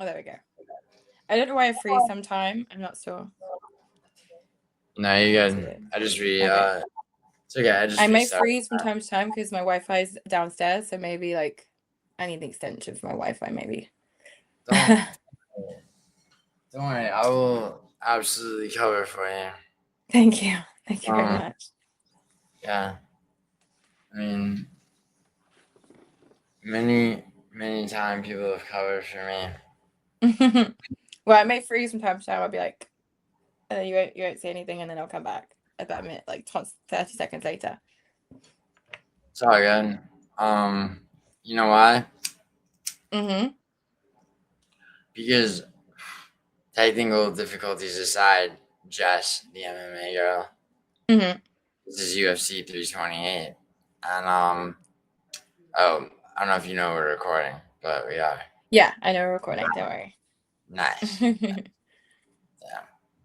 Oh, there we go. I don't know why I freeze sometime. I'm not sure. No, you're good. I just Okay. It's okay. I might freeze from time to time because my Wi-Fi's downstairs, so maybe like I need an extension for my Wi-Fi, maybe. Don't worry. I will absolutely cover for you. Thank you. Thank you very much. Yeah. I mean, many times people have covered for me. Well, I may freeze from time to time. I'll be like, you won't say anything, and then I'll come back about a minute, like 30 seconds later. It's all good. You know why? Because technical difficulties aside, Jess, the MMA girl, this is UFC 328, and oh, I don't know if you know we're recording, but we are. Yeah, I know we're recording. Don't worry. Nice. Yeah,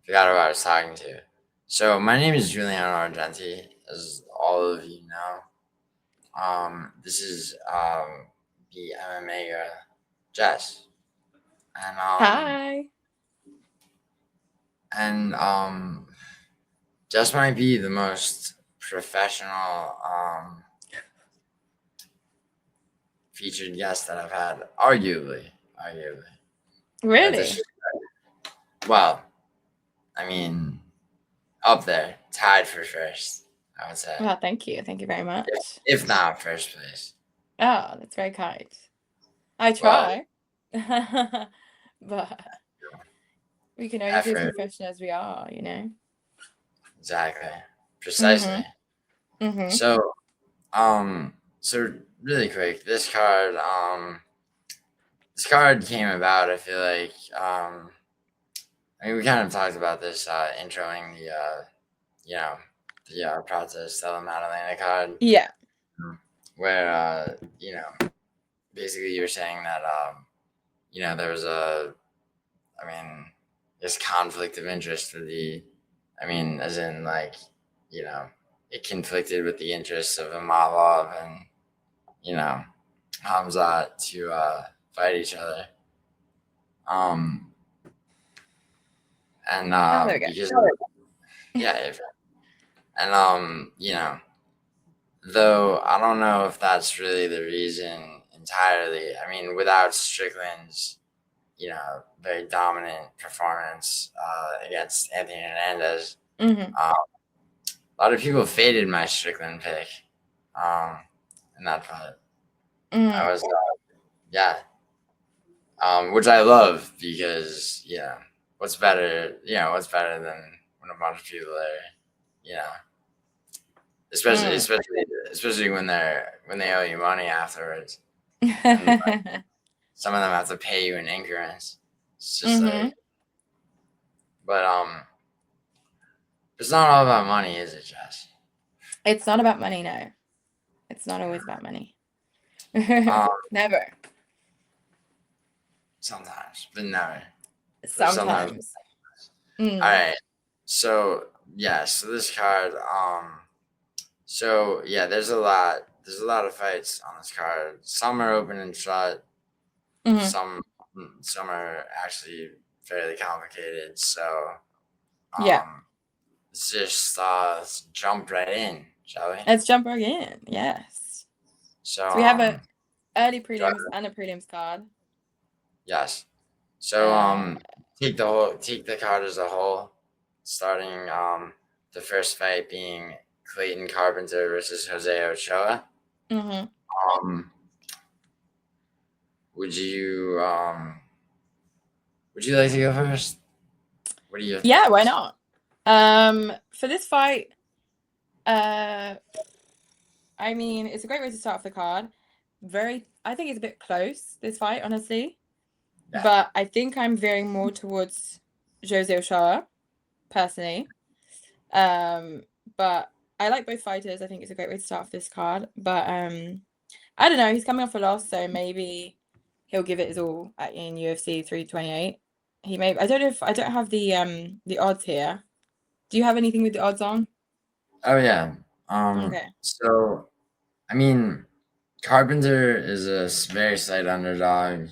forgot who I was talking to. So my name is Juliano Argenti, as all of you know. This is the MMA girl, Jess. And Hi. And Jess might be the most professional featured guest that I've had, arguably. Really? Well, I mean, up there, tied for first, I would say. Well, thank you very much. If not first place. Oh, that's very kind. I try. But we can only be as professional as we are, you know. Exactly. Precisely. So really quick, this card came about, I feel like, I mean, we kind of talked about this introing the process Stella Madalena card. Yeah. Where basically you were saying that there was this conflict of interest with as in, like, it conflicted with the interests of Amosov and Khamzat to fight each other. Though I don't know if that's really the reason entirely. I mean, without Strickland's, very dominant performance against Anthony Hernandez, a lot of people faded my Strickland pick in that fight. I was, which I love because, what's better than when a bunch of people are, especially when they owe you money afterwards. And, some of them have to pay you in increments. It's just but it's not all about money, is it, Jess? It's not about money, no. It's not always about money. Never. Sometimes, but never. Sometimes. All right. So this card. There's a lot of fights on this card. Some are open and shut. Some are actually fairly complicated. So let's just jump right in, shall we? Let's jump right in. Yes. So we have a early prelims and a prelims card. Yes. So take the card as a whole, starting the first fight being Clayton Carpenter versus Jose Ochoa. Would you like to go first? What do you think? Yeah, why not? For this fight, I mean, it's a great way to start off the card. I think it's a bit close, this fight, honestly. Yeah. But I think I'm veering more towards Jose Ochoa, personally. But I like both fighters. I think it's a great way to start off this card. But I don't know. He's coming off a loss, so maybe he'll give it his all in UFC 328. He may. I don't know if I don't have the odds here. Do you have anything with the odds on? Oh yeah. Okay. So, I mean, Carpenter is a very slight underdog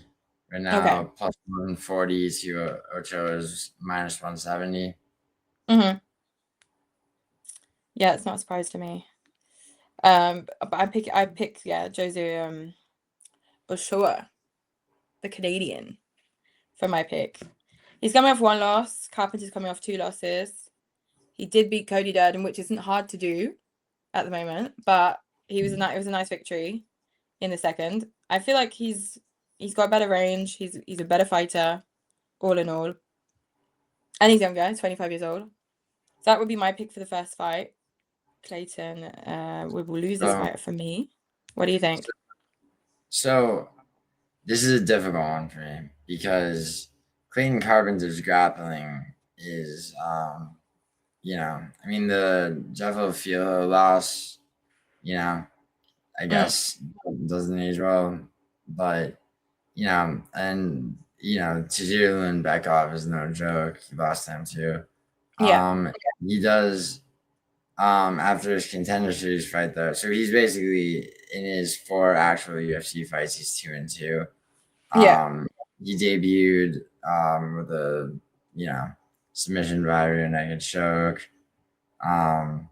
right now, plus 140 to Ochoa's minus 170. Yeah, it's not a surprise to me. But I pick Jose Ochoa, the Canadian, for my pick. He's coming off 1 loss. Carpenter's coming off 2 losses. He did beat Cody Djorden, which isn't hard to do at the moment, but it was a nice victory in the second. I feel like he's got better range. He's a better fighter, all in all. And he's younger, 25 years old. So that would be my pick for the first fight. Clayton will lose this fight for me. What do you think? So this is a difficult one for me because Clayton Carpenter's grappling is, I mean, the Jeffo Filo loss, I guess doesn't age well, but, and, Tatsuro and Bekov is no joke. He lost him too. Yeah. He does, after his Contender Series fight though. So he's basically, in his 4 actual UFC fights, he's 2-2. He debuted with a submission by rear naked choke, and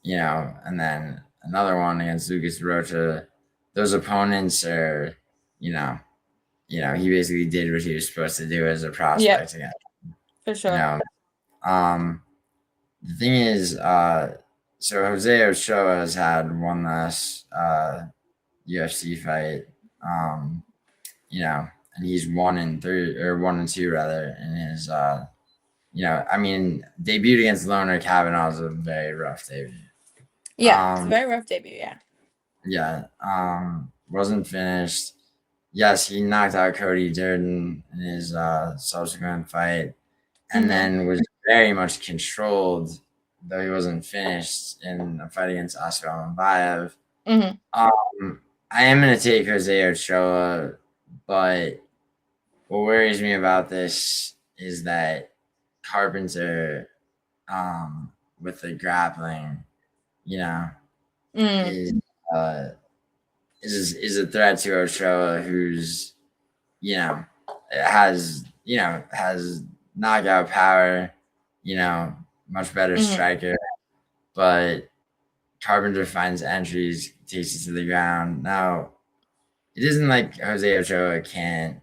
then another one against Lucas Rocha. Those opponents are, he basically did what he was supposed to do as a prospect again. For sure. The thing is, so Jose Ochoa has had one less UFC fight, and he's 1-3 or 1-2 rather in his, debut against Loner Kavanaugh was a very rough debut. Yeah, it's a very rough debut. Yeah. Yeah. Wasn't finished. Yes, he knocked out Cody Djorden in his subsequent fight, and then was very much controlled, though he wasn't finished, in a fight against Oscar Mambayev. I am going to take Jose Ochoa, but what worries me about this is that Carpenter, with the grappling, is a threat to Ochoa, who's, has knockout power, much better striker, but Carpenter finds entries, takes it to the ground. Now, it isn't like Jose Ochoa can't,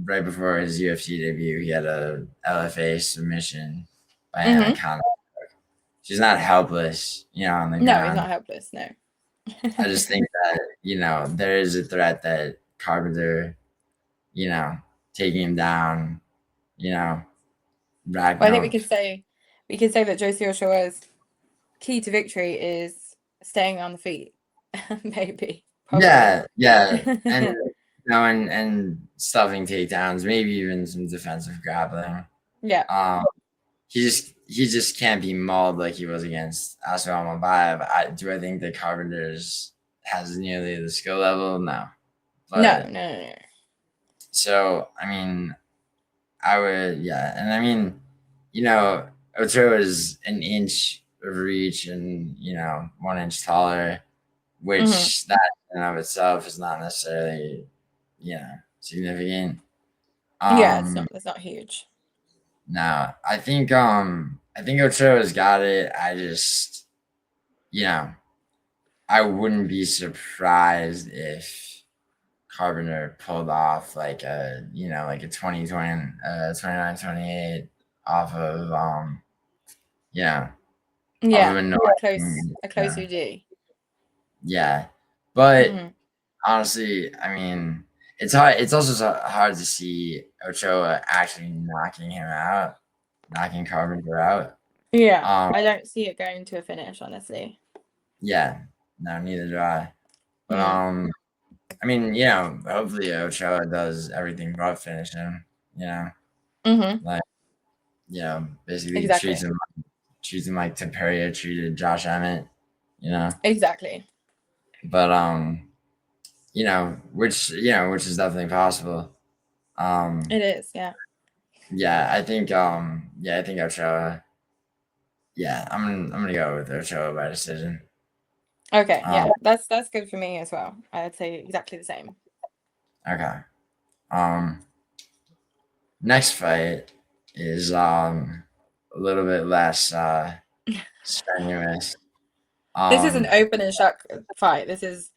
right before his UFC debut, he had a LFA submission by Anaconda. She's not helpless, on the ground. No, he's not helpless, no. I just think that, there is a threat that Carpenter, taking him down, I think we could say that Jose Ochoa's key to victory is staying on the feet, maybe. Probably. Yeah, and and stuffing takedowns, maybe even some defensive grappling. Yeah. He just can't be mauled like he was against Aslam Mambayev. Do I think that Carpenter's has nearly the skill level? No. But, no. So, I would, and Ochoa is an inch of reach and, 1 inch taller, which that in and of itself is not necessarily, significant. It's not huge. No, I think Ochoa's got it. I just, I wouldn't be surprised if Carpenter pulled off like a 29-28 off of a close UD. Yeah, but honestly, it's hard. It's also hard to see Ochoa actually knocking Carpenter out. Yeah, I don't see it going to a finish, honestly. Yeah, no, neither do I. But hopefully Ochoa does everything but finish him. Basically treats him like Taira treated Josh Emmett. Exactly. But which is definitely possible. It is, yeah. Yeah, I think Ochoa. Yeah, I'm gonna go with Ochoa by decision. Okay, yeah, that's good for me as well. I'd say exactly the same. Okay. Next fight is a little bit less strenuous. This is an open and shut fight. This is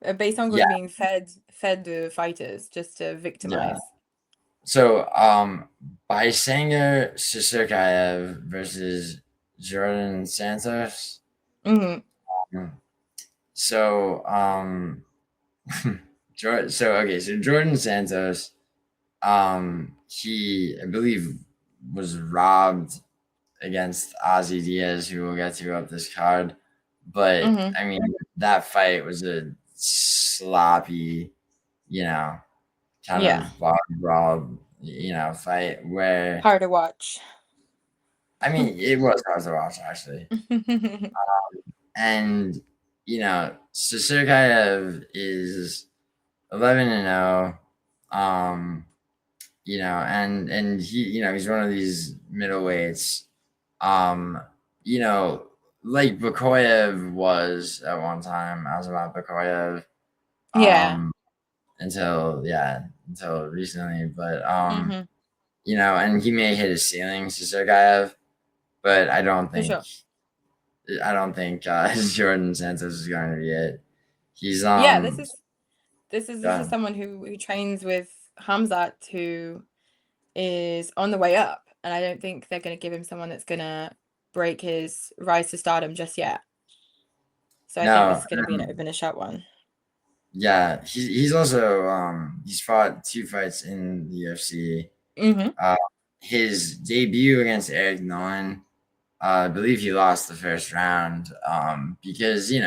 Baisangur Yeah, being fed the fighters just to victimize. So Baisangur Susurkaev versus Djorden Santos. So Djorden Santos, he I believe was robbed against Ozzy Diaz, who we'll get to up this card. But I mean, that fight was a sloppy, kind of brawl, fight where hard to watch. I mean, it was hard to watch actually. And Susurkaev is 11-0. And he, he's one of these middleweights. Like Bakoyev was at one time, Azamat Bakoyev. Until recently. But and he may hit his ceiling, Susurkaev, but I don't think Djorden Santos is going to be it. He's this is someone who trains with Khamzat, who is on the way up, and I don't think they're going to give him someone that's going to break his rise to stardom just yet. So I think this is going to be an open and shut one. Yeah, he's also he's fought 2 fights in the UFC. His debut against Eric Nolan, I believe he lost the first round because he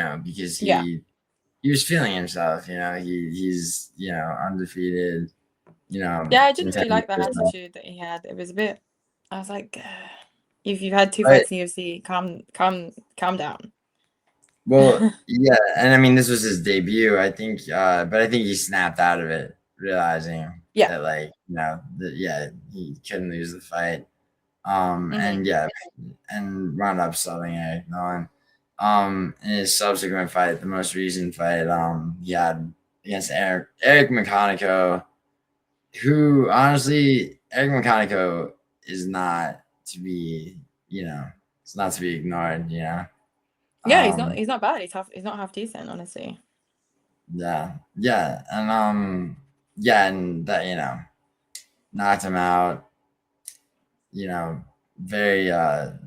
was feeling himself. He's undefeated. Yeah, I didn't really like that attitude that he had. It was a bit. I was like, if you've had 2 fights in the UFC, calm down. Well, yeah, and I mean this was his debut, I think, but I think he snapped out of it, realizing that he couldn't lose the fight, and wound up subbing Eric Nolan. In his subsequent fight, the most recent fight, he had against Eric McConico, who honestly, Eric McConico is not to be, it's not to be ignored, Yeah, he's not bad. He's not half decent, honestly. Yeah, and and that knocked him out. Very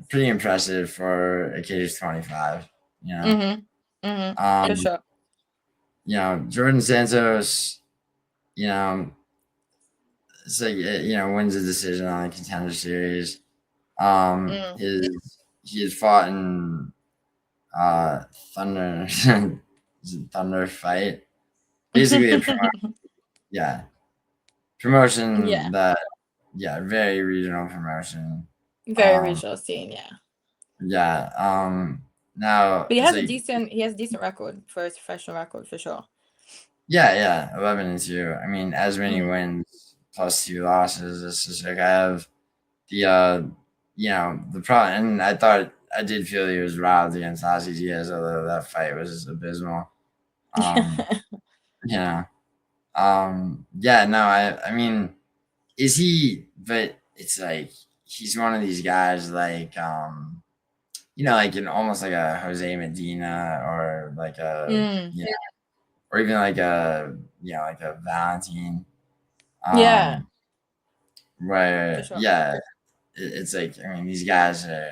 pretty impressive for a kid who's 25. For sure. Djorden Santos, it's like wins a decision on the Contender Series. He has fought in Thunder Thunder fight, basically a promotion that very regional promotion, very regional scene. Now but he has a decent record for his professional record for sure. 11-2. I mean, as many wins plus 2 losses as Susurkaev. The problem, and I did feel he was robbed against Ozzy Diaz, although that fight was abysmal. I mean, is he? But it's like he's one of these guys, like like almost like a Jose Medina or like a or even like a like a Valentine. Where sure. It's like, I mean, these guys are,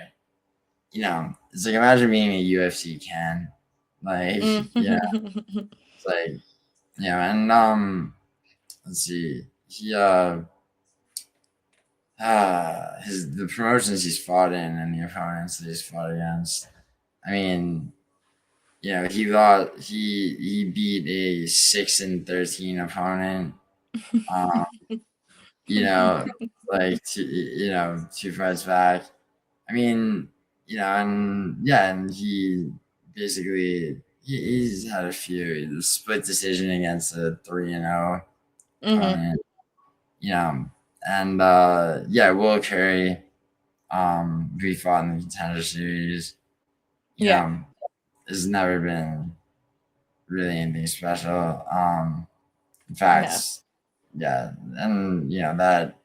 it's like imagine being a UFC can, like, it's like, and let's see, he the promotions he's fought in and the opponents that he's fought against, I mean, he beat a 6-13 opponent, like 2 fights back. I mean, and he basically he's had a few split decision against a 3-0 opponent. And Will Curry, who fought in the Contender Series, has never been really anything special. In fact, Yeah, and that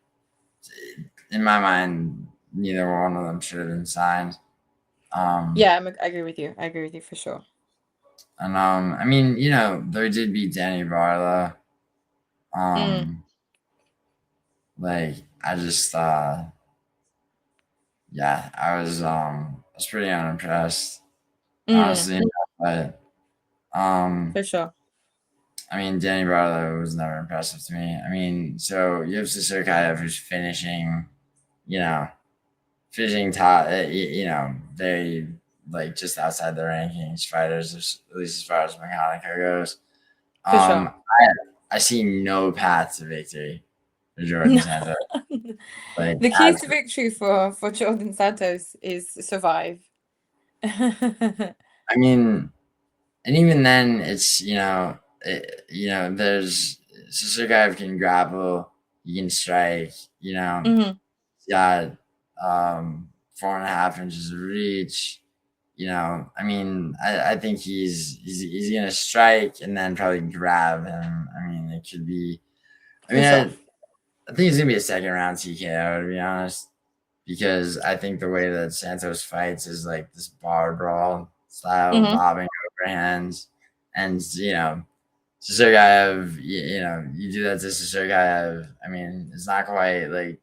in my mind, neither one of them should have been signed. Yeah, I agree with you. I agree with you for sure. And I mean, they did beat Danny Barlow. Like I just yeah, I was pretty unimpressed, honestly. But for sure. I mean, Danny Barlow was never impressive to me. I mean, so you have Susurkaev who's finishing top, very like just outside the rankings fighters, at least as far as Mechanica goes. For sure. I see no path to victory for Djorden Santos. Like, the keys to victory for Djorden Santos is survive. I mean, and even then, it's there's Susurkaev can grapple, he can strike, he's got 4.5 inches of reach. I mean, I think he's gonna strike and then probably grab him. I mean, it could be. I mean, I think it's gonna be a second round TKO, to be honest, because I think the way that Santos fights is like this bar brawl style, bobbing overhands, and Susurkaev, you do that to Susurkaev. I mean, it's not quite like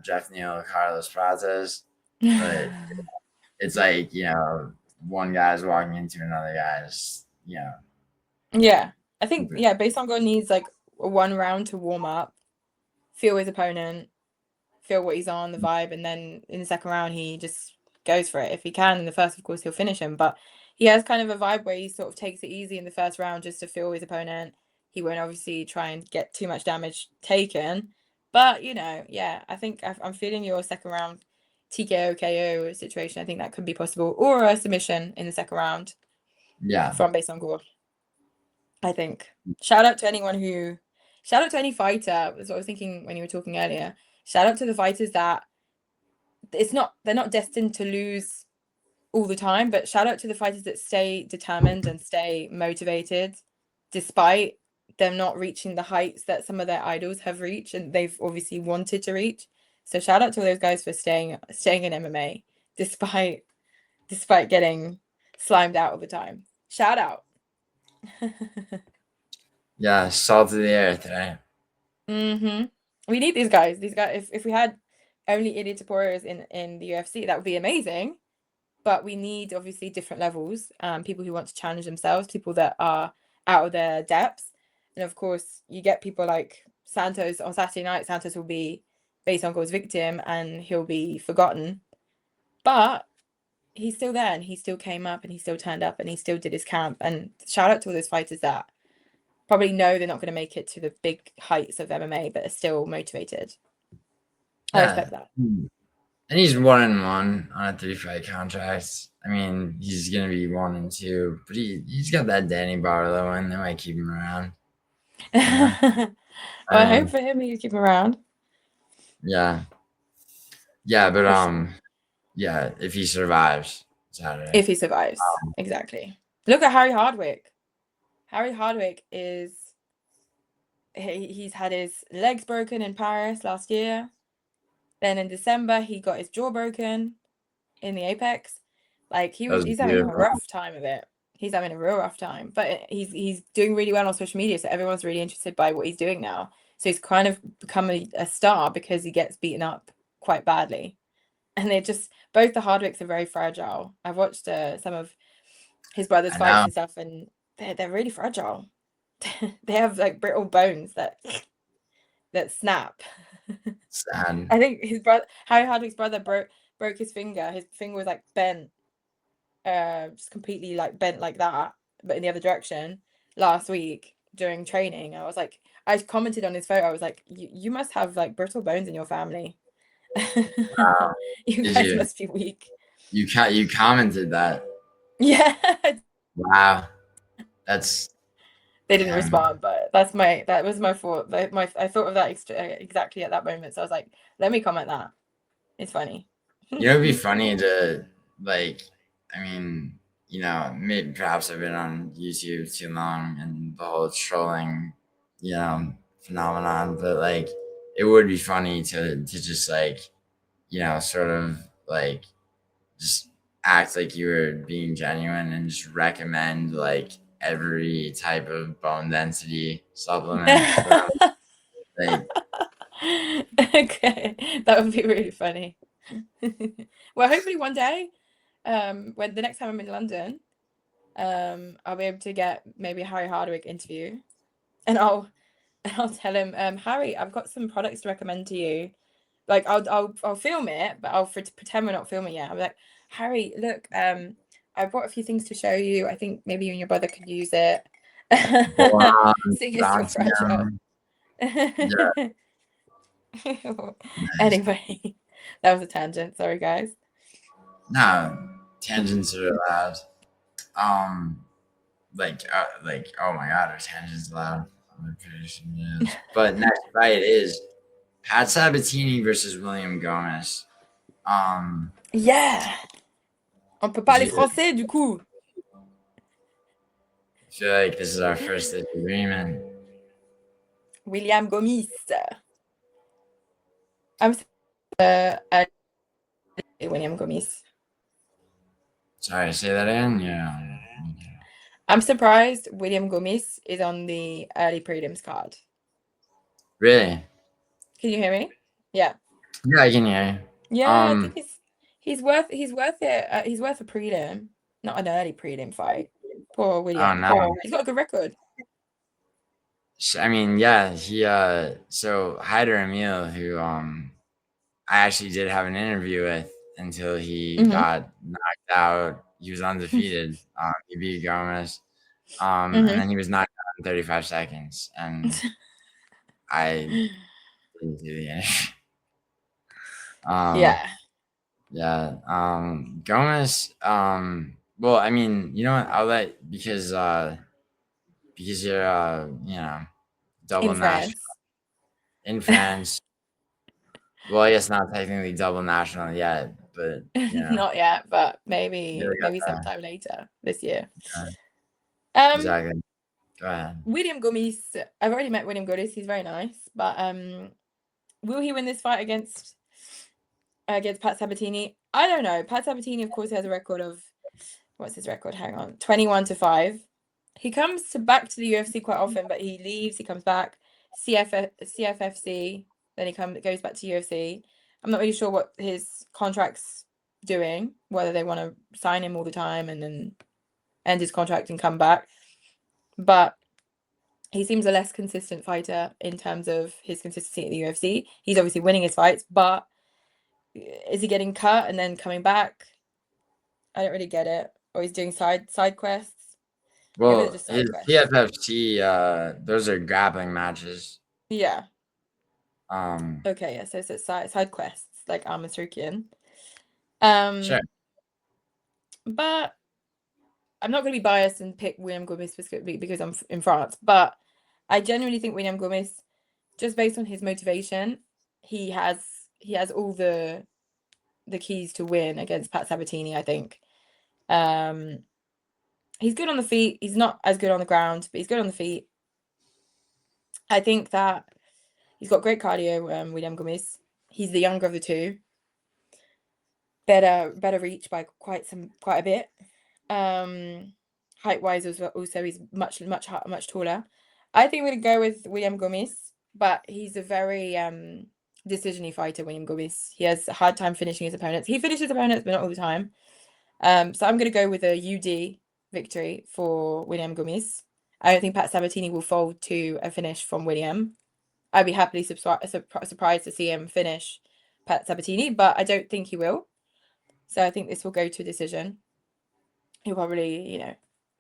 Jeff Neal, Carlos Prates, but it's like one guy's walking into another guy's. Yeah, I think Baisangur needs like 1 round to warm up, feel his opponent, feel what he's on, the vibe, and then in the second round he just goes for it. If he can in the first, of course, he'll finish him, but he has kind of a vibe where he sort of takes it easy in the first round just to feel his opponent. He won't obviously try and get too much damage taken, but I think I'm feeling your second round TKO KO situation. I think that could be possible, or a submission in the second round. Yeah, from Baisangur. I think. Shout out to any fighter. That's what I was thinking when you were talking earlier. Shout out to the fighters that they're not destined to lose all the time, but shout out to the fighters that stay determined and stay motivated despite them not reaching the heights that some of their idols have reached and they've obviously wanted to reach. So shout out to those guys for staying in MMA despite getting slimed out all the time. Shout out. Yeah, salt of the earth, right? We need these guys. If we had only Ilia Toporios in the UFC, that would be amazing. But we need obviously different levels. People who want to challenge themselves, people that are out of their depths, and of course you get people like Santos on Saturday night. Santos will be Baisangur's victim, and he'll be forgotten. But he's still there, and he still came up, and he still turned up, and he still did his camp. And shout out to all those fighters that probably know they're not going to make it to the big heights of MMA, but are still motivated. I respect that. And he's 1-1 on a 3-fight contract. I mean, he's going to be 1-2, but he's got that Danny Barlow, and they might keep him around. I hope for him he keep him around. Yeah, but yeah, if he survives Saturday. If he survives, exactly. Look at Harry Hardwick. Harry Hardwick he's had his legs broken in Paris last year. Then in December, he got his jaw broken in the Apex. Like he's having a rough time of it. He's having a real rough time, but he's doing really well on social media. So everyone's really interested by what he's doing now. So he's kind of become a star because he gets beaten up quite badly. And both the Hardwicks are very fragile. I've watched some of his brother's fights and stuff, and they're really fragile. They have like brittle bones that snap. Sad. I think Harry Hardwick's brother broke his finger. His finger was like bent, just completely like bent like that, but in the other direction last week during training. I commented on his photo. I was like, you must have like brittle bones in your family. Wow. You guys must be weak. You commented that. Yeah. Wow. They didn't respond, but that was my fault. I thought of that exactly at that moment. So I was like, let me comment that. It's funny. It'd be funny to like, I mean, maybe perhaps I've been on YouTube too long and the whole trolling, phenomenon, but like it would be funny to just like, sort of like just act like you were being genuine and just recommend like every type of bone density supplement for them. Like, Okay, that would be really funny. Well, hopefully one day, when the next time I'm in London, I'll be able to get maybe a Harry Hardwick interview, and I'll tell him, Harry, I've got some products to recommend to you. Like I'll film it, but I'll pretend we're not filming yet. I'm like, Harry, look, I brought a few things to show you. I think maybe you and your brother could use it. wow, Seeing as you're fragile. yeah, nice. Anyway, that was a tangent. Sorry, guys. No, tangents are allowed. Oh my god, are tangents allowed? I'm pretty sure it is. But next fight is Pat Sabatini versus William Gomis. Yeah. On peut parler français, du coup. I feel like this is our first disagreement. William Gomis. I'm William Gomis. Sorry, say that again. Yeah. I'm surprised William Gomis is on the early prelims card. Really? Can you hear me? Yeah. Yeah, I can hear you. Yeah, I think he's worth it. He's worth a prelim, not an early prelim fight. Poor William. Oh no. He's got a good record. I mean, yeah, he so Hyder Emil, who I actually did have an interview with until he got knocked out. He was undefeated. He beat Gomis. And then he was knocked out in 35 seconds. And I didn't do the interview. Yeah. Yeah. Gomis, well, I mean, you know what? I'll let because you're double In national France. in France. Well, I guess not technically double national yet, but Not yet, but maybe sometime later this year. Exactly. Go ahead. William Gomis. I've already met William Gomis. He's very nice, but will he win this fight against Pat Sabatini? I don't know. Pat Sabatini, of course, has a record of what's his record? Hang on, 21-5. He comes back to the UFC quite often, but he leaves. He comes back, CFFC. Then he goes back to UFC. I'm not really sure what his contract's doing, whether they want to sign him all the time and then end his contract and come back. But he seems a less consistent fighter in terms of his consistency at the UFC. He's obviously winning his fights, but is he getting cut and then coming back? I don't really get it. Or he's doing side quests. Well, his PFFC, those are grappling matches. Yeah. Okay, yeah. So it's side quests like Amosov. Sure. But I'm not going to be biased and pick William Gomis specifically because I'm in France. But I genuinely think William Gomis, just based on his motivation, he has all the keys to win against Pat Sabatini. I think. He's good on the feet. He's not as good on the ground, but he's good on the feet. I think that he's got great cardio, William Gomis. He's the younger of the two. Better reach by quite a bit. Height-wise also he's much taller. I think we're going to go with William Gomis, but he's a very decision-y fighter, William Gomis. He has a hard time finishing his opponents. He finishes opponents, but not all the time. So I'm going to go with a UD victory for William Gomis. I don't think Pat Sabatini will fold to a finish from William. I'd be happily surprised to see him finish Pat Sabatini, but I don't think he will. So I think this will go to a decision. He'll probably,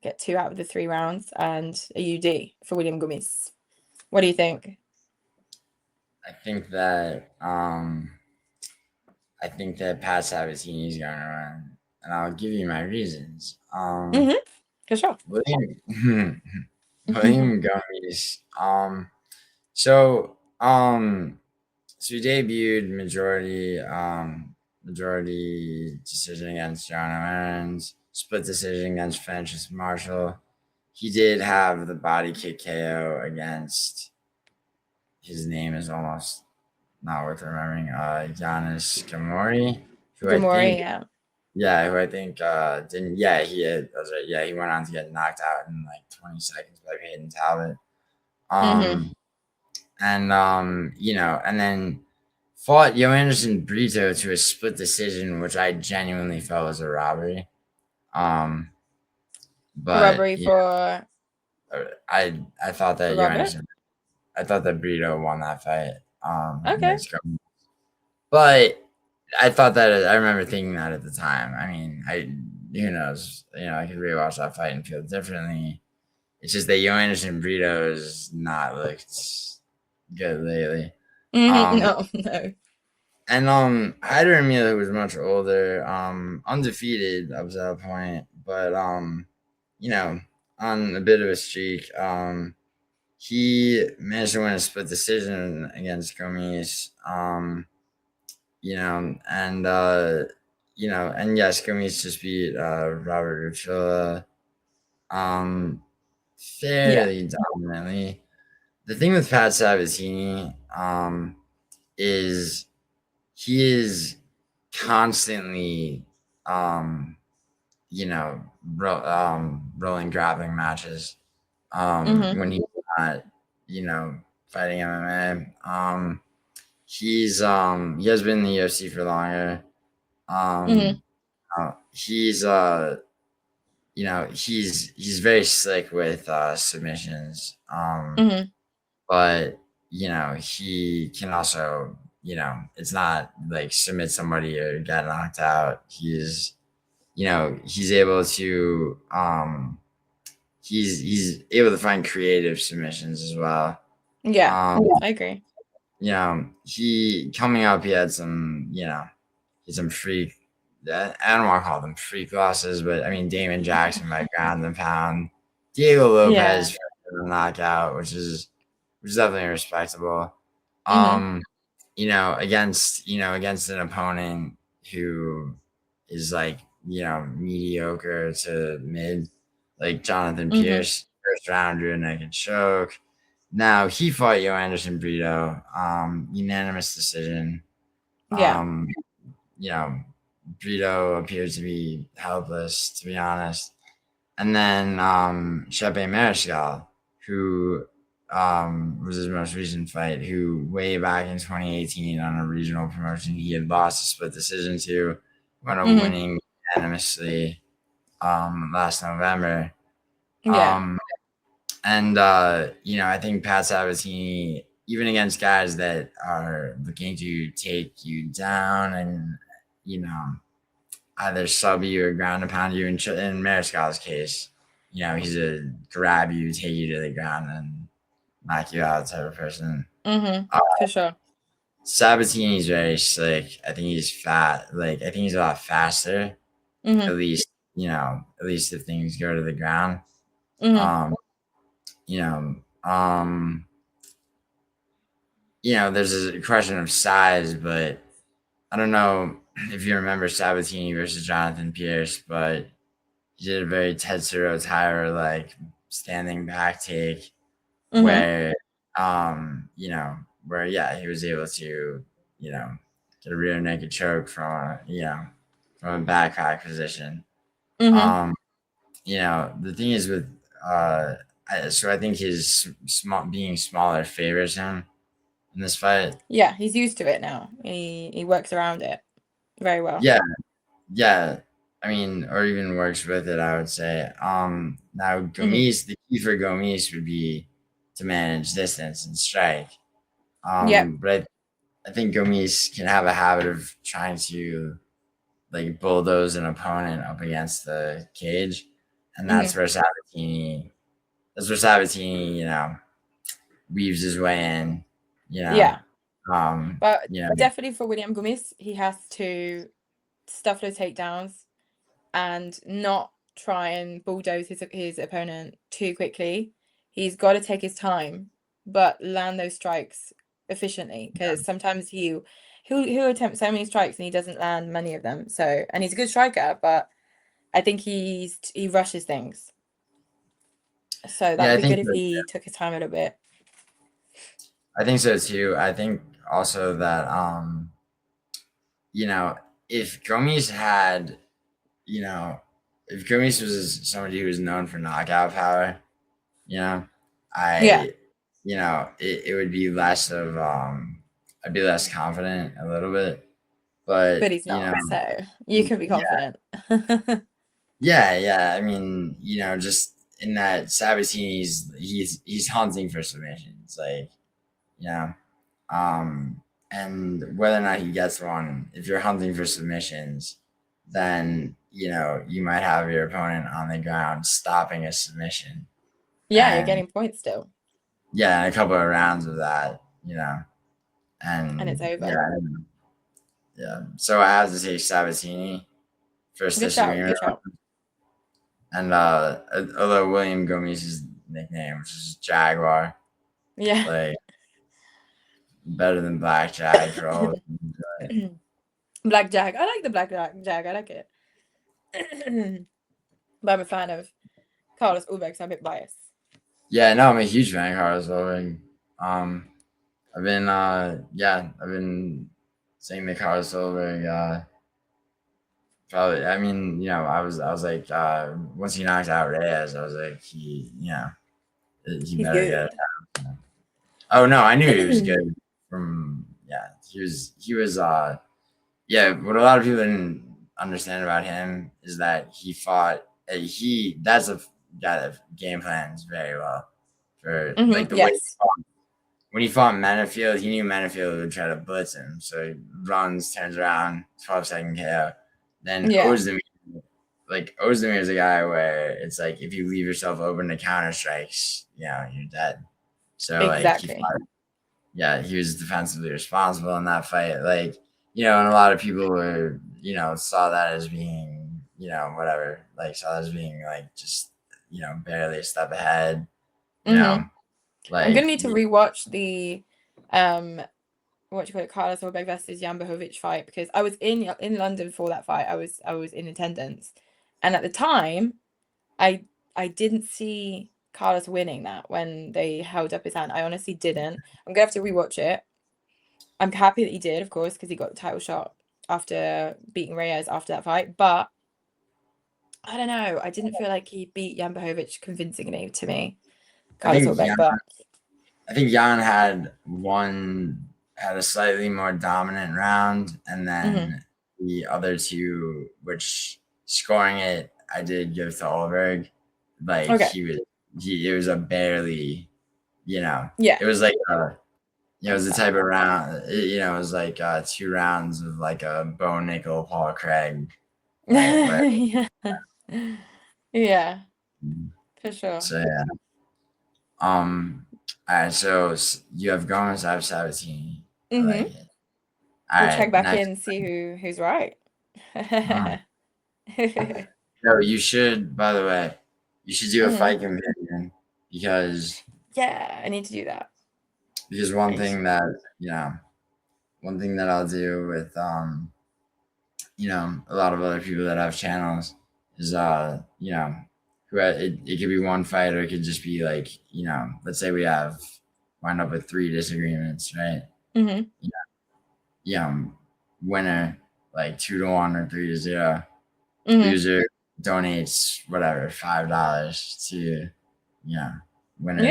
get 2 out of the 3 rounds and a UD for William Gomis. What do you think? I think that Pat Sabatini is going to run, and I'll give you my reasons. For sure. William Gomis. So he debuted majority decision against John Owens, split decision against Francis Marshall. He did have the body kick KO against his name is almost not worth remembering. Giannis Gamori, who I Gamori, think, who I think didn't. Yeah, he had. I was right. Yeah, he went on to get knocked out in like 20 seconds by Peyton Talbot. And and then fought Joanderson Brito to a split decision, which I genuinely felt was a robbery. But robbery for. I thought that Robert? I thought that Brito won that fight. Okay. But I thought that I remember thinking that at the time. I mean, who knows? I could rewatch that fight and feel differently. It's just that Joanderson Brito has not looked good lately. No. And Hyder Emil, who was much older, undefeated up to that point, but on a bit of a streak. He managed to win a split decision against Gomis. And yes, Gomis just beat Robert Ochoa fairly dominantly. The thing with Pat Sabatini is he is constantly rolling grappling matches when he's not fighting MMA. He has been in the UFC for longer. He's very slick with submissions. But he can also it's not like submit somebody or get knocked out. He's able to he's able to find creative submissions as well. I agree. He coming up, he had some some freak. I don't want to call them freak losses, but I mean Damon Jackson by ground and pound, Diego Lopez for the knockout, which is definitely respectable. Against an opponent who is like mediocre to mid, like Jonathan Pierce, first round drew a naked choke. Now he fought Joanderson Brito, unanimous decision. Brito appeared to be helpless, to be honest. And then Shepe Mariscal, who was his most recent fight, who way back in 2018 on a regional promotion, he had lost a split decision to, wound up winning unanimously last November. I think Pat Sabatini, even against guys that are looking to take you down and either sub you or ground and pound you, in Mariscal's case, he's a grab you, take you to the ground, and knock you out type of person. For sure. Sabatini's very slick. I think he's fat. I think he's a lot faster. At least if things go to the ground. There's a question of size, but I don't know if you remember Sabatini versus Jonathan Pierce, but he did a very Tatsuro Taira standing back take where he was able to get a rear naked choke from a back crack position. The thing is with so I think his being smaller favors him in this fight. Yeah, he's used to it now. He works around it very well. Yeah. I mean, or even works with it, I would say. Now Gomis, the key for Gomis would be to manage distance and strike. But I think Gomis can have a habit of trying to bulldoze an opponent up against the cage, and that's where Sabatini. Weaves his way in. But definitely for William Gomis, he has to stuff those takedowns and not try and bulldoze his opponent too quickly. He's got to take his time, but land those strikes efficiently, because sometimes he'll attempt so many strikes and he doesn't land many of them. So, and he's a good striker, but I think he rushes things. So that'd be good if he took his time a little bit. I think so too. I think also that you know, if Gomis had, you know, if Gomis was somebody who was known for knockout power, you know, Yeah, I, it would be less of I'd be less confident a little bit, but but he's not, so you can be yeah, confident. yeah. I mean, just in that Sabatini, he's hunting for submissions, like, you know, and whether or not he gets one, if you're hunting for submissions, then you might have your opponent on the ground stopping a submission, Yeah, you're and getting points still, yeah, a couple of rounds of that, and it's and over. yeah. So I have to say Sabatini first Good shout, disagreement, good shout. and although William Gomis' nickname, which is Jaguar, Yeah. like better than Blackjack for all. Black Jag. I like the Black Jag. I like it. But I'm a fan of Carlos Ulberg, so I'm a bit biased. Yeah, no, I'm a huge fan of Carlos Ulberg. I've been saying the Carlos Ulberg. Probably, I mean, I was like, once he knocked out Reyes, I was like, he He's better good. get it. Oh no, I knew he was good. He was what a lot of people didn't understand about him is that he fought. That's a guy that game plans very well for like the way he Yes. fought. When he fought Menafield, he knew Menafield would try to blitz him, so he runs, turns around, 12-second KO. Then Yeah. Ozdemir is a guy where it's like if you leave yourself open to counter strikes, you're dead. So Exactly. he was defensively responsible in that fight. Like, and a lot of people were, saw that as being, whatever, like saw that as being like just, barely a step ahead. Like I'm gonna need to rewatch the Carlos Ulberg versus Jan Blachowicz fight, because I was in London for that fight. I was in attendance, and at the time, I didn't see Carlos winning that when they held up his hand. I honestly didn't. I'm gonna have to rewatch it. I'm happy that he did, of course, because he got the title shot after beating Reyes after that fight. But I don't know. I didn't feel like he beat Jan Blachowicz convincingly to me. Carlos Ulberg, but I think Jan had a slightly more dominant round, and then the other two, which scoring it, I did give to Ulberg. Like it was a barely, it was like it was the type of round, it was like 2 rounds of like a Bo Nickel, Paul Craig. Yeah. Yeah, for sure. So yeah. All right, so you have Gomis, I have Sabatini. I like it. We'll check back in and see who's right. No, you should, by the way, you should do a fight companion because I need to do that. Because one thing that I'll do with a lot of other people that have channels is it could be one fight, or it could just be like, let's say we wind up with 3 disagreements, right? Winner like 2-1 or 3-0. Loser donates whatever $5 to winners.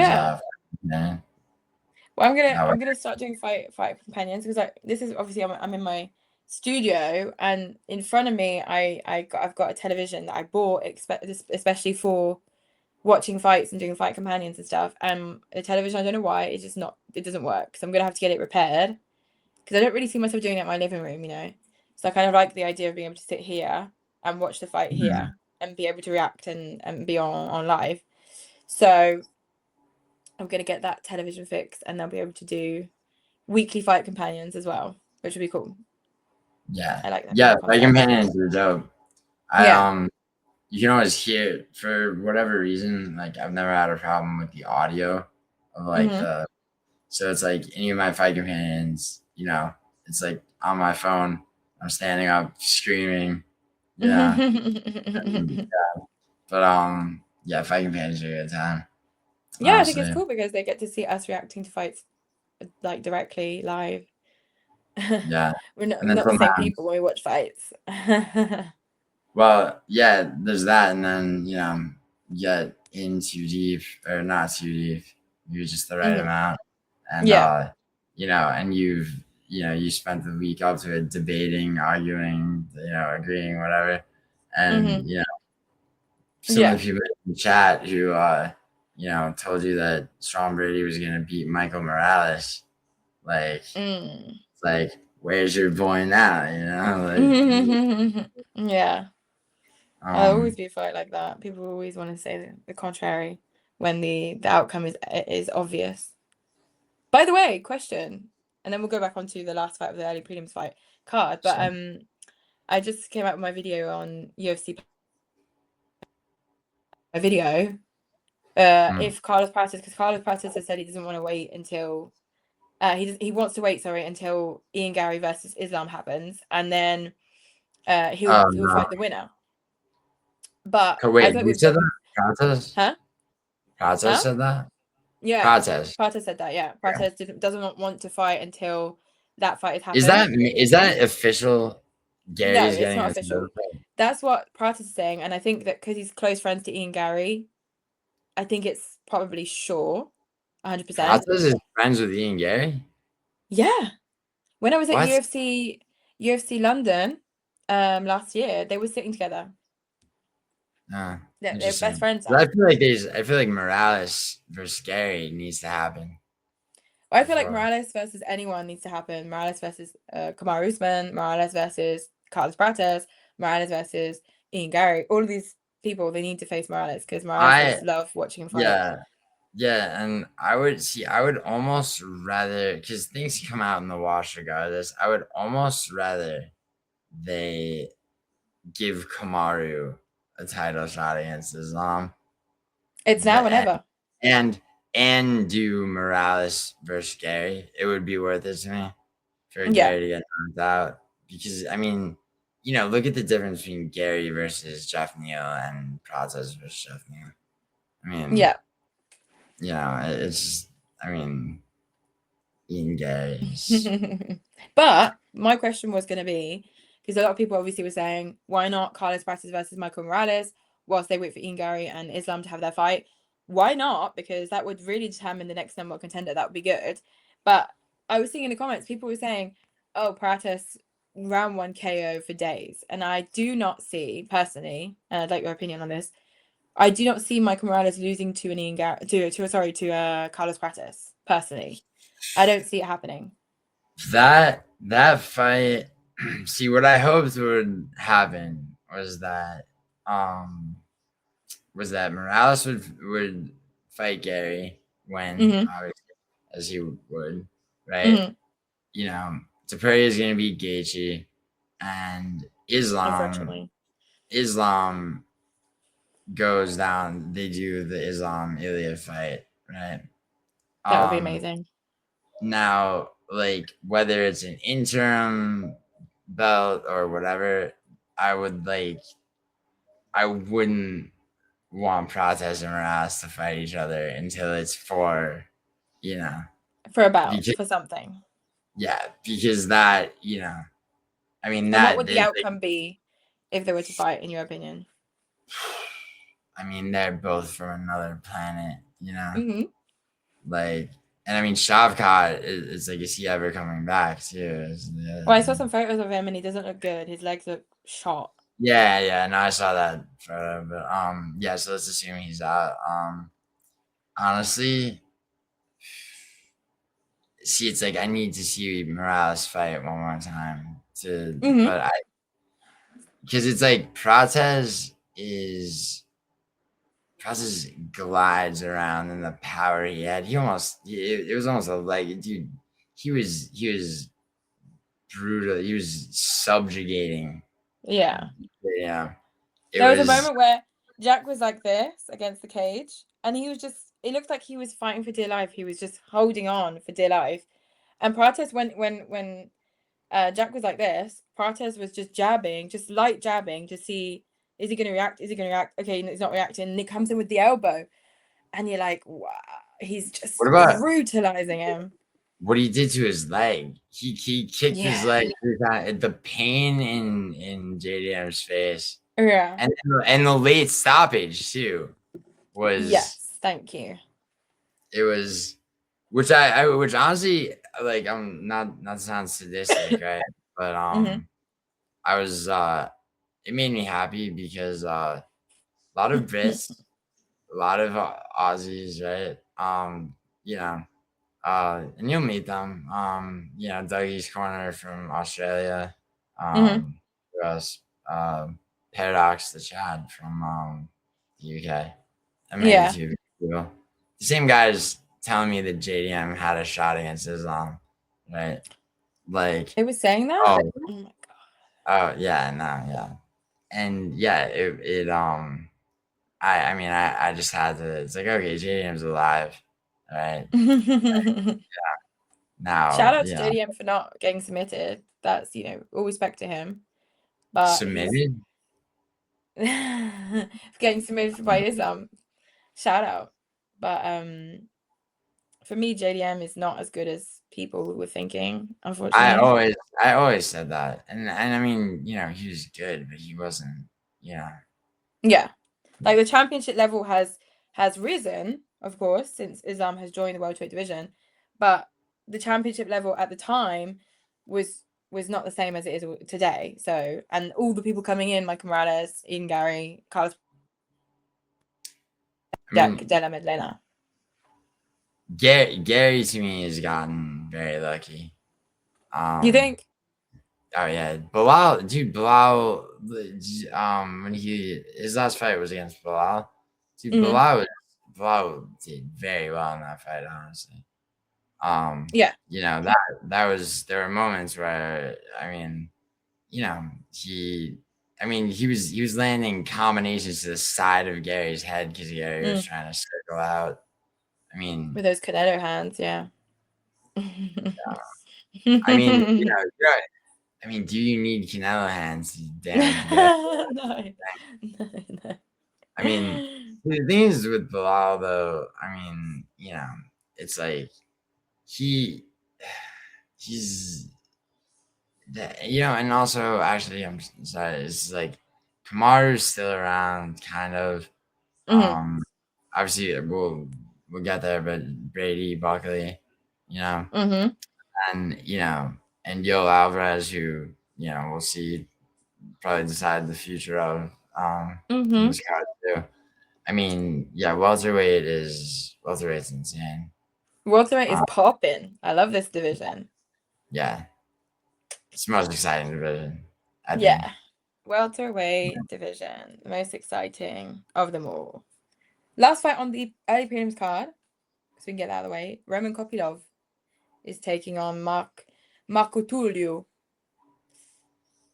Well, I'm gonna start doing fight companions, because this is obviously I'm in my studio, and in front of me I've got a television that I bought especially for watching fights and doing fight companions and stuff. The television, I don't know why, it doesn't work, so I'm gonna have to get it repaired, because I don't really see myself doing it in my living room, so I kind of like the idea of being able to sit here and watch the fight here and be able to react and be on live. So I'm going to get that television fixed, and they'll be able to do weekly fight companions as well, which would be cool. Yeah, I like that. Yeah, fight companions are dope. You can always hear, for whatever reason, like I've never had a problem with the audio of like so it's like any of my fight companions, it's like on my phone, I'm standing up screaming. But fight companions are a good time. Yeah, honestly. I think it's cool because they get to see us reacting to fights like directly live. Yeah. We're not, And then not the same sometimes- people when we watch fights. Well, yeah, there's that, and then you get in too deep or not too deep. You're just the right amount, and Yeah. and you spent the week up to it debating, arguing, agreeing, whatever, and some of the people in the chat who told you that Sean Brady was gonna beat Michael Morales, like it's like, where's your boy now? Yeah. There'll always be a fight like that. People always want to say the contrary when the outcome is obvious. By the way, question, and then we'll go back onto the last fight of the early prelims fight card. But I just came out with my video on UFC. My video. If Carlos Prates, because Carlos Prates has said he doesn't want to wait until he wants to wait, until Ian Gary versus Islam happens, and then he'll fight the winner. But wait, who said that? Prates? Huh? Prates said that? Yeah. Prates said that, yeah. Prates doesn't want to fight until that fight has happened. Is that official? Gary's no, it's not official. That's what Prates is saying, and I think that because he's close friends to Ian Gary, I think it's probably sure, 100%. Prates is friends with Ian Gary? Yeah. When I was at UFC London last year, they were sitting together. They're best friends. I feel like Morales versus Gary needs to happen. Well, I feel like Morales versus anyone needs to happen. Morales versus Kamaru Usman, Morales versus Carlos Prates, Morales versus Ian Gary. All of these people, they need to face Morales because Morales love watching him fight. Yeah, and I would almost rather, because things come out in the wash regardless, I would almost rather they give Kamaru a title shot against Islam. It's now whenever. And do Morales versus Gary. It would be worth it to me for Gary to get knocked out. Because, I mean, look at the difference between Gary versus Jeff Neal and Prates versus Jeff Neal. I mean, it's, Ian Gary. But my question was going to be, because a lot of people obviously were saying, why not Carlos Prates versus Michael Morales whilst they wait for Ian Gary and Islam to have their fight? Why not? Because that would really determine the next number one contender. That would be good. But I was seeing in the comments, people were saying, oh, Prates round 1 KO for days. And I do not see, personally, and I'd like your opinion on this, I do not see Michael Morales losing to an Ian Gary, to Carlos Prates, personally. I don't see it happening. That fight, see, what I hoped would happen was that Morales would fight Gary when obviously, as he would, right? Taperi is going to beat Gaethje, and Islam goes down. They do the Islam Ilya fight, right? That would be amazing. Now, like, whether it's an interim belt or whatever, I wouldn't want Prates and Morales to fight each other until it's for a bout, for something. Yeah, because that, and what would the outcome be if they were to fight, in your opinion? They're both from another planet, like, and Shavkat is like, is he ever coming back too? Well, I saw some photos of him and he doesn't look good. His legs look shot. Yeah, no, I saw that photo, but so let's assume he's out. Honestly, see, it's like I need to see Morales fight one more time because it's like Prates glides around in the power he had. It was almost like, dude, he was brutal. He was subjugating. Yeah. There was a moment where Jack was like this against the cage, and he was just, it looked like he was fighting for dear life. He was just holding on for dear life. And Prates, when Jack was like this, Prates was just jabbing, just light jabbing to see, is he going to react? Okay, he's not reacting. And he comes in with the elbow. And you're like, wow, he's just brutalizing him. what he did to his leg. He kicked his leg. The pain in JDM's face. Yeah. And the late stoppage too was. Yes, thank you. It was, which honestly, like, I'm not to sound sadistic, right? But I was it made me happy because a lot of Brits, a lot of Aussies, right? You know, and you'll meet them. You know, Dougie's Corner from Australia. Who else? Paradox the Chad from the UK. I made it to people. The same guy's telling me that JDM had a shot against Islam, right? Like, it was saying that. Oh my god. Oh yeah, no, yeah, and yeah, I mean, I just had to. It's like, okay, JDM's alive, right? Yeah. Now, Shout out to JDM for not getting submitted. That's, all respect to him. But submitted. getting submitted by Islam. Shout out. But for me, JDM is not as good as people were thinking, unfortunately. I always said that, and I mean, he was good, but he wasn't, Yeah, like the championship level has risen, of course, since Islam has joined the welterweight division, but the championship level at the time was not the same as it is today. So, and all the people coming in, like Morales, Ian Gary, Carlos Della Medlena. Gary to me has gotten very lucky. You think? Oh yeah, Bilal, when his last fight was against Bilal, dude, Bilal did very well in that fight, honestly. Yeah, there were moments where, I mean, he was landing combinations to the side of Gary's head because Gary was trying to circle out. I mean, with those Canelo hands, yeah. I mean, I mean, do you need Canelo hands? Damn. No. I mean, the thing is with Bilal, though, I mean, it's like he's, and also, actually, I'm sorry, it's like Kamaru's still around, kind of. Obviously, we'll get there, but Brady, Buckley, and and Yo Alvarez, who we'll see, probably decide the future of in this card too. I mean, yeah, welterweight's insane. Welterweight is popping. I love this division. Yeah, it's the most exciting division, I think. Yeah, welterweight division, the most exciting of them all. Last fight on the early prelims card, so we can get that out of the way. Roman Kopylov is taking on Marco Tulio.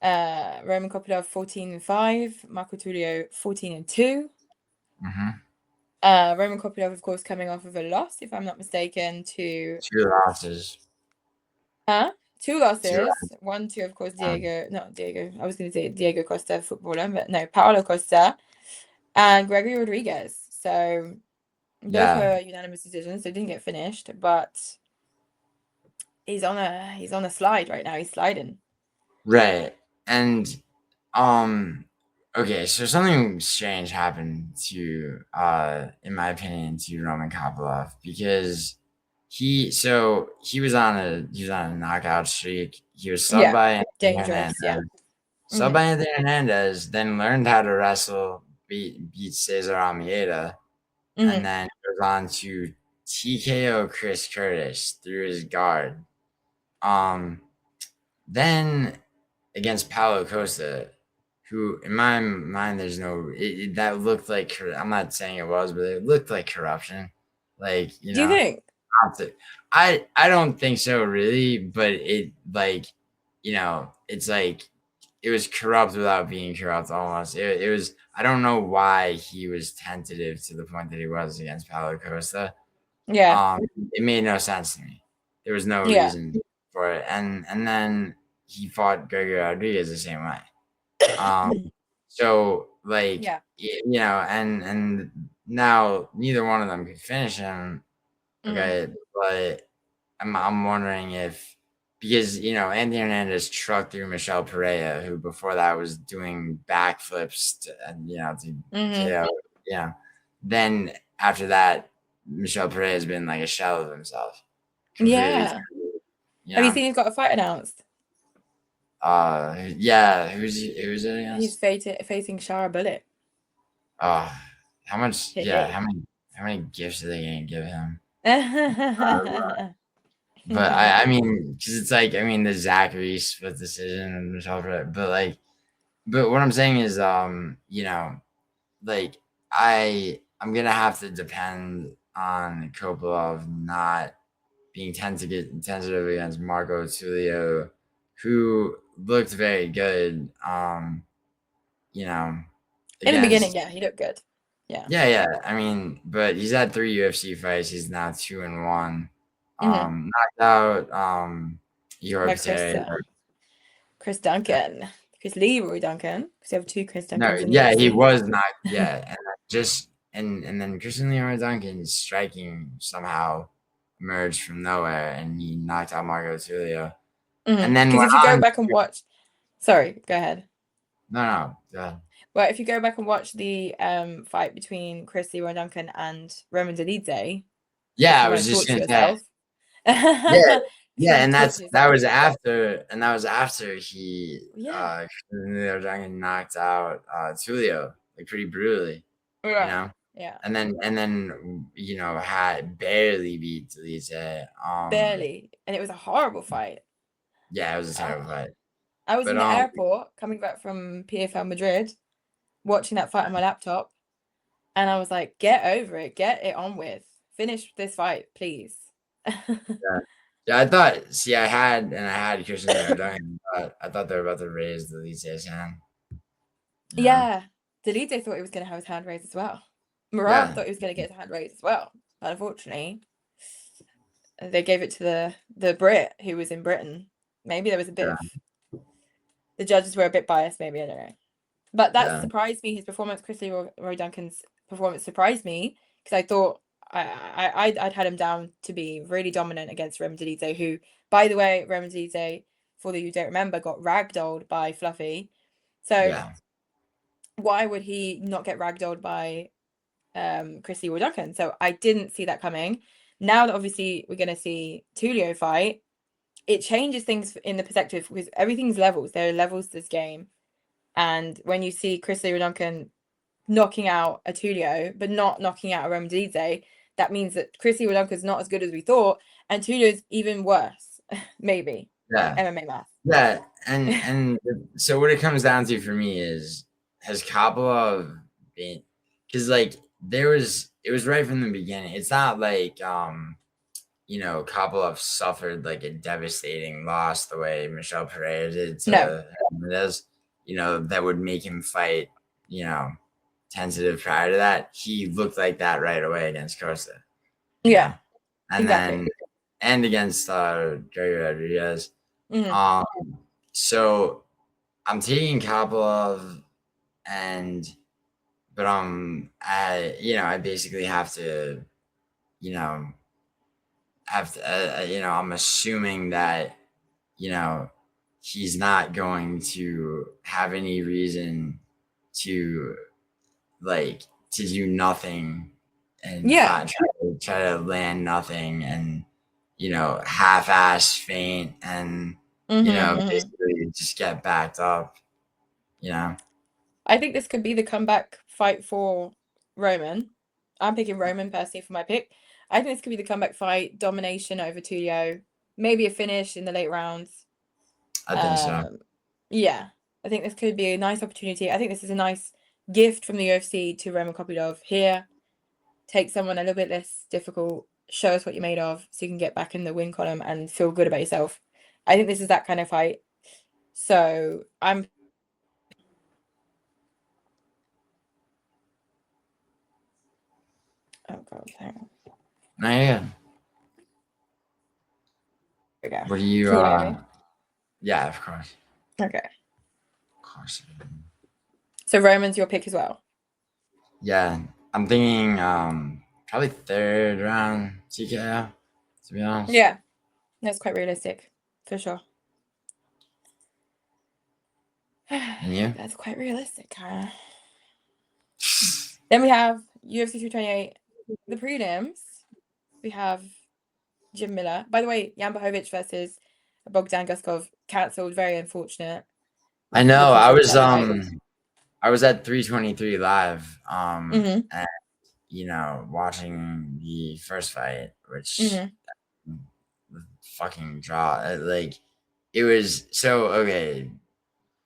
Roman Kopylov 14-5, Marco Tulio 14-2. Roman Kopylov, of course, coming off of a loss, if I'm not mistaken, to 2 losses. 2 losses. 1 to, of course, not Diego. I was going to say Diego Costa, footballer, but no, Paulo Costa and Gregory Rodriguez. So both were unanimous decisions. They didn't get finished, but he's on a slide right now. He's sliding. Right. And okay, so something strange happened to in my opinion, to Roman Kopylov, because he was on a knockout streak. He was subbed by dangerous, Subbed by Anthony Hernandez, then learned how to wrestle, beat Cesar Almeida, and then goes on to TKO Chris Curtis through his guard. Then against Paulo Costa, who in my mind, there's no that looked like, I'm not saying it was, but it looked like corruption. Like, do you think? I don't think so, really, but it, like, it's like it was corrupt without being corrupt, almost. It was. I don't know why he was tentative to the point that he was against Paulo Costa. Yeah. It made no sense to me. There was no reason for it, and then he fought Gregory Rodriguez the same way. So, like, and now neither one of them could finish him. Okay, but I'm wondering if, because Anthony Hernandez trucked through Michel Pereira, who before that was doing backflips to KO. Yeah. Then after that, Michel Pereira has been like a shell of himself. Yeah. Have you seen he's got a fight announced? Yeah. Who's it against? He's facing Shara Bullet. How much? Yeah. How many gifts are they gonna give him? But I mean, because it's like, the Zachary split decision and Michelle, but what I'm saying is, like I'm gonna have to depend on Kopylov not being tentative against Marco Tulio, who looked very good. In the beginning, yeah, he looked good. Yeah. But he's had 3 UFC fights. He's now 2-1. Knocked out Chris Duncan. Chris Leroy Duncan. Because you have 2 Chris Duncans. No, yeah, he was not. Yeah, and then Christian Leroy Duncan's striking somehow emerged from nowhere, and he knocked out Marco Tulio. And then because if you go back and watch, sorry, go ahead. No, go ahead. Well, if you go back and watch the fight between Chris Leroy Duncan and Roman Dolidze, I was just gonna say. Yeah, and that was after he Djorden knocked out Tulio like pretty brutally, Yeah. and then had barely beat Dolidze. Barely, and it was a horrible fight. Yeah, it was a terrible fight. I was in the airport coming back from PFL Madrid, watching that fight on my laptop, and I was like, "Get over it, get it on with, finish this fight, please." Yeah, I thought. See, I had Christian Djorden, but I thought they were about to raise Dolidze's hand. Yeah, Dolidze thought he was going to have his hand raised as well. Moran thought he was going to get his hand raised as well, but unfortunately, they gave it to the Brit who was in Britain. Maybe there was a bit of the judges were a bit biased. Maybe, I don't know, but that surprised me. His performance, Chris Leroy Duncan's performance, surprised me because I thought. I'd had him down to be really dominant against Roman Dolidze, who, by the way, Roman Dolidze, for those who don't remember, got ragdolled by Fluffy. So why would he not get ragdolled by Chris Leroy Duncan? So I didn't see that coming. Now that obviously we're going to see Tulio fight, it changes things in the perspective because everything's levels. There are levels to this game. And when you see Chris Leroy Duncan knocking out a Tulio, but not knocking out a Roman Dolidze, that means that Chris Leroy Duncan is not as good as we thought, and Tulio's even worse, maybe. Yeah. MMA math. Yeah, and so what it comes down to for me is, has Kopylov been? Because it was right from the beginning. It's not like Kopylov suffered like a devastating loss the way Michel Pereira did to Hernandez, that would make him fight, tentative prior to that. He looked like that right away against Costa. Yeah. And exactly. And against Gregory Rodriguez. So I'm taking Kopylov, but I basically have to, I'm assuming that, he's not going to have any reason to do nothing and try to land nothing and half-ass feint and basically just get backed up. I think this could be the comeback fight for Roman. I'm picking Roman personally for my pick. I think this could be the comeback fight, domination over Tulio, maybe a finish in the late rounds. I think so. Yeah, I think this could be a nice opportunity. I think this is a nice gift from the UFC to Roman Kopylov. Here, take someone a little bit less difficult, show us what you're made of, so you can get back in the win column and feel good about yourself. I think this is that kind of fight. So I'm. Oh God, hang on. No, yeah. There we go. What do you? Yeah, of course. Okay. Of course. So Roman's your pick as well. Yeah, I'm thinking probably 3rd round TKO, to be honest. Yeah, That's quite realistic, for sure. And you? That's quite realistic, huh? Then we have UFC 328, the prelims. We have Jim Miller. By the way, Jan Blachowicz versus Bogdan Guskov cancelled. Very unfortunate. I know. I was at 323 live. And watching the first fight, which fucking draw. Like, it was so okay.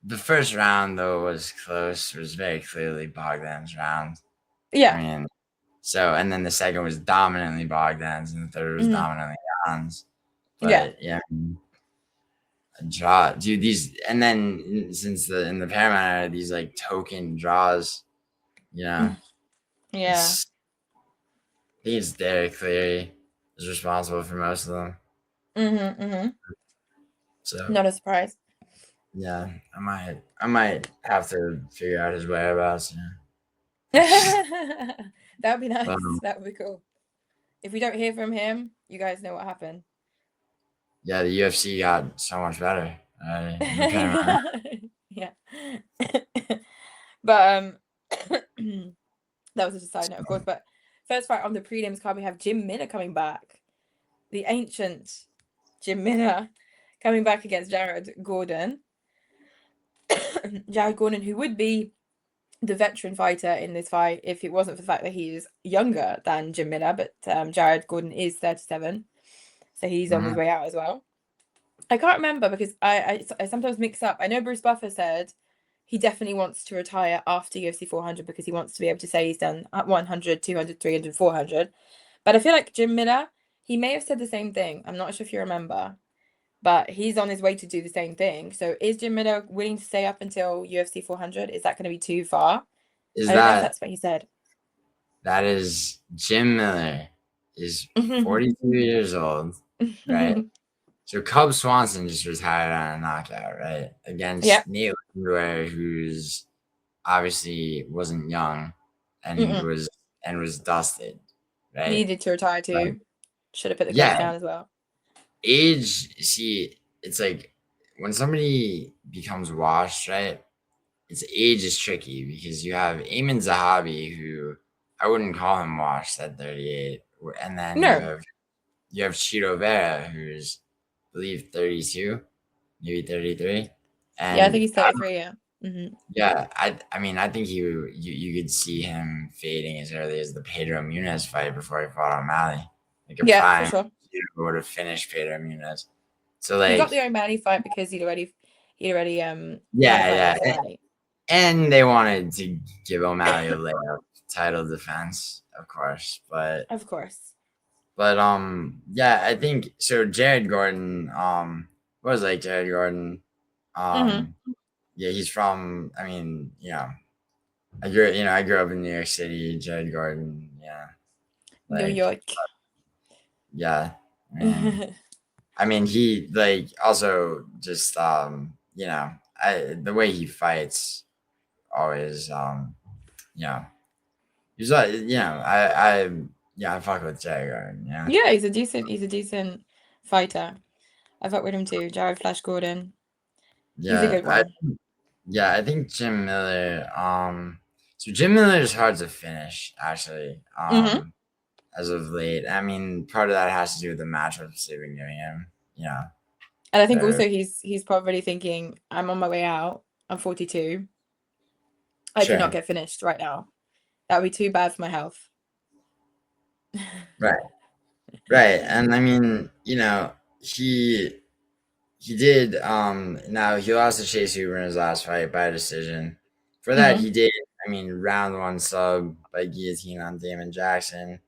The first round though was close. It was very clearly Bogdan's round. Yeah. I mean, so and then the second was dominantly Bogdan's, and the third was dominantly Jan's. But yeah, draw, dude. These, and then since in the Paramount era, these like token draws, Yeah. I think it's Derek Cleary is responsible for most of them. So not a surprise. Yeah, I might have to figure out his whereabouts. That would be nice. That would be cool. If we don't hear from him, you guys know what happened. Yeah, the UFC got so much better. Yeah. But that was just a side note, of course. But first fight on the prelims card, we have Jim Miller coming back. The ancient Jim Miller coming back against Jared Gordon. Jared Gordon, who would be the veteran fighter in this fight if it wasn't for the fact that he's younger than Jim Miller, but Jared Gordon is 37, so he's on his way out as well. I can't remember because I sometimes mix up. I know Bruce Buffer said he definitely wants to retire after UFC 400 because he wants to be able to say he's done 100, 200, 300, 400. But I feel like Jim Miller, he may have said the same thing. I'm not sure if you remember. But he's on his way to do the same thing. So is Jim Miller willing to stay up until UFC 400? Is that going to be too far? I don't know if that's what he said. That is, Jim Miller is 42 years old, right? So Cub Swanson just retired on a knockout, right? Against Nate Landwehr, who's obviously wasn't young and was dusted, right? Needed to retire too. Should have put the gloves down as well. Age, see, it's like when somebody becomes washed, right? Age is tricky because you have Ayman Zahabi, who I wouldn't call him washed at 38, and then you have Chito Vera, who's I believe 32, maybe 33. And I think he's 33. Yeah, I mean, I think you could see him fading as early as the Pedro Munez fight before he fought O'Malley. Like for sure. Would have finished Pedro Munez. So like he got the O'Malley fight because he'd already and they wanted to give O'Malley a layup title defense, of course. But I think so. Jared Gordon, what was like Jared Gordon? Yeah, he's from. I mean, I grew up in New York City. Jared Gordon, New York. I mean, he like also just the way he fights always he's I fuck with Jared. Yeah, he's a decent fighter. I fuck with him too. Jared Flash Gordon. He's a good one. I think Jim Miller. So Jim Miller is hard to finish actually. As of late, I mean, part of that has to do with the matchups they've been giving him. And I think also he's probably thinking, I'm on my way out. I'm 42. I cannot get finished right now. That would be too bad for my health. Right. And I mean, he did now he lost to Chase Hoover in his last fight by decision. For that he did, I mean, round 1 sub by guillotine on Damon Jackson.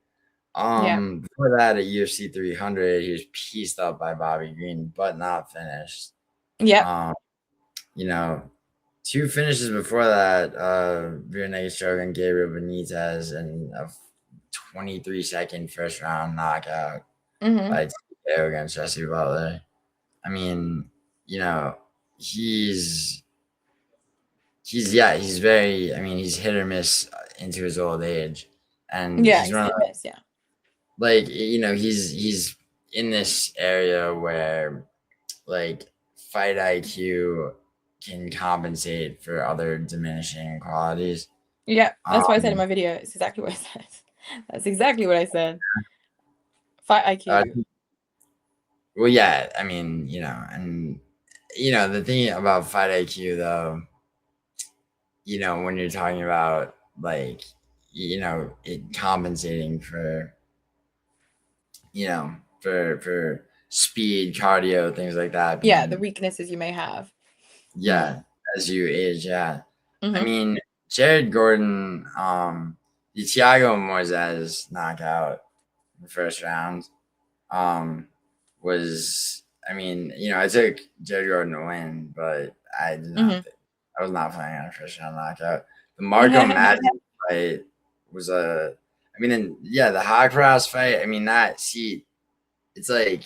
Before that at UFC 300, he was pieced up by Bobby Green, but not finished. Two finishes before that, rear naked choke on Gabriel Benitez and a 23-second first round knockout by TKO against Jesse Butler. I mean, he's very, I mean, he's hit or miss into his old age. And he's hit or miss, like, he's in this area where like fight IQ can compensate for other diminishing qualities. Yeah, that's what I said in my video. It's exactly what I said. That's exactly what I said. Fight IQ. Well, yeah, I mean, and the thing about fight IQ though, when you're talking about like, it compensating for, for speed, cardio, things like that. Yeah, the weaknesses you may have. Yeah, as you age, yeah. I mean, Jared Gordon, the Thiago Moises knockout in the first round, was, I mean, I took Jared Gordon to win, but I did not. I was not planning on a first round knockout. The Marco Madden fight was the Hogcross fight. I mean, it's like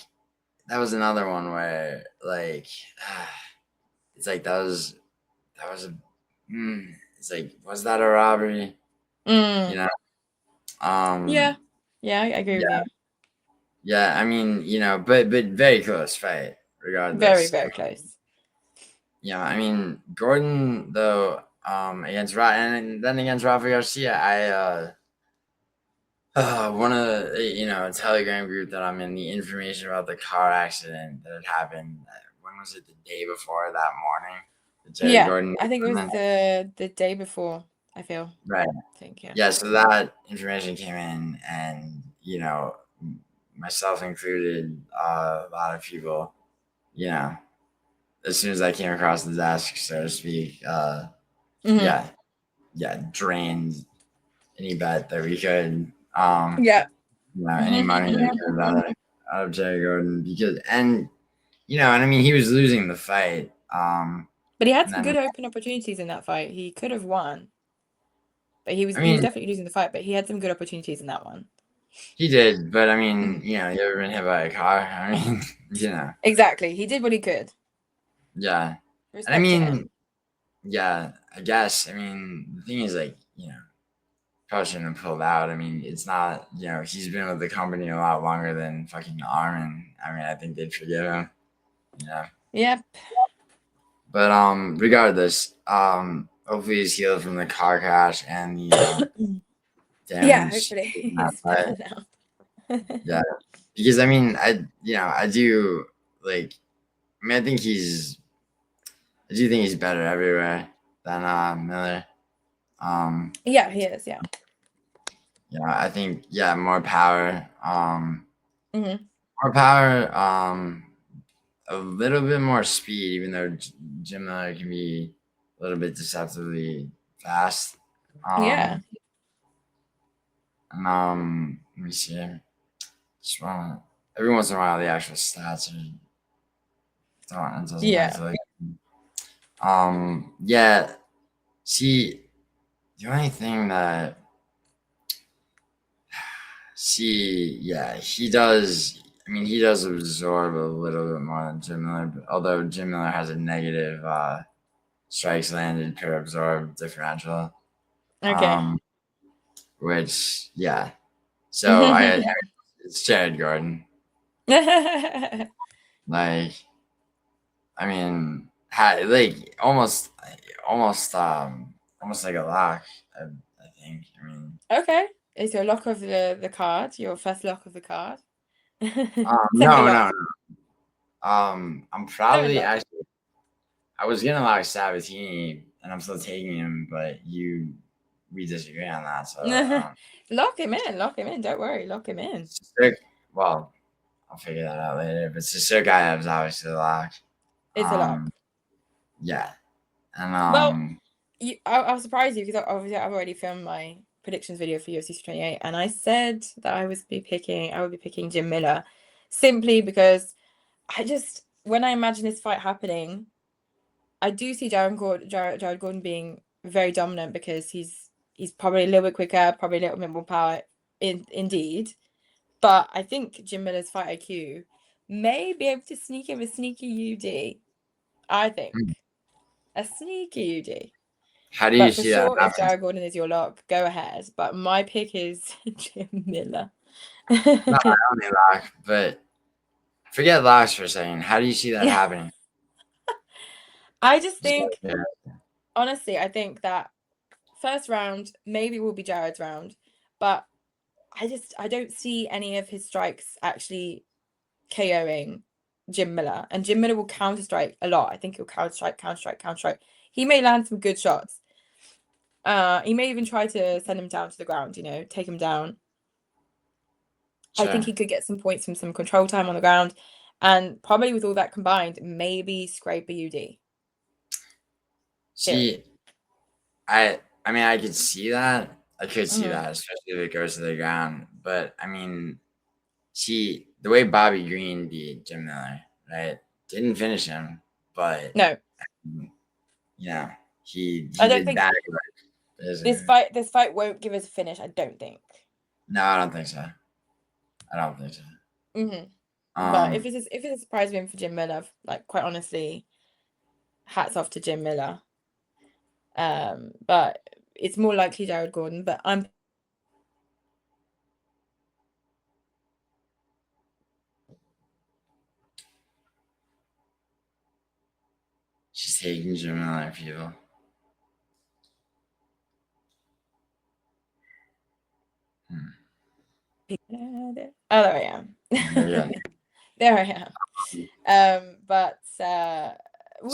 that was another one where like it's like that was it's like, was that a robbery? Yeah, I agree with you. Yeah, I mean, but very close fight regardless. Very, very close. Yeah, I mean, Gordon though, against Rafa Garcia, one of a Telegram group that I'm in, the information about the car accident that had happened. When was it? The day before that morning? Gordon, I think it was the day before. I feel right. I think Yeah. So that information came in, and myself included, a lot of people, as soon as I came across the desk, so to speak, drained any bet that we could, any money that we could out of Jerry Gordon, because, and I mean, he was losing the fight. But he had some good open opportunities in that fight. He could have won, but he was definitely losing the fight. But he had some good opportunities in that one. He did, but I mean, you ever been hit by a car? I mean, Exactly. He did what he could. Yeah. And I mean, yeah, I guess. I mean, the thing is, like, probably shouldn't have pulled out. I mean, it's not, he's been with the company a lot longer than fucking Armin. I mean, I think they'd forgive him. Yep. But regardless, hopefully he's healed from the car crash and the damage. Yeah, hopefully he's better now. Yeah, because I mean, I do like. I mean, I do think he's better everywhere than Miller. Yeah, he is. Yeah. I think more power. More power. A little bit more speed, even though Jim Miller can be a little bit deceptively fast. Yeah. And let me see. Every once in a while, the actual stats are. See, the only thing that he does. I mean, he does absorb a little bit more than Jim Miller, but although Jim Miller has a negative strikes landed per absorbed differential. Okay. Which, so it's Jared Gordon. Like, I mean, almost like a lock. I think. I mean. Okay, is your lock of the card your first lock of the card? No. I'm probably actually. I was gonna lock Sabatini, and I'm still taking him, but we disagree on that. So lock him in. Don't worry, lock him in. Well, I'll figure that out later. But Susurkaev is obviously the lock. It's a lock. Yeah, and I'll surprise you because obviously I've already filmed my predictions video for UFC 28, and I said that I would be picking Jim Miller, simply because when I imagine this fight happening, I do see Jared Gordon being very dominant because he's probably a little bit quicker, probably a little bit more power, indeed. But I think Jim Miller's fight IQ may be able to sneak in a sneaky UD. I think a sneaky UD. How do you see that? If Jared Gordon is your lock, go ahead. But my pick is Jim Miller. Not my only lock, but Forget locks for a second. How do you see that happening? I just think, honestly, I think that first round maybe will be Jared's round, but I don't see any of his strikes actually KOing Jim Miller, and Jim Miller will counter strike a lot. I think he'll counter strike. He may land some good shots. He may even try to send him down to the ground, take him down. Sure. I think he could get some points from some control time on the ground, and probably with all that combined, maybe scrape a UD. See, I mean, I could see that. I could see that, especially if it goes to the ground. But I mean, the way Bobby Green beat Jim Miller, right? Didn't finish him, but no. He I don't did think this fight won't give us a finish. I don't think. No, I don't think so. But if it's a surprise win for Jim Miller, like, quite honestly, hats off to Jim Miller. But it's more likely Jared Gordon. But I'm. She's taking Jim Miller, people. Oh, there I am. Yeah. There I am. But so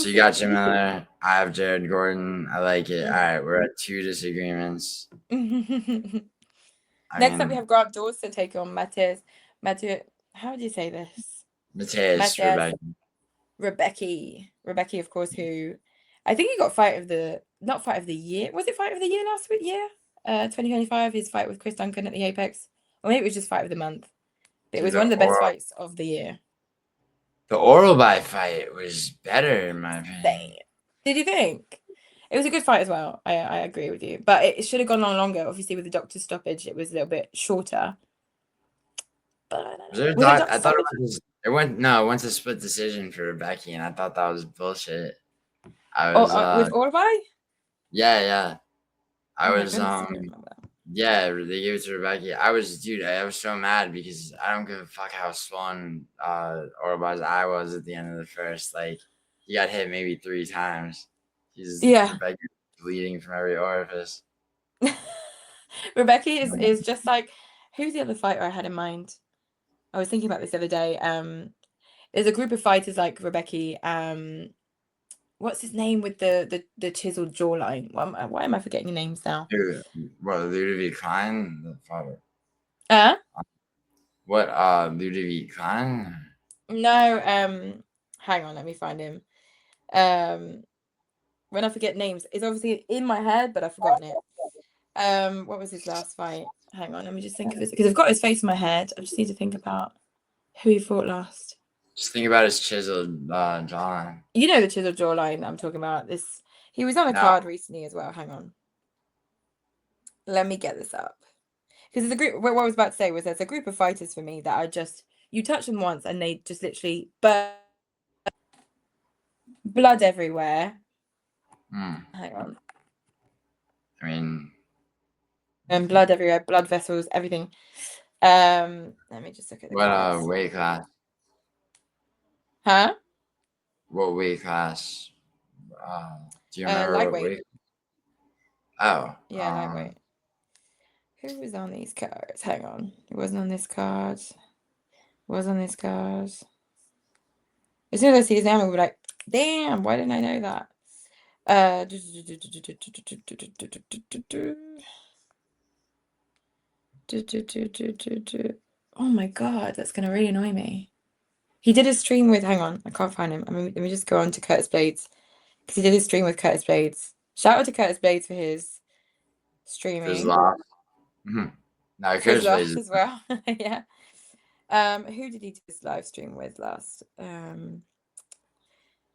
you got Jim Miller. I have Jared Gordon. I like it. All right, we're at 2 disagreements. Next up, we have Grant Dawson taking on Mateusz. How do you say this? Mateusz Rębecki, of course, who I think he got not fight of the year. Was it fight of the year last year? 2025, his fight with Chris Duncan at the Apex. Or maybe it was just fight of the month. But it was one of the best fights of the year. The Oralby fight was better, in my opinion. Did you think? It was a good fight as well. I agree with you. But it should have gone on longer. Obviously, with the doctor's stoppage, it was a little bit shorter. But I thought it went to split decision for Rębecki, and I thought that was bullshit. I was with Oralby? Yeah. I was yeah, they gave it to Rębecki. I was so mad because I don't give a fuck how swollen Oralby's eye was at the end of the first. Like, he got hit maybe 3 times. Rębecki bleeding from every orifice. Rębecki is just like, who's the other fighter I had in mind? I was thinking about this the other day. There's a group of fighters like Rębecki. What's his name with the chiseled jawline? Why am I forgetting your names now? What, Ludovic Klein, the fighter? What, Ludovic Klein? No, hang on, let me find him. When I forget names, it's obviously in my head, but I've forgotten it. What was his last fight? Hang on, let me just think of this, because I've got his face in my head. I just need to think about who he fought last. Just think about his chiseled jawline. You know the chiseled jawline I'm talking about. He was on a card recently as well. Hang on. Let me get this up. Because there's a group. What I was about to say was there's a group of fighters for me that are just, you touch them once and they just literally blood everywhere. Hang on. I mean, and blood everywhere, blood vessels, everything. Let me just look at the what weight class? Huh? What weight class? Do you remember lightweight. What weight? Oh. Yeah, lightweight. Who was on these cards? Hang on. It wasn't on this card. Was on this card. As soon as I see his name, I'll be like, damn, why didn't I know that? Oh my god, that's gonna really annoy me. He did a stream with, hang on, I can't find him. I mean, let me just go on to Curtis Blades, because he did a stream with Curtis Blades. Shout out to Curtis Blades for his streaming. No, Curtis Blades as well. Yeah. Who did he do this live stream with last?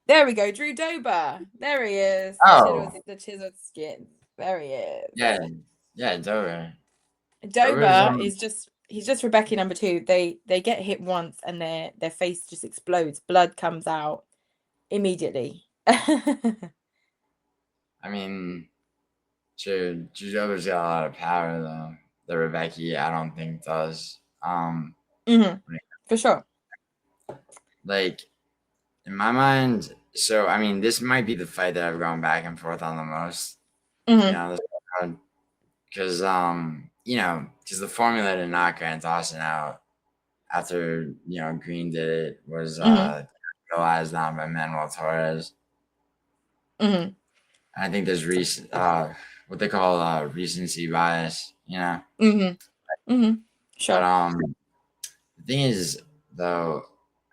There we go, Drew Dober. There he is. The chiseled skin. There he is. Yeah, Dober. Dober is just, he's just Rębecki number 2. They get hit once and their face just explodes. Blood comes out immediately. I mean, Drew Dober's got a lot of power though. The Rębecki, I don't think does. For sure. like in my mind. So I mean, this might be the fight that I've gone back and forth on the most. Mm-hmm. Because because the formula to knock Grant Dawson out after Green did it was Mm-hmm. realized on by Manuel Torres. Mm-hmm. I think there's what they call recency bias, Mm-hmm. Mm-hmm. But Sure. the thing is, though,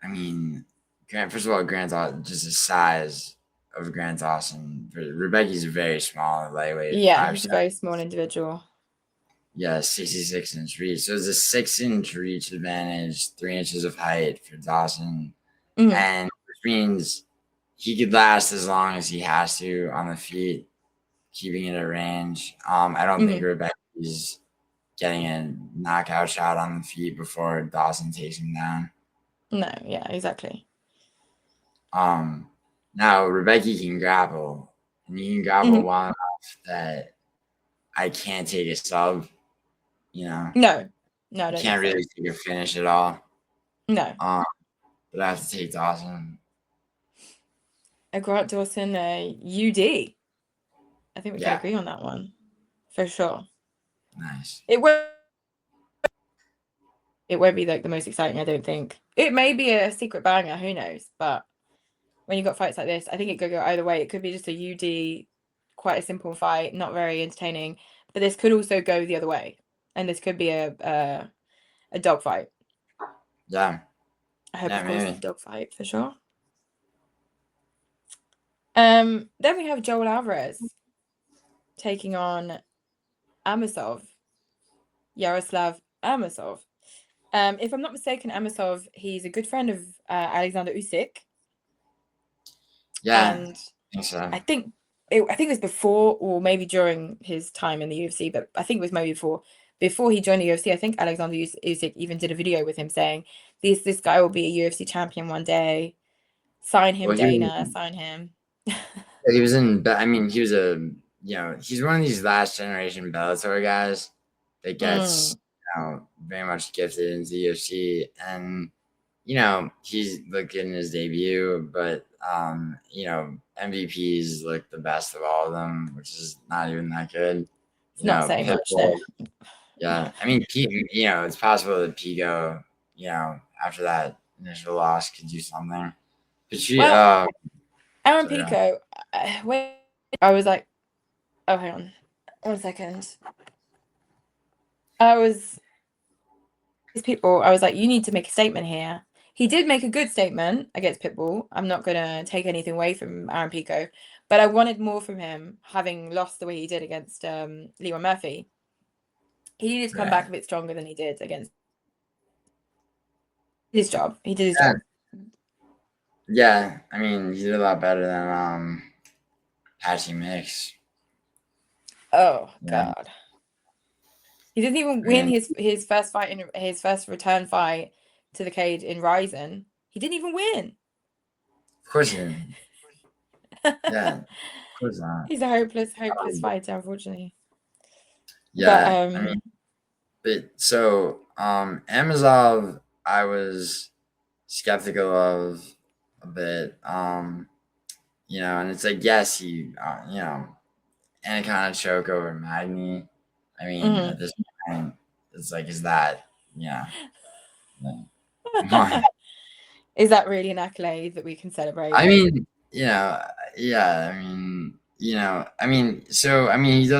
I mean, first of all, Grant Dawson, just the size of Grant Dawson. Rebecca's very small, lightweight, Yeah, five he's a seven. very small individual. Yeah, 66-inch reach. So it's a 6-inch reach advantage, 3 inches of height for Dawson, Mm-hmm. and which means he could last as long as he has to on the feet, keeping it at range. I don't think Mm-hmm. Rebecca's getting a knockout shot on the feet before Dawson takes him down. No, yeah, exactly. Now Rebecca can grapple, and you can grapple Mm-hmm. well enough that I can't take a sub. No, I You don't think can't so. really take a finish at all. No. But I have to take Dawson. A Grant Dawson, UD. I think we can Yeah, agree on that one. For sure. nice. It won't be like the most exciting, I don't think. It may be a secret banger, who knows? But when you got fights like this, I think it could go either way. It could be just a UD, quite a simple fight, not very entertaining. But this could also go the other way. And this could be a dog fight. Yeah. I hope, Yeah, of course, maybe. it's a dog fight for sure. Then we have Joel Álvarez taking on Amosov, Yaroslav Amosov. If I'm not mistaken, Amosov, he's a good friend of Alexander Usyk. Yeah, And I think so. I think it was before or maybe during his time in the UFC, but I think it was maybe before he joined the UFC. I think Alexander Usyk even did a video with him saying, "This guy will be a UFC champion one day. Sign him, Well, Dana. Sign him." he was in. I mean, he was he's one of these last generation Bellator guys that gets very much gifted into the UFC, and he's looked good in his debut, but MVPs look the best of all of them, which is not even that good. It's not saying much, Pitbull, no. yeah. I mean, it's possible that Pico, after that initial loss, could do something. But Well, Aaron sorry, Pico, wait, I was like, oh, hang on, 1 second. I was like, you need to make a statement here. He did make a good statement against Pitbull. I'm not going to take anything away from Aaron Pico, but I wanted more from him, having lost the way he did against Leon Murphy. He needed to come back a bit stronger than he did against his job. He did his job. Yeah, I mean, he did a lot better than Patchy Mix. Oh, Yeah. God. He didn't even win his first fight in his first return fight to the cage in Ryzen. He didn't even win. Of course he didn't. Yeah, of course not. He's a hopeless fighter, unfortunately. Yeah, But I mean, so Amosov, I was skeptical of a bit. And it's like, yes, he, Anaconda choke over Magni. I mean, at this point, it's like, is that, is that really an accolade that we can celebrate? I mean, yeah. I mean, he does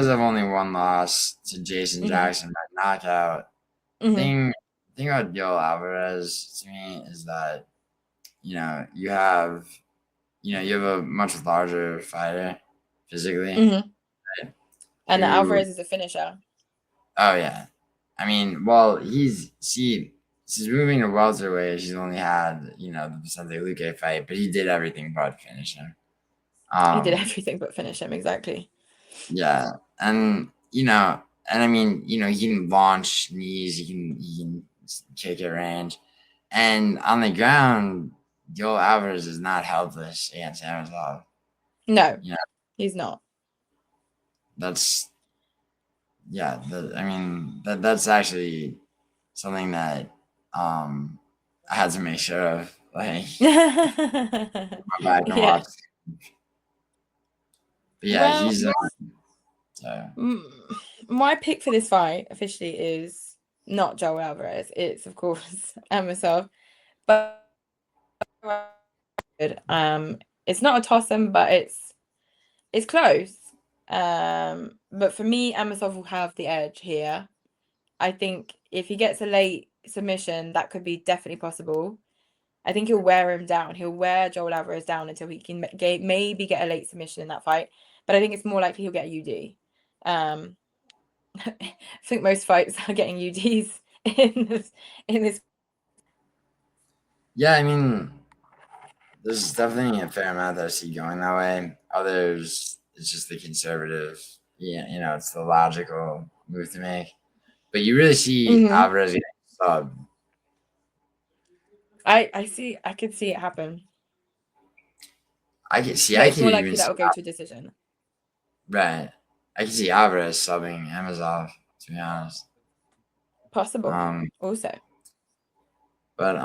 have only one loss to Jason Jackson by knockout. Thing about Joel Álvarez to me is that you have a much larger fighter physically, right? And Álvarez is a finisher. Oh yeah, I mean, well, since moving to welterweight, he's only had the Vicente Luque fight, but he did everything but finish him. He did everything but finish him, exactly. Yeah, and I mean, he can launch knees, he can kick at range, and on the ground, Joel Álvarez is not helpless against Yaroslav. No, he's not. That's that's actually something that I had to make sure of. Like, my back and watch. But yeah, well, he's so. My pick for this fight officially is not Joel Alvarez. It's of course Amosov, but it's not a toss-em, but it's close. But for me, Amosov will have the edge here. I think if he gets a late submission, that could be definitely possible. I think he'll wear him down. He'll wear Joel Alvarez down until he can maybe get a late submission in that fight. But I think it's more likely he'll get a UD. I think most fights are getting UDs in this. Yeah, I mean, there's definitely a fair amount that I see going that way. Others, it's just the conservative. Yeah, it's the logical move to make. But you really see Alvarez getting subbed. I could see it happen. I can see. But it's more likely that will go to a decision. Right. I can see Álvarez subbing Amosov, to be honest. Possible. Also. But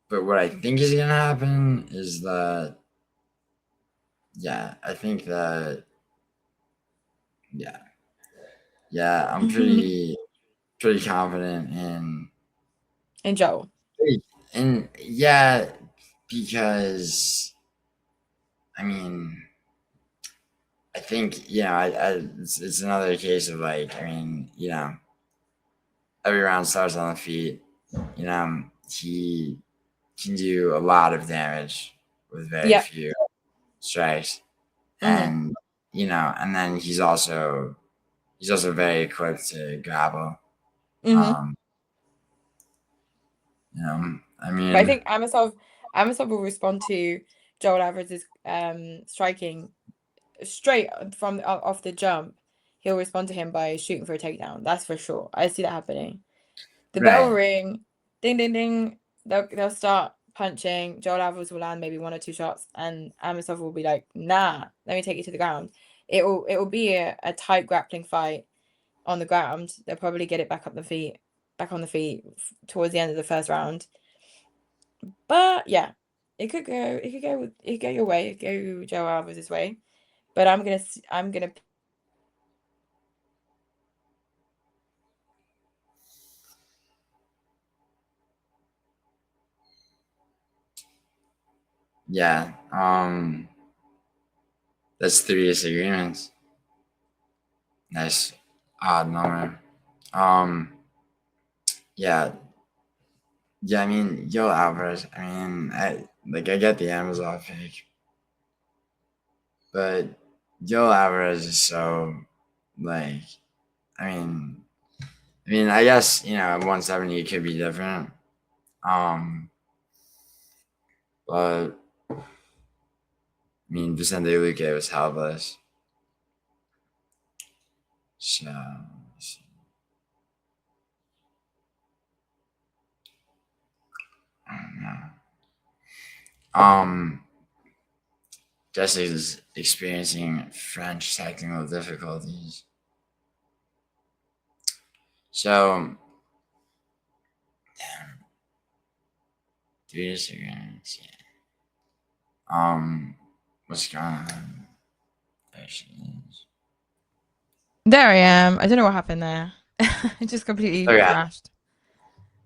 what I think is gonna happen is that I think that I'm pretty confident in Joel. And because I mean, I think it's another case of like, I mean, every round starts on the feet. He can do a lot of damage with very few strikes, and and then he's also very equipped to grapple. I mean, but I think Amosov will respond to Joel Alvarez's striking straight from off the jump. He'll respond to him by shooting for a takedown. That's for sure. I see that happening. The bell will ring, ding ding ding. They'll start punching. Joel Alvarez will land maybe 1 or 2 shots, and Amosov will be like, "Nah, let me take you to the ground." It will be a tight grappling fight on the ground. They'll probably get it back on the feet towards the end of the first round. But yeah, it could go your way. It could go Joel Alvarez's way. But I'm gonna. Yeah. That's 3 disagreements. Nice odd number. Yeah. Yeah, I mean, Joel Alvarez. I mean, I get the Amosov pick, but Joel Alvarez is so like, I mean, I guess at 170 it could be different. But I mean, Vicente Luque was helpless. So I don't know. Jesse's experiencing French technical difficulties. So, damn. 3 disagreements, yeah. What's going on? There she is. There I am. I don't know what happened there. It just completely crashed.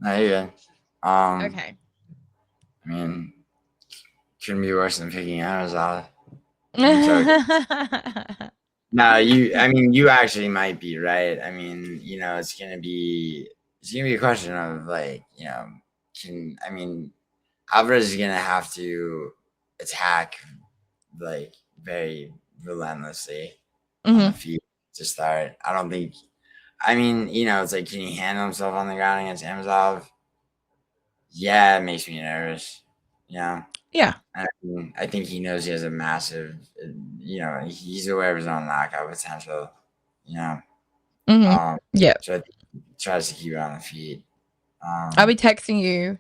No, you're good. Okay. I mean, couldn't be worse than picking Amazon. No, you actually might be right. I mean, it's gonna be a question of like, Alvarez is gonna have to attack like very relentlessly on the feet to start. I don't think. I mean, it's like, can he handle himself on the ground against Amosov? Yeah, it makes me nervous. Yeah. I think he knows he has a massive, he's aware of his own knockout potential. So I think he tries to keep it on the feet. I'll be texting you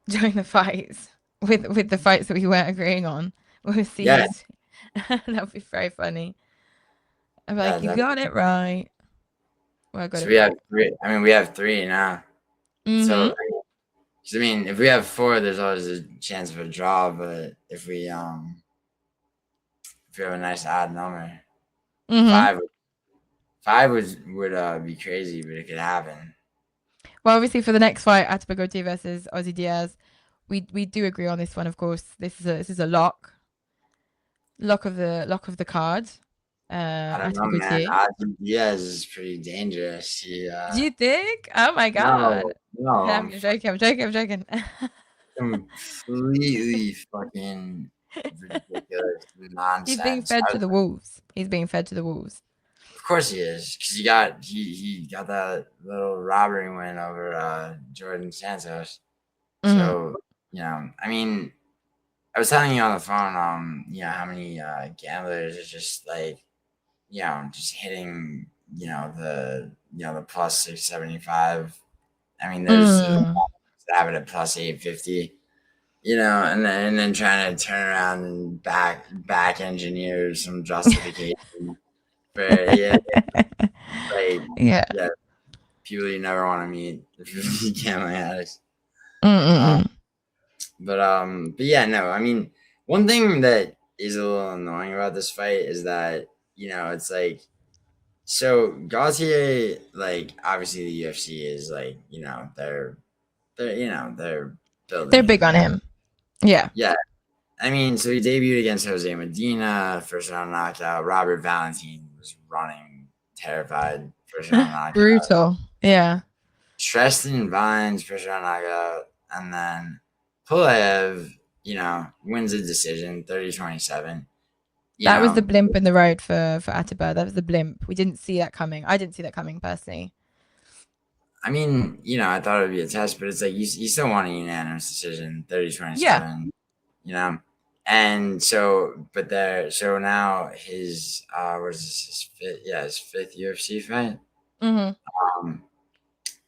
during the fights with the fights that we weren't agreeing on. We'll see. Yeah. That'll be very funny. I'm like, you got it right. Well, we have 3. I mean, we have 3 now. So Because I mean, if we have 4, there's always a chance of a draw. But if we have a nice odd number, Mm-hmm. 5 would be crazy, but it could happen. Well, obviously for the next fight, Ateba Gautier versus Ozzy Diaz, we do agree on this one. Of course, this is a lock of the card. I don't know, Ateba man. Gautier. Ozzy Diaz is pretty dangerous. Do you think? Oh my god! No, I'm joking. I'm joking. I'm joking. completely fucking ridiculous He's being nonsense. fed to the wolves. He's being fed to the wolves. Of course he is, because he got that little robbery win over Jordan Santos. So I mean, I was telling you on the phone, how many gamblers are just like, just hitting, the plus 675. I mean, there's have it at plus 850. And then trying to turn around and back engineer some justification for people you never want to meet if you're gambling addicts. But yeah, no, I mean, one thing that is a little annoying about this fight is that it's like, so Gautier, like, obviously the UFC is like, they're building. They're big on him. Yeah. Yeah. I mean, so he debuted against Jose Medina, first round knockout. Robert Valentin was running terrified, first round knockout. Brutal. Yeah. Tristan Vines, first round knockout. And then Pulev, wins a decision, 30-27. That was the blimp in the road for Ateba. That was the blimp. We didn't see that coming. I didn't see that coming personally. I mean, I thought it would be a test, but it's like you still want a unanimous decision, 30-27. Yeah. And so now his what is this, his fifth? Yeah, his 5th UFC fight.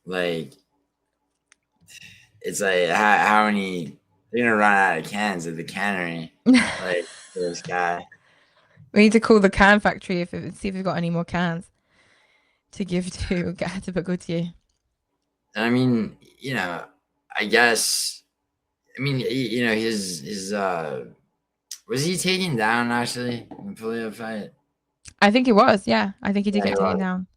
Like, it's like how many they're gonna run out of cans at the cannery, like, for this guy. We need to call the can factory see if we've got any more cans to give to Ateba Gautier. I mean, I guess. I mean, his was he taken down actually in the Tulio fight? I think he was. Yeah, I think he did get taken down.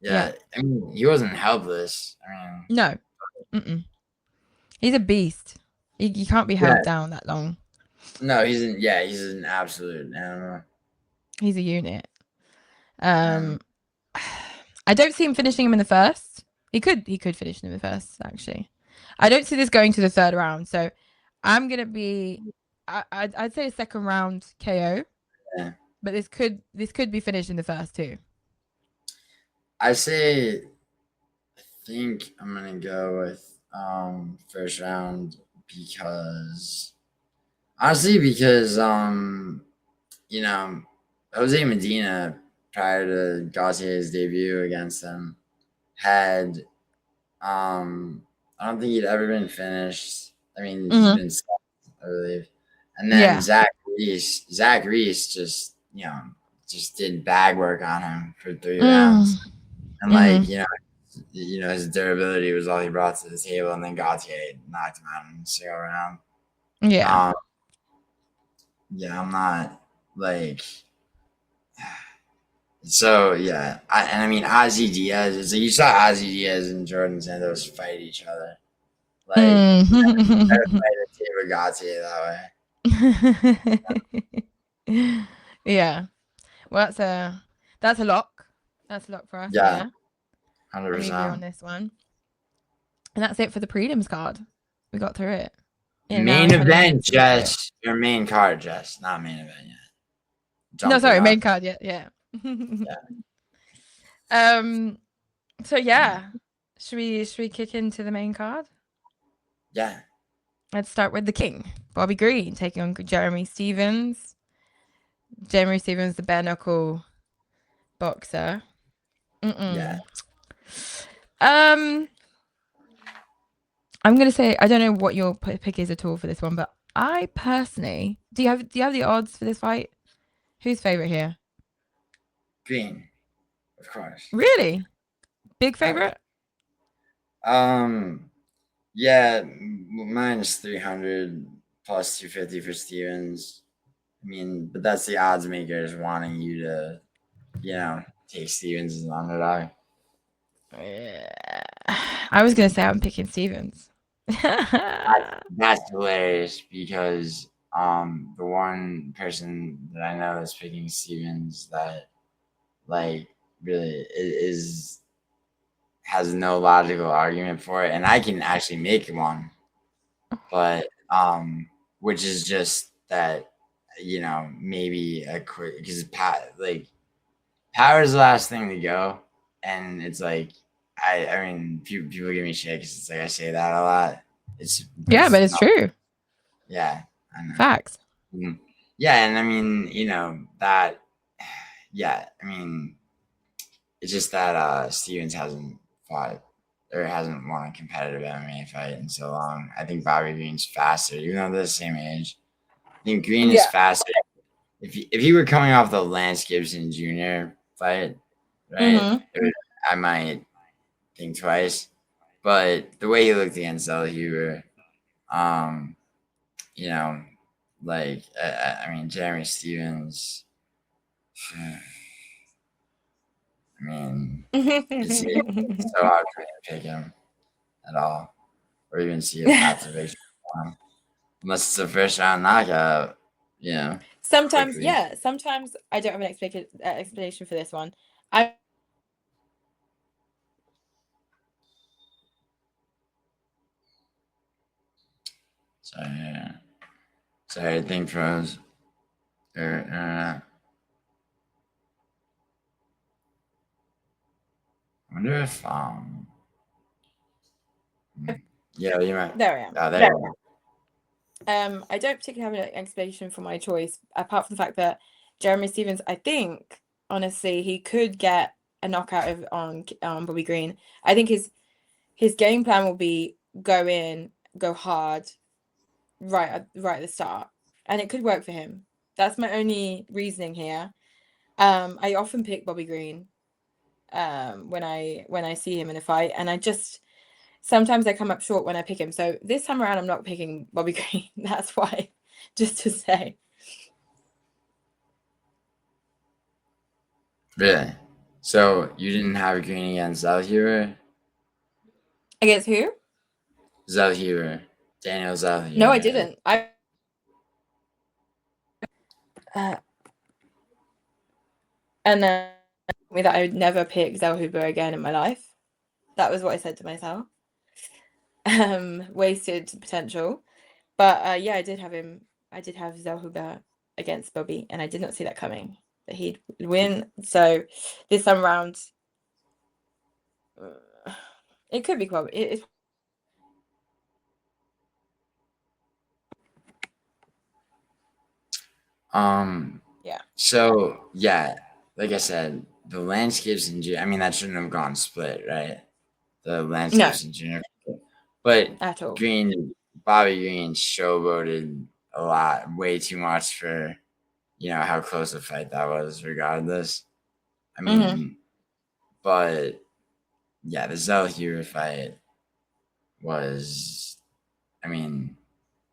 Yeah, I mean, he wasn't helpless. I mean, no, he's a beast. He can't be held down that long. No, he's an absolute animal. He's a unit. I don't see him finishing him in the first. He could finish him in the first, actually. I don't see this going to the 3rd round, so I'm gonna be. I'd say a 2nd round KO. Yeah. But this could be finished in the first too. I think I'm gonna go with 1st round because Jose Medina, prior to Gautier's debut against him, had I don't think he'd ever been finished. I mean, he's been stopped, I believe. And then Zach Reese just did bag work on him for 3 rounds. And his durability was all he brought to the table, and then Gautier knocked him out in the 2nd round. Yeah. I'm not like. So yeah, I mean, Ozzy Diaz. You saw Ozzy Diaz and Jordan Santos fight each other. Like, fight Gautier that way. Yeah. Well, that's a lock. That's a lock for us. Yeah. 100%. On this one. And that's it for the prelims card. We got through it. Main event, Jess. Your main card, Jess. Not main event yet. No, sorry, main card yet. Yeah. So yeah, should we kick into the main card? Yeah. Let's start with the king, Bobby Green, taking on Jeremy Stephens. Jeremy Stephens, the bare knuckle boxer. Yeah. I'm gonna say I don't know what your pick is at all for this one, but I personally do you have the odds for this fight? Who's favorite here? Green, of course. Really? Big favorite? Yeah, minus 300 plus 250 for Stevens. I mean, but that's the odds makers wanting you to, take Stevens as an underdog. I was gonna say I'm picking Stevens. That's hilarious because the one person that I know that's picking Stevens that like really has no logical argument for it, and I can actually make one, but which is just that maybe a quick because power is the last thing to go, and it's like I mean people give me shit because it's like I say that a lot. Yeah, but it's true. Yeah, I know. Facts. Yeah, and I mean that. Yeah, I mean it's just that Stevens hasn't fought or hasn't won a competitive MMA fight in so long. I think Bobby Green's faster, even though they're the same age. I think Green is faster. If he were coming off the Lance Gibson Jr. fight, right, I might think twice. But the way he looked against Huber, I mean Jeremy Stevens. I mean, it's so hard for me to pick him at all, or even see a path to victory for him, unless it's a first round knockout. Sometimes, quickly. yeah. Sometimes I don't have an explanation for this one. Sorry, I think froze. I wonder if yeah, you might. There I am. Oh, there you go. I don't particularly have an explanation for my choice, apart from the fact that Jeremy Stevens, I think, honestly, he could get a knockout on Bobby Green. I think his game plan will be go in, go hard, right at the start, and it could work for him. That's my only reasoning here. I often pick Bobby Green when I see him in a fight, and I just sometimes I come up short when I pick him. So this time around, I'm not picking Bobby Green. That's why, just to say. Really? So you didn't have Green against Zellhuber? Against who? Zellhuber. Daniel Zellhuber. No, I didn't. And then me that I would never pick Zellhuber again in my life. That was what I said to myself. Wasted potential. But yeah, I did have Zellhuber against Bobby, and I did not see that coming, that he'd win. So this time around, it could be quite. It's yeah. So yeah, like I said, the Lance Gibson Jr. I mean, that shouldn't have gone split, right? The Lance Gibson Jr. But at all. Bobby Green showboated a lot, way too much for how close a fight that was. Regardless, I mean, but yeah, the Zellhuber fight was. I mean,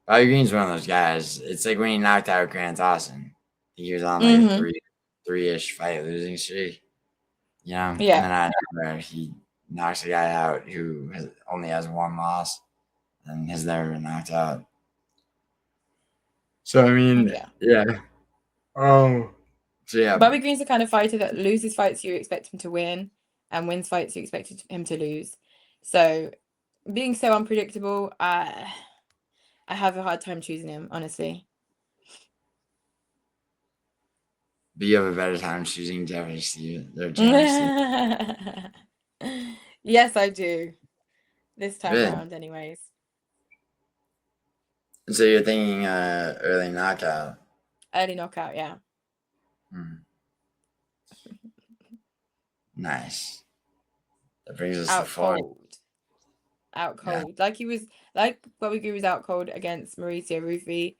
Bobby Green's one of those guys. It's like when he knocked out Grant Dawson. He was on like a three-ish fight losing streak. Yeah. And then I remember he knocks a guy out who only has one loss and has never been knocked out. So I mean, yeah. Oh. So yeah. Bobby Green's the kind of fighter that loses fights you expect him to win, and wins fights you expect him to lose. So being so unpredictable, I have a hard time choosing him, honestly. But you have a better time choosing Jeffrey Stevens. Yes, I do. This time around, anyways. So you're thinking early knockout? Early knockout, yeah. Nice. That brings us out to 4. Out cold. Yeah. Like Bobby Green was out cold against Mauricio Rufy,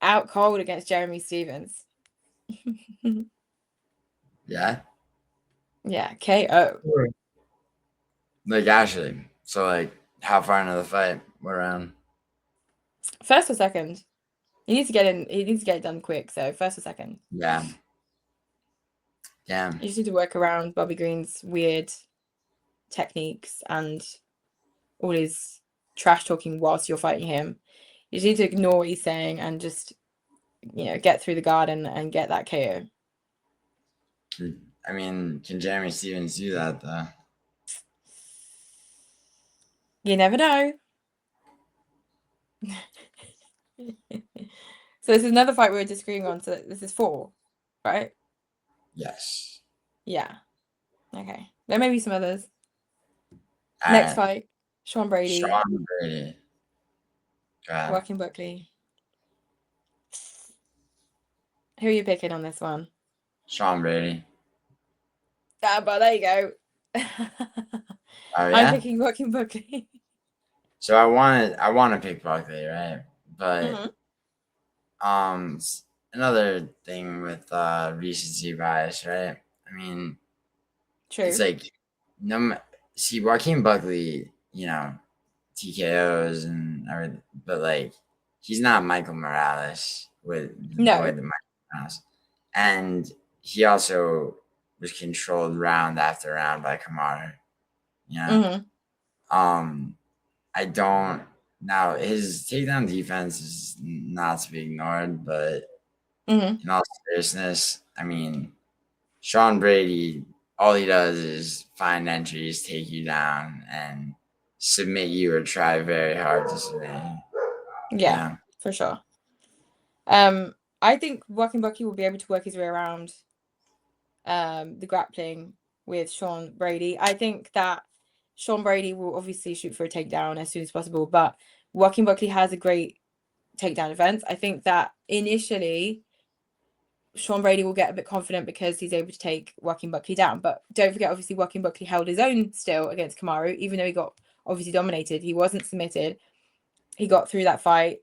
out cold against Jeremy Stevens. Yeah? Yeah, KO. Like actually. So like how far into the fight? What round? First or second? He needs to get in. He needs to get it done quick. So first or second. Yeah. Damn. You just need to work around Bobby Green's weird techniques and all his trash talking whilst you're fighting him. You just need to ignore what he's saying and just, get through the guard and get that KO. I mean, can Jeremy Stevens do that though? You never know. So this is another fight we were disagreeing on. So this is 4, right? Yes. Yeah. Okay. There may be some others. Next fight, Sean Brady. Sean Brady. Joaquin Buckley. Who are you picking on this one? Sean Brady. Ah, but there you go. Oh, yeah? I'm picking Joaquin Buckley. So I want to pick Buckley, right? But another thing with recency bias, right? I mean, True. It's like Joaquin Buckley, TKOs and everything, but like he's not Michael Morales with the Michael Morales, and he also was controlled round after round by Kamaru. I don't. Now his takedown defense is not to be ignored, but in all seriousness, I mean, Sean Brady, all he does is find entries, take you down, and submit you or try very hard to submit you. Yeah, for sure. I think Joaquin Buckley will be able to work his way around the grappling with Sean Brady. I think that Sean Brady will obviously shoot for a takedown as soon as possible, but Joaquin Buckley has a great takedown defense. I think that initially Sean Brady will get a bit confident because he's able to take Joaquin Buckley down. But don't forget, obviously, Joaquin Buckley held his own still against Kamaru, even though he got obviously dominated. He wasn't submitted. He got through that fight.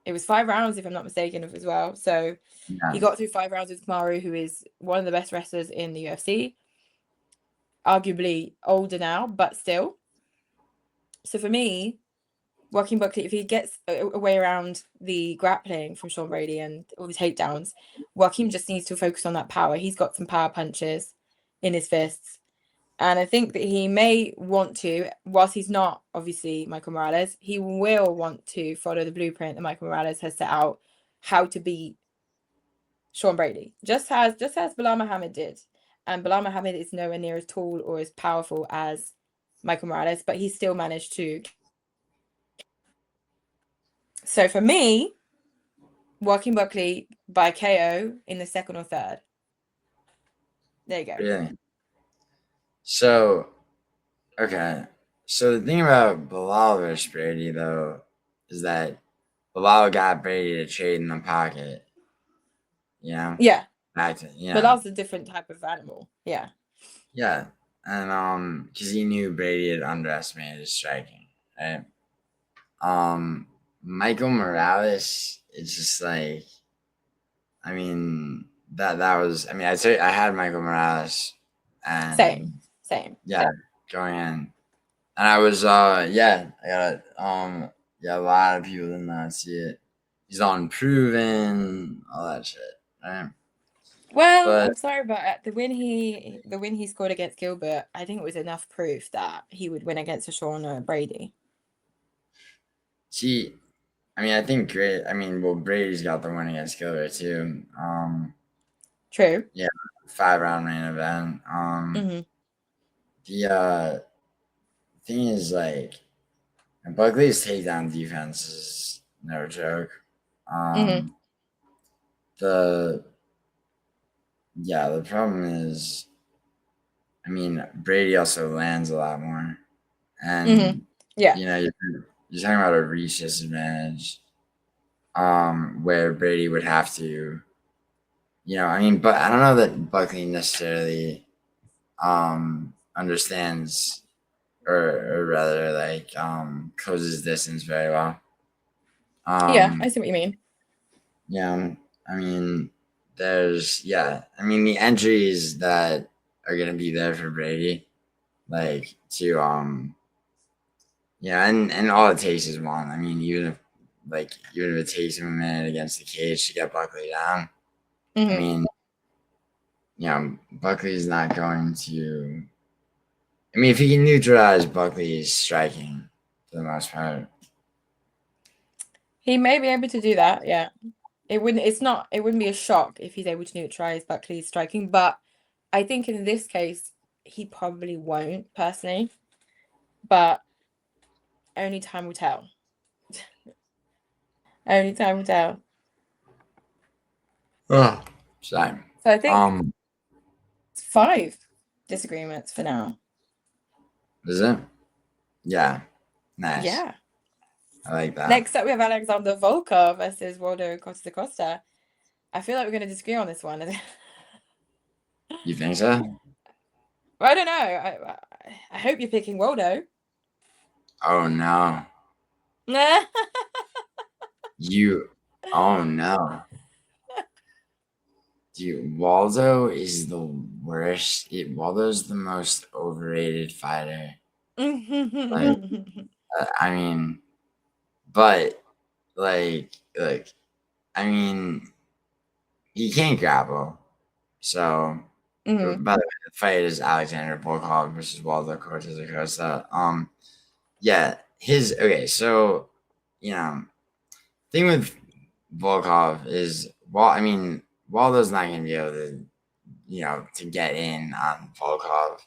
It was 5 rounds, if I'm not mistaken, as well. So he got through 5 rounds with Kamaru, who is one of the best wrestlers in the UFC. Arguably older now, but still. So for me, Joaquin Buckley, if he gets a way around the grappling from Sean Brady and all the takedowns, Joaquin just needs to focus on that power. He's got some power punches in his fists. And I think that he may want to, whilst he's not obviously Michael Morales, he will want to follow the blueprint that Michael Morales has set out how to beat Sean Brady, just as Bilal Muhammad did. And Bilal Muhammad is nowhere near as tall or as powerful as Michael Morales, but he still managed to. So for me, Joaquin Buckley by KO in the second or third. There you go. Really? So, okay. So the thing about Bilal versus Brady, though, is that Bilal got Brady to trade in the pocket. Yeah. Bilal's a different type of animal. Yeah. Yeah. And because he knew Brady had underestimated his striking, right? Michael Morales, it's just like, I mean, that was, I mean, I'd say I had Michael Morales. And Same. Yeah, going in. And I was, I got it. A lot of people did not see it. He's unproven, all that shit, right? Well, I'm sorry, but the win he scored against Gilbert, I think it was enough proof that he would win against a Sean or Brady. I mean, I think Brady's got the win against Gilbert too. True. Yeah, 5-round main event. The thing is, like, Buckley's takedown defense is no joke. The problem is, I mean, Brady also lands a lot more, and you're talking about a reach disadvantage, where Brady would have to, but I don't know that Buckley necessarily understands, or rather, like, closes distance very well. I see what you mean. Yeah, I mean, the entries that are gonna be there for Brady, like, to Yeah, and all it takes is one. I mean, even if it takes him a minute against the cage to get Buckley down, I mean, Buckley's not going to. I mean, if he can neutralize Buckley's striking for the most part, he may be able to do that. Yeah, it wouldn't. It wouldn't be a shock if he's able to neutralize Buckley's striking, but I think in this case he probably won't personally. But only time will tell. Only time will tell. oh, sorry. So I think it's 5 disagreements for now. Is it? Yeah. Nice. Yeah. I like that. Next up, we have Alexander Volkov versus Waldo Cortes-Acosta. I feel like we're going to disagree on this one. You think so? Well, I don't know. I hope you're picking Waldo. Oh no. Oh no. Dude, Waldo is the worst. Waldo's the most overrated fighter. I mean, but look, I mean, he can't grapple. So, by the way, the fight is Alexander Volkov versus Waldo Cortes-Acosta. Yeah, so, thing with Volkov is, Waldo's not going to be able to, to get in on Volkov,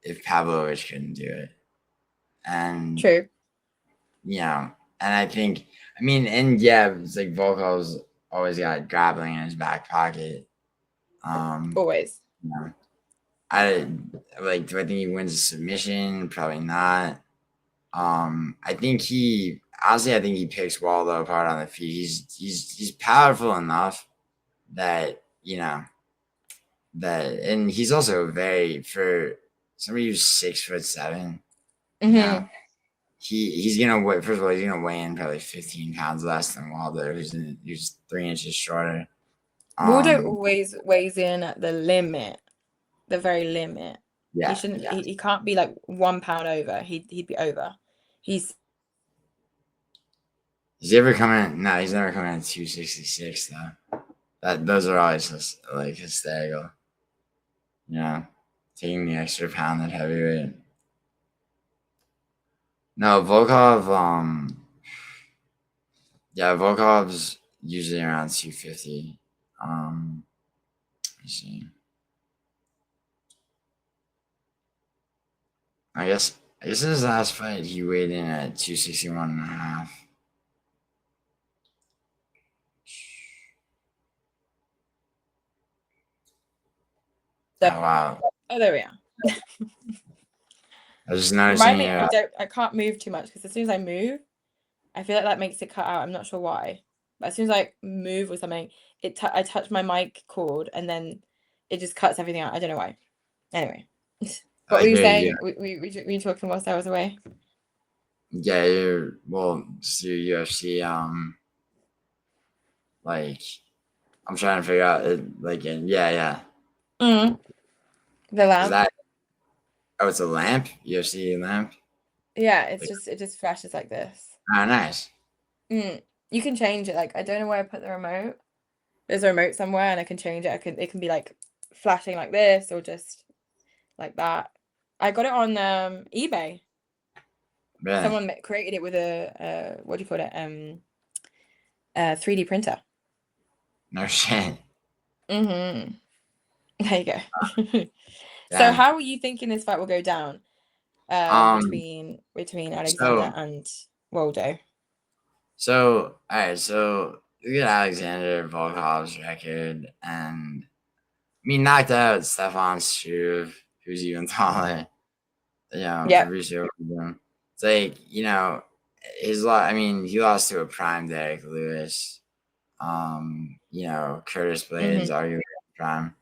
if Pavlovich couldn't do it. And, true. And I think, it's like Volkov's always got grappling in his back pocket. Always. Do I think he wins a submission? Probably not. I think he picks Waldo apart on the feet. He's powerful enough that and he's also for somebody who's 6'7". He's gonna weigh. First of all, he's gonna weigh in probably 15 pounds less than Waldo, who's 3 inches shorter. Waldo always weighs in at the limit, the very limit. Yeah, he shouldn't. Yeah. He can't be like 1 pound over. He'd be over. He's ever coming? No, he's never coming at 266 though. Those are always like hysterical. Taking the extra pound at heavyweight. No, Volkov. Volkov's usually around 250. Let's see. I guess his last fight he weighed in at 261.5. Oh wow! Oh, there we are. I was just noticing. I can't move too much because as soon as I move, I feel like that makes it cut out. I'm not sure why, but as soon as I move or something, I touch my mic cord and then it just cuts everything out. I don't know why. Anyway, what were you saying? Yeah. We were talking whilst I was away. Yeah, just your UFC. I'm trying to figure out it. Yeah. The lamp. It's a lamp. UFC lamp. Yeah, it just flashes like this. Oh, nice. You can change it. Like I don't know where I put the remote. There's a remote somewhere, and I can change it. It can be like flashing like this or just like that. I got it on eBay. Really? Someone created it with a what do you call it? A 3D printer. No shit. There you go. So how are you thinking this fight will go down? Between Alexander and Waldo. So all right, so look at Alexander Volkov's record, and knocked out Stefan Struve, who's even taller. Yeah. It's like his lot. He lost to a prime Derek Lewis. Curtis Blades arguably prime.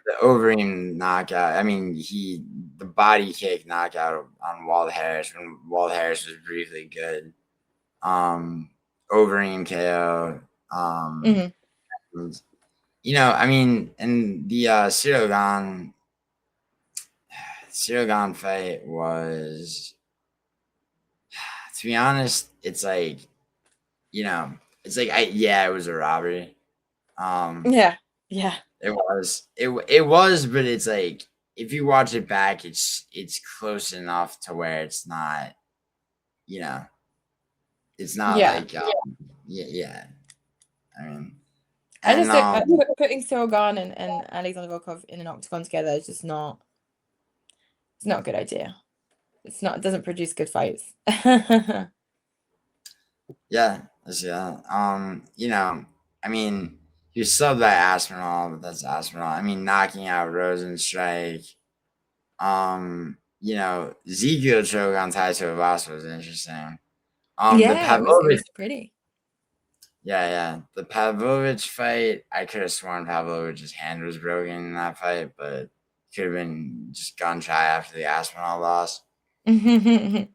The Overeem knockout. The body kick knockout on Walt Harris when Walt Harris was briefly good. Overeem KO. And the Sirogan. Susurkaev fight was, to be honest, it's like, it's like it was a robbery. Yeah. It was, but it's like if you watch it back, it's close enough to where it's not, it's not like yeah. I mean, I just don't, putting Sorgan and Alexander Volkov in an octagon together is just not. It's not a good idea. It doesn't produce good fights. Yeah, let's see that. I mean, you subbed that Aspinall, but that's Aspinall. I mean, knocking out Rosenstrike. Ezekiel choke on Taito Voss was interesting. The Pavlovich, it was pretty. Yeah. The Pavlovich fight, I could have sworn Pavlovich's hand was broken in that fight, but could have been just gun shy after the Aspinall loss. Yeah,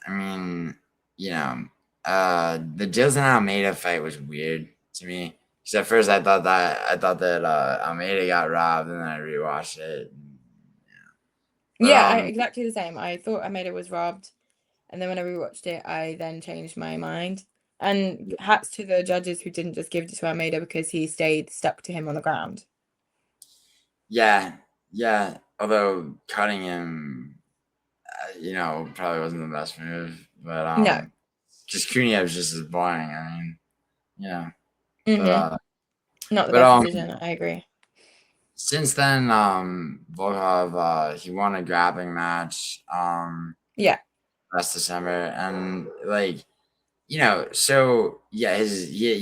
I mean, the Djorden Almeida fight was weird to me. Because at first I thought that Almeida got robbed, and then I rewatched it. Exactly the same. I thought Almeida was robbed, and then when I rewatched it, I then changed my mind. And hats to the judges who didn't just give it to Almeida because he stayed stuck to him on the ground. Yeah. Although cutting him, probably wasn't the best move. But no, because Kuniev's just as boring. I mean, not the best decision. I agree. Since then, Volkov, he won a grappling match. Last December, and he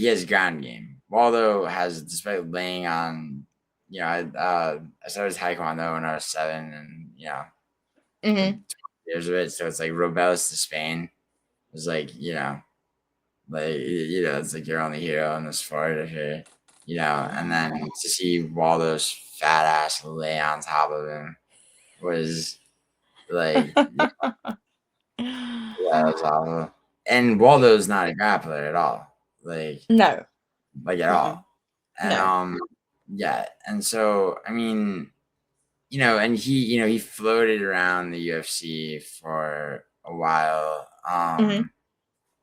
has ground game. Waldo has, despite laying on, I started Taekwondo when I was 7, and 20 years of it. So it's like Robelis to Spain. It was like, it's like you're only hero in the sport if you're, and then to see Waldo's fat ass lay on top of him was like, yeah, that was awful. And Waldo's not a grappler at all. No. At all. And and so I mean, and he floated around the UFC for a while.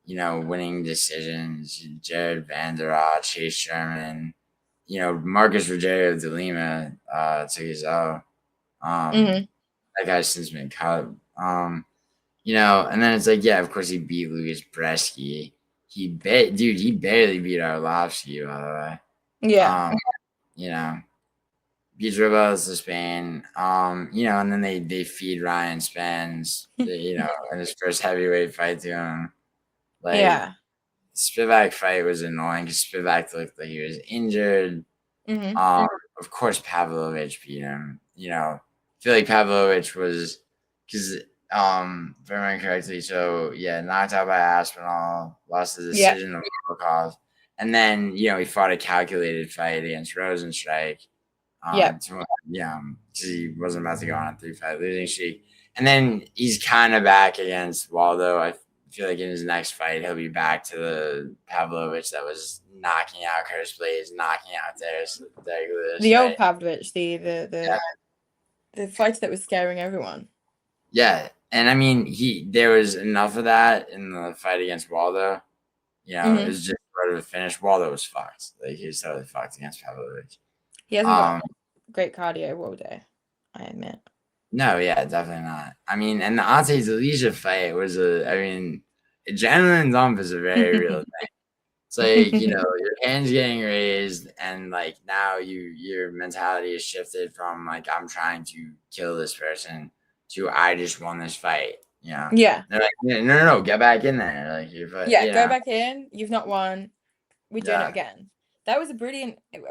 Winning decisions, Jared Vanderaa, Chase Sherman, Marcus Rogerio de Lima took his O. That guy's since been cut. And then it's like, of course he beat Lucas Bresky. He barely beat Arlovsky, by the way. Beats Robelis to Spain. And then they feed Ryan Spence, in his first heavyweight fight to him. Spivak fight was annoying because Spivak looked like he was injured. Of course, Pavlovich beat him. I feel like Pavlovich was, because if I remember correctly, knocked out by Aspinall, lost the decision to Volkov, and then he fought a calculated fight against Rosenstrike. Because he wasn't about to go on a 3-fight losing streak, and then he's kind of back against Waldo. I feel like in his next fight he'll be back to the Pavlovich that was knocking out Curtis Blades, knocking out Dergulis. The old Pavlovich, the fighter that was scaring everyone. Yeah, and I mean there was enough of that in the fight against Waldo. It was just sort of a finish. Waldo was fucked. He was totally fucked against Pavlovich. He hasn't got great cardio, Waldo, I admit. No, definitely not. I mean, and the Ante Delija fight was adrenaline dump is a very real thing. It's like, your hand's getting raised, and now your mentality is shifted from I'm trying to kill this person to I just won this fight. They're like, no, get back in there. Go back in. You've not won. We're doing it again. That was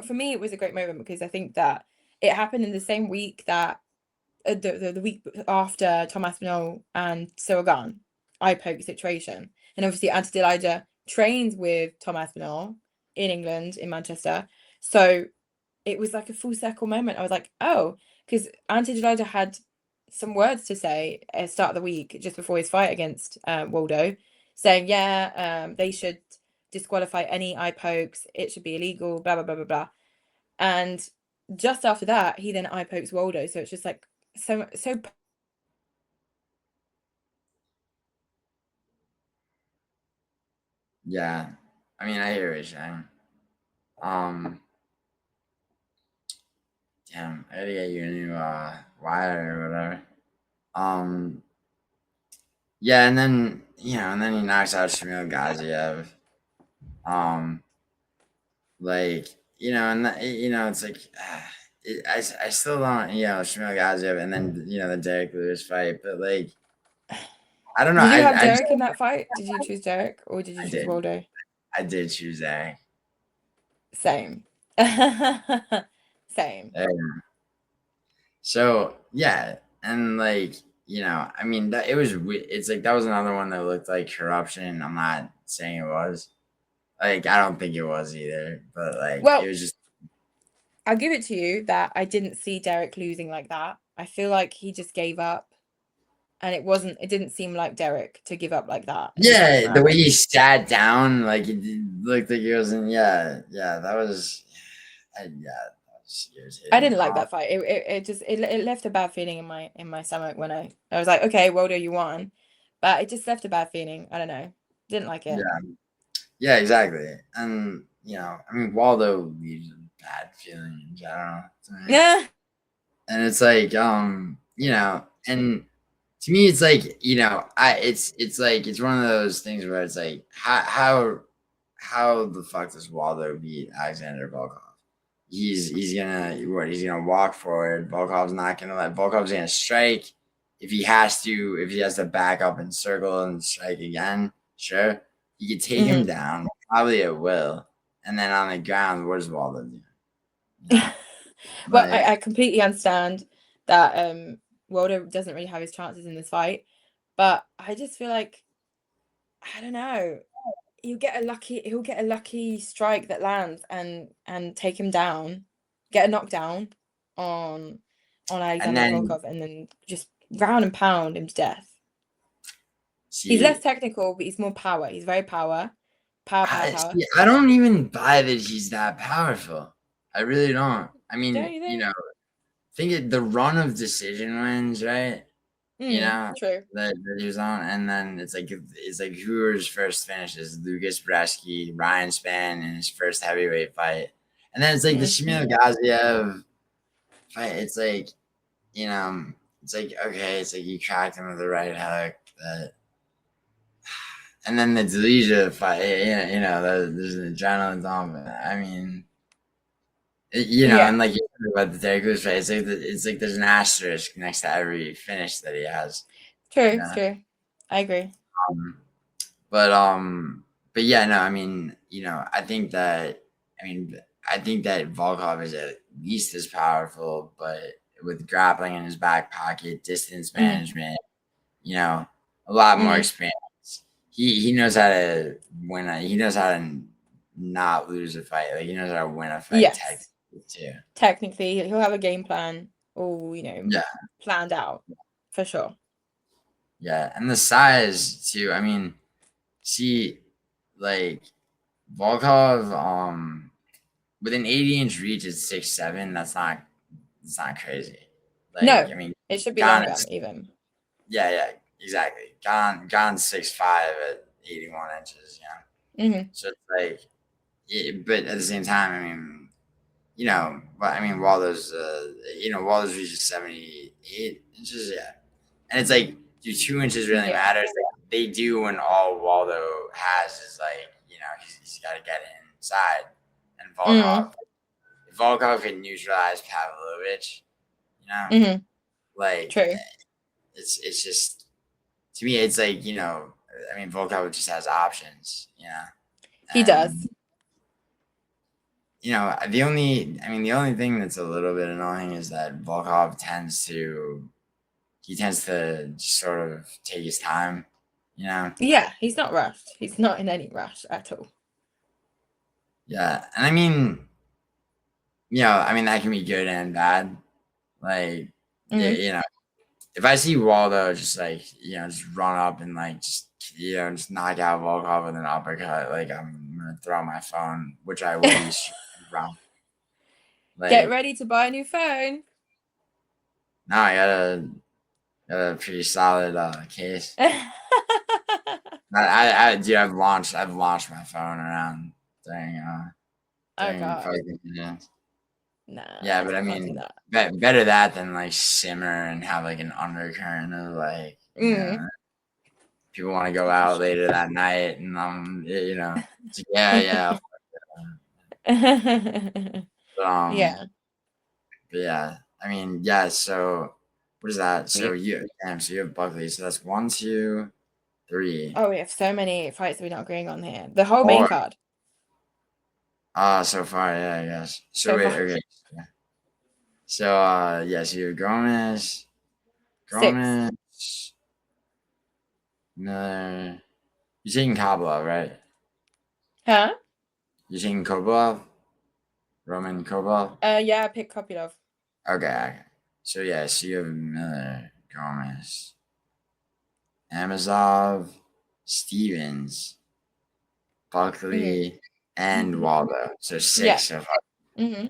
for me, it was a great moment because I think that it happened in the same week that the week after Tom Aspinall and Sorgan eye poke situation. And obviously Ante Delija trains with Tom Aspinall in England, in Manchester. So it was like a full circle moment. I was like, oh, because Ante Delija had some words to say at the start of the week, just before his fight against Waldo, saying, they should disqualify any eye pokes. It should be illegal, blah, blah, blah, blah, blah. And just after that, he then eye pokes Waldo. So it's just like so. Yeah, I mean, I hear what you're saying. Damn, I gotta get you a new wire or whatever. Yeah, and then and then he knocks out Shamil Gaziev. Like and it's like I still don't Shamil Gaziev, and then the Derek Lewis fight, but like I don't know. Did you have I Derek in that fight? Did you choose Derek or did you choose Waldo? I did choose Derek. Same. Same. So yeah, and like I mean that it's like that was another one that looked like corruption. I'm not saying it was. Like I don't think it was either, but like it was just. I'll give it to you that I didn't see Derek losing like that. I feel like he just gave up. And it didn't seem like Derek to give up like that. Yeah, the way he sat down, like it looked like he wasn't. Yeah, that was. I didn't like that fight. It left a bad feeling in my stomach when I was like, okay, Waldo, you won, but it just left a bad feeling. I don't know, didn't like it. Yeah, exactly. And I mean, Waldo leaves a bad feeling in general. Yeah, and it's like and to me, it's like it's like it's one of those things where it's like how the fuck does Waldo beat Alexander Volkov? He's gonna walk forward. Volkov's not gonna Volkov's gonna strike. If he has to back up and circle and strike again, sure. You could take him down, probably it will. And then on the ground, what does Waldo do? Well, I completely understand that Waldo doesn't really have his chances in this fight, but I just feel like I don't know. He'll get a lucky strike that lands and take him down, get a knockdown on Alexander Volkov, and then just round and pound him to death. He's less technical, but he's more power. He's very power. I don't even buy that he's that powerful. I really don't. I mean, think the run of decision wins, right? True. That he was on, and then it's like who's first finishes Lucas Bresky, Ryan Spann in his first heavyweight fight, and then it's like the Shamil Gaziev fight. It's like it's like okay, it's like you cracked him with the right hook, and then the Delija fight. There's an adrenaline on. I mean, and like you talk about the Derek Lewis fight, it's like there's an asterisk next to every finish that he has. True, true. I agree. But yeah, no, I mean, I think that Volkov is at least as powerful, but with grappling in his back pocket, distance management, a lot more experience. He knows how to win. He knows how to not lose a fight. Like he knows how to win a fight. Yes. Technically, too. Technically, he'll have a game plan, all planned out for sure. Yeah, and the size too. I mean, see, like Volkov, with an 80-inch reach at 6'7", that's not crazy. Like, no, I mean, it should be longer even. Yeah, exactly. Gone 6'5" at 81 inches. So it's like, but at the same time, I mean, Waldo's Waldo's reach is 78 inches. Yeah, and it's like, do 2 inches really matter? Like, they do when all Waldo has is like, he's got to get inside. And Volkov can neutralize Pavlovich, like, true. It's just, to me, it's like, I mean, Volkov just has options, He does. The only thing that's a little bit annoying is that Volkov tends to just sort of take his time, Yeah, he's not rushed. He's not in any rush at all. Yeah, and I mean, that can be good and bad. Like, if I see Waldo just like, just run up and like just knock out Volkov with an uppercut, like I'm gonna throw my phone, which I will be wrong. Like, get ready to buy a new phone. No, I got a pretty solid case. Dude, I've launched my phone around during Oh god. fucking, yeah. Nah. Yeah, but I mean, better that than like simmer and have like an undercurrent of like, you know, people want to go out later that night, and you know, it's like, yeah. Yeah. But yeah, I mean, yeah. So what is that? So you have Buckley. So that's 1, 2, 3. Oh, we have so many fights that we're not agreeing on here. The whole main card. So far, yeah, I guess. So wait, far. okay. So yes, you have Gomis. 6. No, you're taking Kopylov, right? Huh? You're taking Kopylov? Roman Kopylov? Yeah, I picked Kopylov. Okay. So yeah, so you have Miller, Gomis, Amosov, Stevens, Buckley, and Waldo. So 6 so far. 6.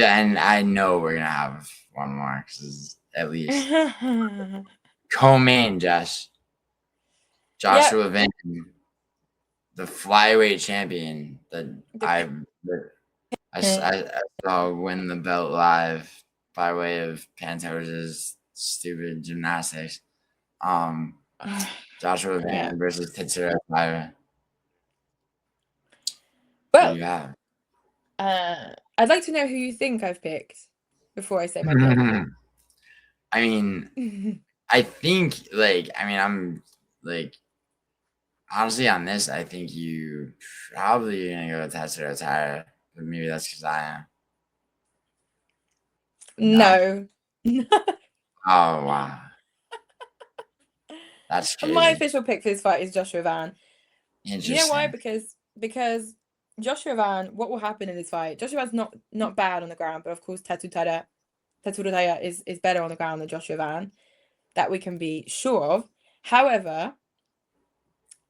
And I know we're gonna have one more because at least co-main Joshua Van, the flyweight champion that I saw win the belt live by way of Pantos's stupid gymnastics. Joshua Van versus Tatsuro Taira. Well, I'd like to know who you think I've picked before I say my pick. I mean, I think I'm like honestly on this. I think you probably gonna go with Tatsuro Taira, but maybe that's because I am. No. Oh wow. That's crazy. My official pick for this fight is Joshua Van. Interesting. You know why? Because Joshua Van, what will happen in this fight? Joshua Van's not bad on the ground, but of course Tatsuro Taira is better on the ground than Joshua Van. That we can be sure of. However,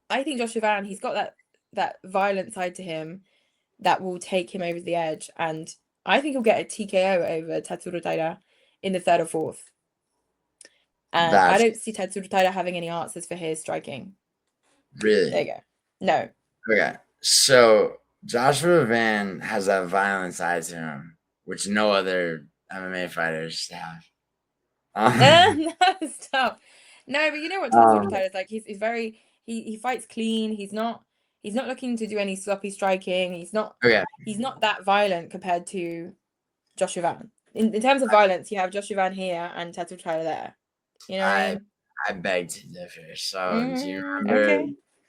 I think Joshua Van, he's got that violent side to him that will take him over the edge, and I think he'll get a TKO over Tatsuro Taira in the 3rd or 4th. And I don't see Tatsuro Taira having any answers for his striking. Really? There you go. No. Okay. So Joshua Van has that violent side to him, which no other MMA fighters have. No, stop. No, but you know what Tatsuro Taira is like? He's very he fights clean. He's not looking to do any sloppy striking. He's not that violent compared to Joshua Van. In terms of violence, you have Joshua Van here and Tatsuro Taira there. You know what I mean? I beg to differ. So do you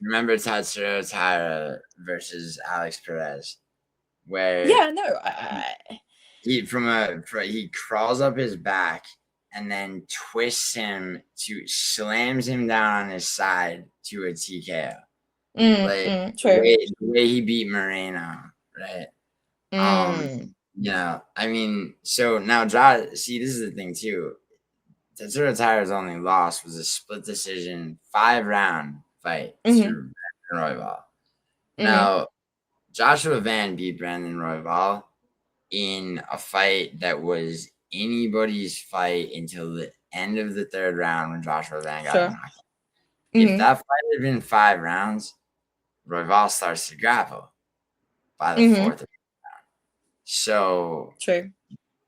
remember Tatsuro Taira versus Alex Perez? Where he crawls up his back and then twists him slams him down on his side to a TKO. True. The way he beat Moreno, right? Yeah, I mean, so now see, this is the thing too. Tatsuro Taira's only loss was a split decision 5-round fight to Brandon Royval. Now, Joshua Van beat Brandon Royval in a fight that was anybody's fight until the end of the 3rd round when Joshua Van got knocked out. If that fight had been 5 rounds, Royval starts to grapple by the 4th round. So, true.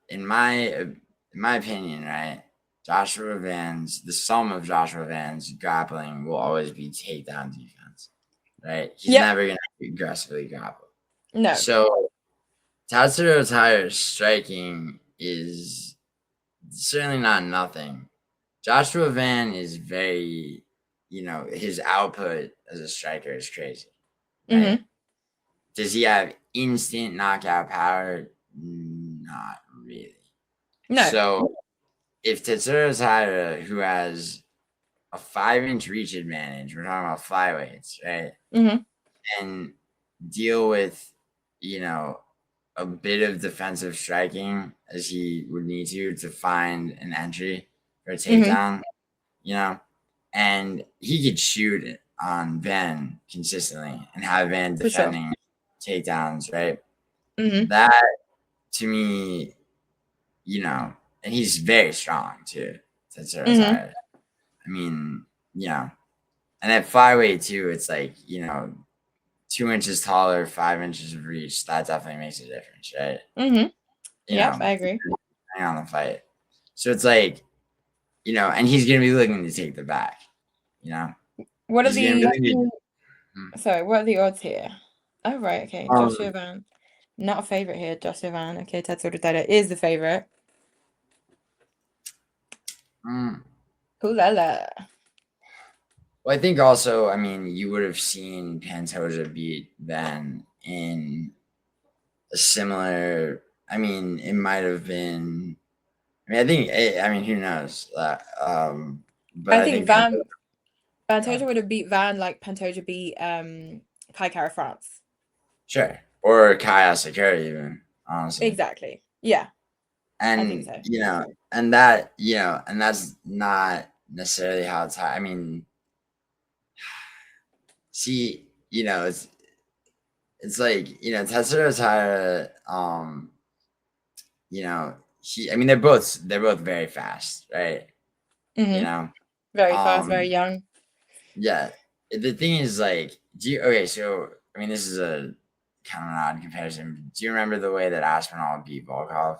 In my opinion, right, the sum of Joshua Van's grappling will always be takedown defense, right? He's never going to aggressively grapple. No. So Tatsuro Taira's striking is certainly not nothing. Joshua Van is very, his output as a striker is crazy. Right? Does he have instant knockout power? Not really. No. So if Tatsuro Taira, who has a 5-inch reach advantage, we're talking about flyweights, right? And deal with, a bit of defensive striking as he would need to find an entry for a takedown, and he could shoot it on Van consistently and have Van defending takedowns, right? That to me, and he's very strong too. Tatsuro Taira. I mean, and at flyweight too, it's like 2 inches taller, 5 inches of reach. That definitely makes a difference, right? Yeah, I agree. On the fight, so it's like, and he's gonna be looking to take the back. What are the? Sorry, what are the odds here? Oh right, okay. Joshua Van, not a favorite here. Joshua Van. Okay, Tatsuro Taira is the favorite. Ooh la la. Well, I think also, you would have seen Pantoja beat Van in a similar. It might have been. I think. Who knows? But I think Pantoja would have beat Van like Pantoja beat Kai Kara France. Sure, or Kai Asakura even. Honestly, exactly. Yeah, and I think so. And that and that's not necessarily how it's. See, it's like Tatsuro Taira. They're both very fast, right? Very fast, very young. Yeah, the thing is, like, so this is a kind of an odd comparison. Do you remember the way that Aspinall beat Volkov,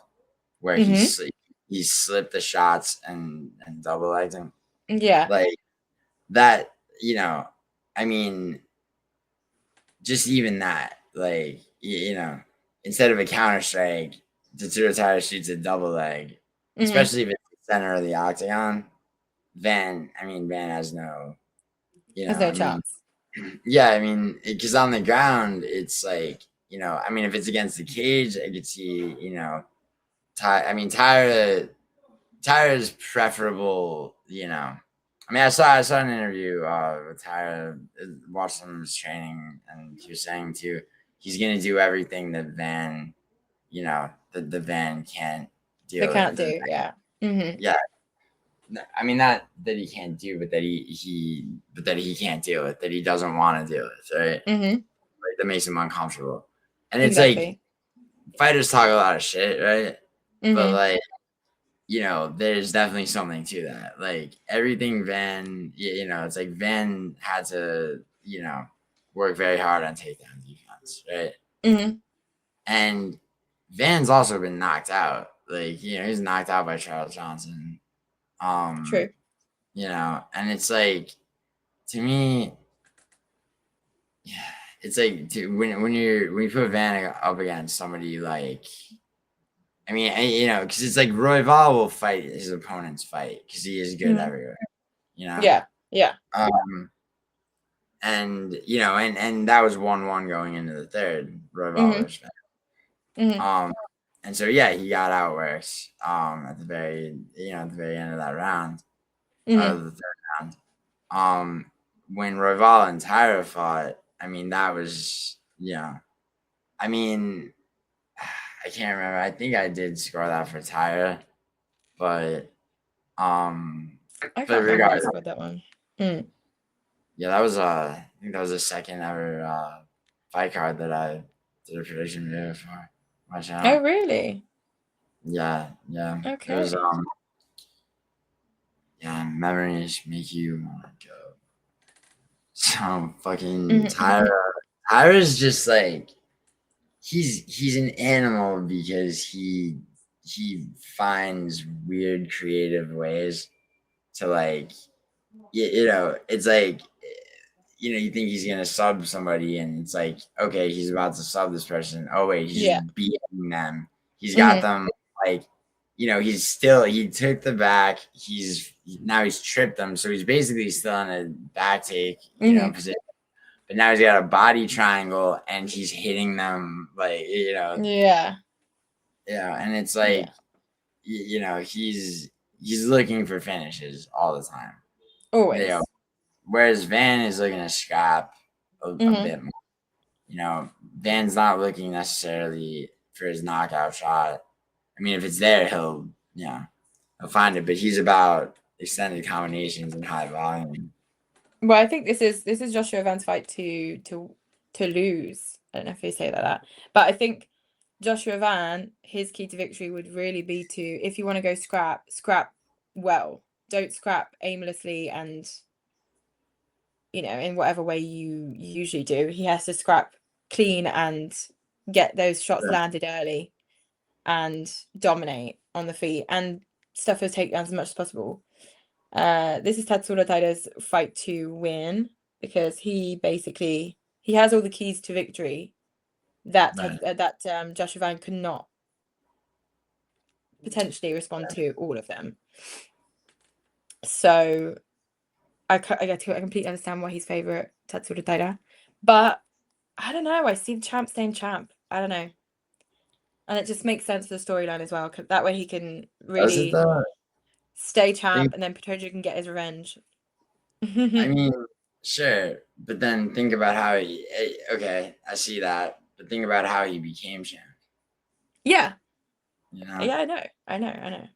where he slipped the shots and double legged him? Yeah, like that. Just even that, like, instead of a counter strike, Tatsuro Taira shoots a double leg, especially if it's the center of the octagon. Van has no, there's no chance. Yeah, because on the ground, it's like, if it's against the cage, I could see, Taira is preferable, I saw an interview with Taira, watched some of his training, and he was saying too, he's gonna do everything that Van, the Van can't do. They can't do, yeah. Yeah. Not that he can't do, but that he can't deal with, that he doesn't want to deal with, right? Like, that makes him uncomfortable. And it's like, fighters talk a lot of shit, right? But like, there's definitely something to that. Like, everything Van, it's like Van had to, work very hard on takedown defense, right? And Van's also been knocked out. Like, he's knocked out by Charles Johnson. True. And it's like, to me, yeah, it's like, when you put Van up against somebody like, because it's like Royval will fight his opponent's fight because he is good everywhere. Yeah. And and that was 1-1 going into the third. Royval versus Van. And so yeah, he got outworked at the very end of that round, of the third round. When Royval and Taira fought, that was, I can't remember. I think I did score that for Taira, but I can't remember I scored that one. Yeah, that was I think that was the second ever fight card that I did a prediction video for my channel. Oh really? Yeah. Okay. It was memories make you wanna go. So fucking Taira's just like, he's an animal because he finds weird creative ways to, like, it's like, you think he's gonna sub somebody and it's like, okay, he's about to sub this person. Oh wait, he's beating them. He's got them, like, he took the back, he's tripped them, so he's basically still in a back take, position. But now he's got a body triangle and he's hitting them, like, and it's like, he's looking for finishes all the time. Always. Whereas Van is looking to scrap a bit more. Van's not looking necessarily for his knockout shot. If it's there, he'll find it. But he's about extended combinations and high volume. Well, I think this is Joshua Van's fight to lose. I don't know if you say that, but I think Joshua Van, his key to victory would really be to, if you want to go scrap well. Don't scrap aimlessly and, in whatever way you usually do. He has to scrap clean and get those shots landed early and dominate on the feet and stuff his takedowns as much as possible. This is Tatsuro Taira's fight to win because he has all the keys to victory that Joshua Van could not potentially respond to all of them. So I completely understand why he's favorite Tatsuro Taira, but I don't know. I see the champ staying champ. I don't know, and it just makes sense for the storyline as well. That way he can really stay champ, and then Petroja can get his revenge. I mean, sure, but then think about how okay, I see that, but think about how he became champ. Yeah. Yeah, I know.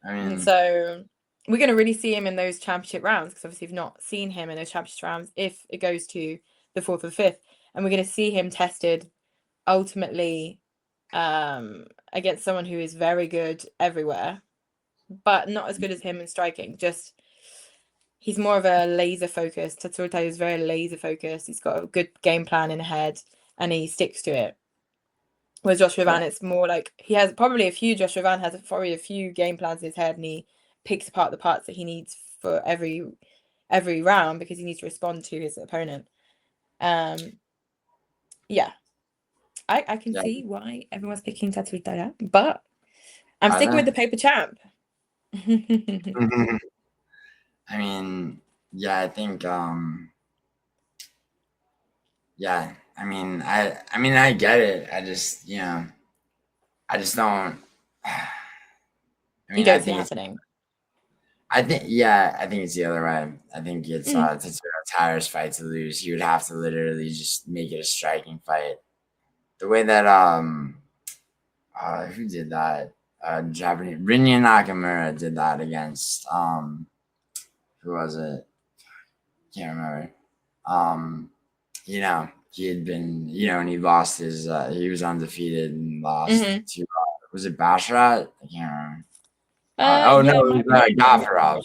I mean, and so we're going to really see him in those championship rounds because obviously we've not seen him in those championship rounds if it goes to the 4th or 5th, and we're going to see him tested ultimately against someone who is very good everywhere, but not as good as him in striking. Just he's more of a laser focused. Tatsuro Taira is very laser focused. He's got a good game plan in head and he sticks to it. Whereas Joshua Van, it's more like Joshua Van has probably a few game plans in his head and he picks apart the parts that he needs for every round because he needs to respond to his opponent. Yeah. I can see why everyone's picking Tatsuro Taira, but I'm sticking with the paper champ. I mean, yeah, I think yeah, I mean, I get it. I just, I just don't. I mean, you don't see it happening. I think it's the other way. I think it's Tatsuro Taira's fight to lose. He would have to literally just make it a striking fight. The way that who did that? Japanese Rinya Nakamura did that against who was it? Can't remember. He had been, and he lost his. He was undefeated and lost to. Was it Basharat? I can't remember. No, it was Gafarov.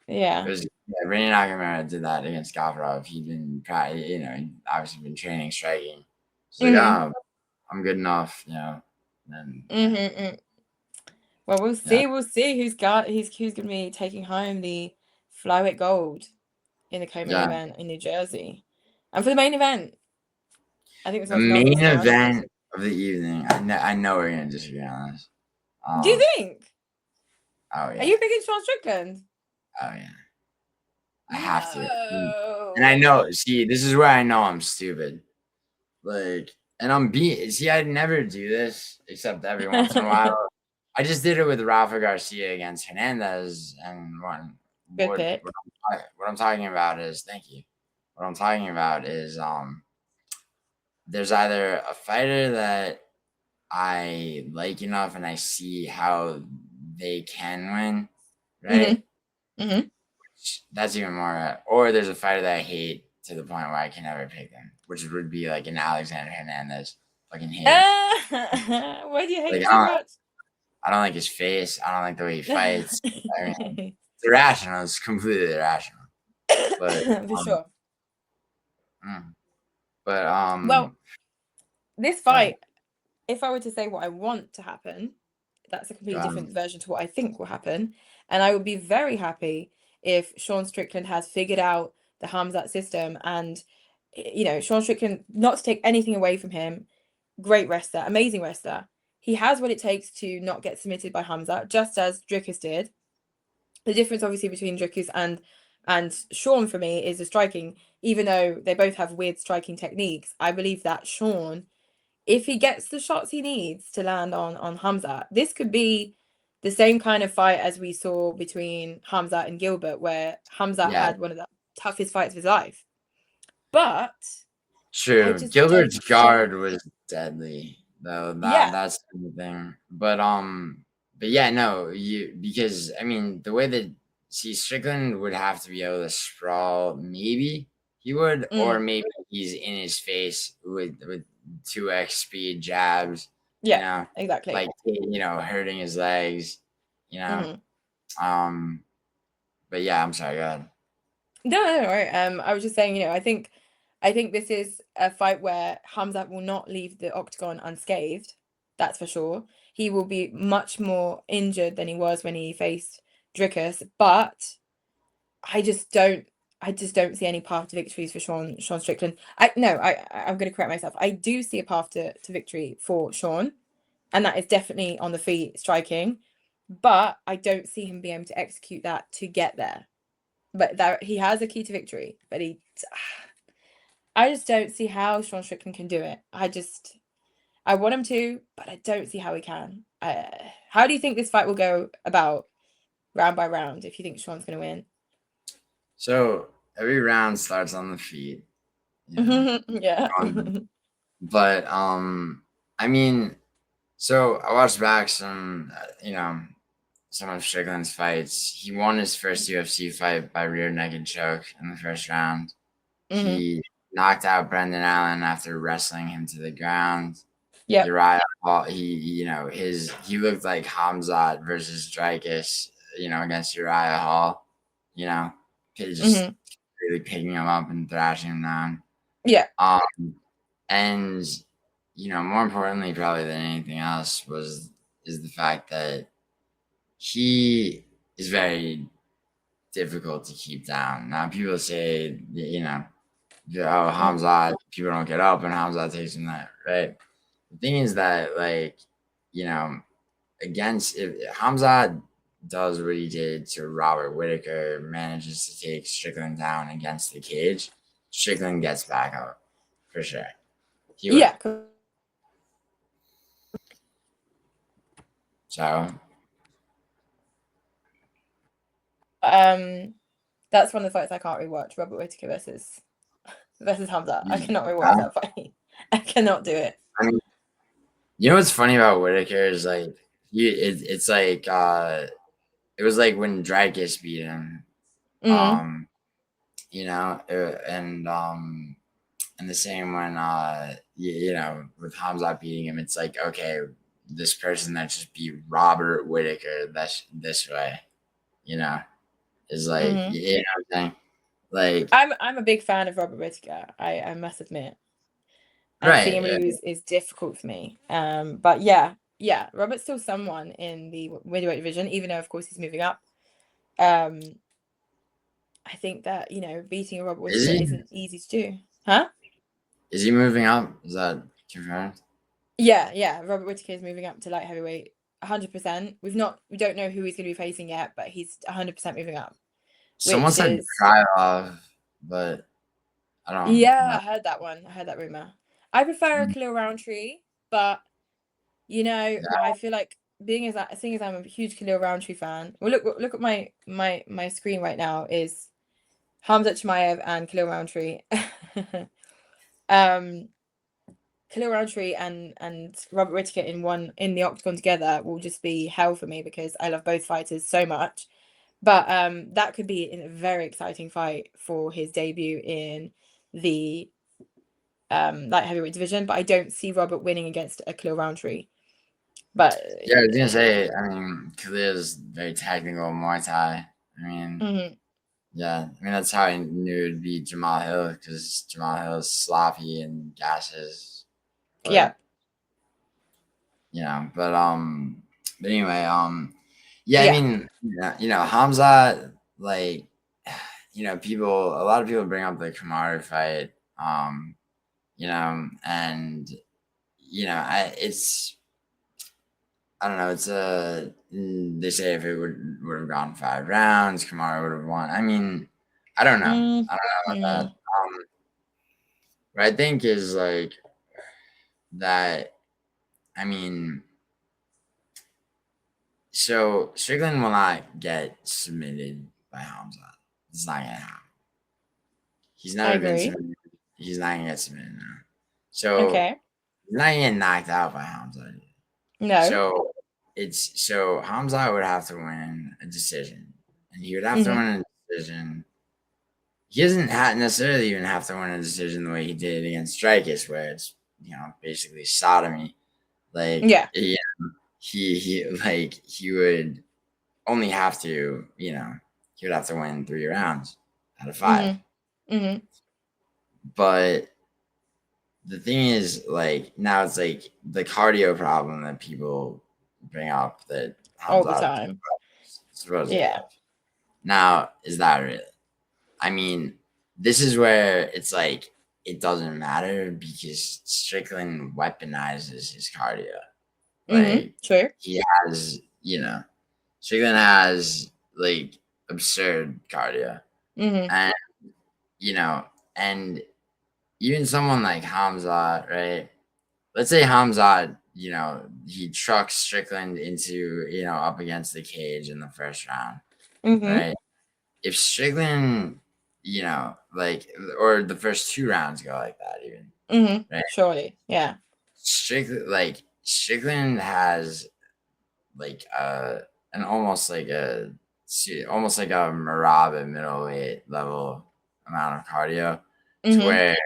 Yeah. It was Rinya Nakamura did that against Gafarov. He'd been, he'd obviously been training striking. It's like, I'm good enough, And, well, we'll see. We'll see who's going to be taking home the flyweight gold in the co-main event in New Jersey. And for the main event, I think the main event of the evening. I know we're gonna disagree on this. Do you think? Oh yeah. Are you picking Sean Strickland? Oh yeah. I have to. And I know. See, this is where I know I'm stupid. Like, and I'm being. See, I never do this except every once in a while. I just did it with Rafa Garcia against Hernandez, and Good pick. What I'm talking about is What I'm talking about is there's either a fighter that I like enough and I see how they can win, right? Mm-hmm. That's even more. Or there's a fighter that I hate to the point where I can never pick them, which would be like an Alexander Hernandez. Fucking hate. Why do you hate so much? I don't like his face. I don't like the way he fights. I mean, it's irrational. It's completely irrational. But for sure. But well, this fight, if I were to say what I want to happen, that's a completely different version to what I think will happen. And I would be very happy if Sean Strickland has figured out the Khamzat system and, Sean Strickland, not to take anything away from him, great wrestler, amazing wrestler. He has what it takes to not get submitted by Khamzat, just as Dricus did. The difference, obviously, between Dricus and Sean for me is the striking. Even though they both have weird striking techniques, I believe that Sean, if he gets the shots he needs to land on Khamzat, this could be the same kind of fight as we saw between Khamzat and Gilbert, where Khamzat had one of the toughest fights of his life. But true, Gilbert's guard was deadly, though. That's the thing. But yeah, no, because I mean the way that Strickland would have to be able to sprawl, maybe he would, or maybe he's in his face with 2x speed jabs Yeah, exactly. like, hurting his legs, but yeah, I'm sorry, go ahead. No, right. I was just saying, I think this is a fight where Khamzat will not leave the octagon unscathed. That's for sure. He will be much more injured than he was when he faced Dricus, but I just don't see any path to victories for Sean Strickland. I'm going to correct myself. I do see a path to victory for Sean, and that is definitely on the feet striking, but I don't see him being able to execute that to get there. But that he has a key to victory, but I just don't see how Sean Strickland can do it. I want him to, but I don't see how he can. How do you think this fight will go about round by round if you think Sean's going to win? So every round starts on the feet. Yeah. But I mean, so I watched back some, some of Strickland's fights. He won his first UFC fight by rear naked choke in the first round. He knocked out Brendan Allen after wrestling him to the ground. Yeah. Uriah Hall, he looked like Khamzat versus Dricus, against Uriah Hall, just really picking him up and thrashing him down. Yeah. And more importantly, probably than anything else, is the fact that he is very difficult to keep down. Now, people say, Khamzat, people don't get up, and Khamzat takes him that, right? The thing is that, against if Khamzat does what he did to Robert Whittaker, manages to take Strickland down against the cage, Strickland gets back up for sure. Yeah. So, that's one of the fights I can't rewatch. Robert Whittaker versus Khamzat. I cannot rewatch that fight. I cannot do it. I mean, what's funny about Whittaker is like it's like it was like when Dricus beat him, and the same when with Khamzat beating him, it's like, okay, this person that just beat Robert Whittaker this way, is like, what I'm saying? Like, I'm a big fan of Robert Whittaker. I must admit. And seeing him lose is difficult for me. But yeah, Robert's still someone in the middleweight division, even though of course he's moving up. I think that beating a Robert Whittaker isn't easy to do, huh? Is he moving up? Is that confirmed? Yeah. Robert Whittaker is moving up to light heavyweight, 100%. We don't know who he's going to be facing yet, but he's 100% moving up. Someone said Krylov, but I don't. Yeah, I heard that one. I heard that rumor. I prefer a Khalil Roundtree, but I feel like seeing as I'm a huge Khalil Roundtree fan. Well, look at my screen right now is Khamzat Chimaev and Khalil Roundtree. Khalil Roundtree and Robert Whittaker in the octagon together will just be hell for me because I love both fighters so much. But that could be a very exciting fight for his debut in the light heavyweight division. But I don't see Robert winning against a Khalil Roundtree. But yeah, I was gonna say, I mean, Khalil's very technical Muay Thai. I mean, yeah, I mean that's how I knew it'd be Jamal Hill because Jamal Hill is sloppy and gases. But, but anyway, yeah, I mean, Khamzat, like, a lot of people bring up the Kamaru fight, and I don't know, they say if it would have gone 5 rounds, Kamaru would have won. I mean, I don't know. I don't know about that. What I think is like that, I mean, so Strickland will not get submitted by Khamzat. It's not gonna happen. He's never been submitted. He's not gonna get submitted now. So he's not gonna get knocked out by Khamzat. No. So Khamzat would have to win a decision, and he would have to win a decision. He doesn't necessarily even have to win a decision the way he did against Dricus, where it's basically sodomy. Like, Yeah. He would only have to, he would have to win 3 rounds out of 5. But the thing is, like, now it's like the cardio problem that people bring up that All the Khamzat time. supposedly have. Now, is that really? I mean, this is where it's like it doesn't matter because Strickland weaponizes his cardio. Like, Sure. he has, Strickland has like absurd cardio, and and even someone like Khamzat, right? Let's say Khamzat, he trucks Strickland into, up against the cage in the first round, right? If Strickland, or the first 2 rounds go like that, even, right? Surely, yeah. Strickland has like an almost like a Marab at middleweight level amount of cardio, to where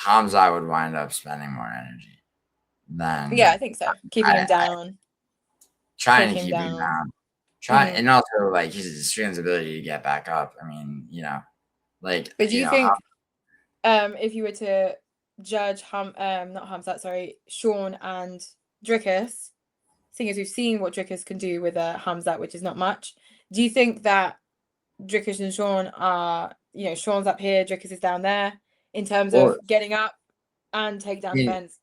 Khamzat would wind up spending more energy than I think so. Keeping him down, trying to keep him down. And also like his Strickland's ability to get back up. I mean, like. But do you think, if you were to judge Sean and Dricus, seeing as we've seen what Dricus can do with Khamzat, which is not much, do you think that Dricus and Sean are, Sean's up here, Dricus is down there in terms of getting up and take down defense?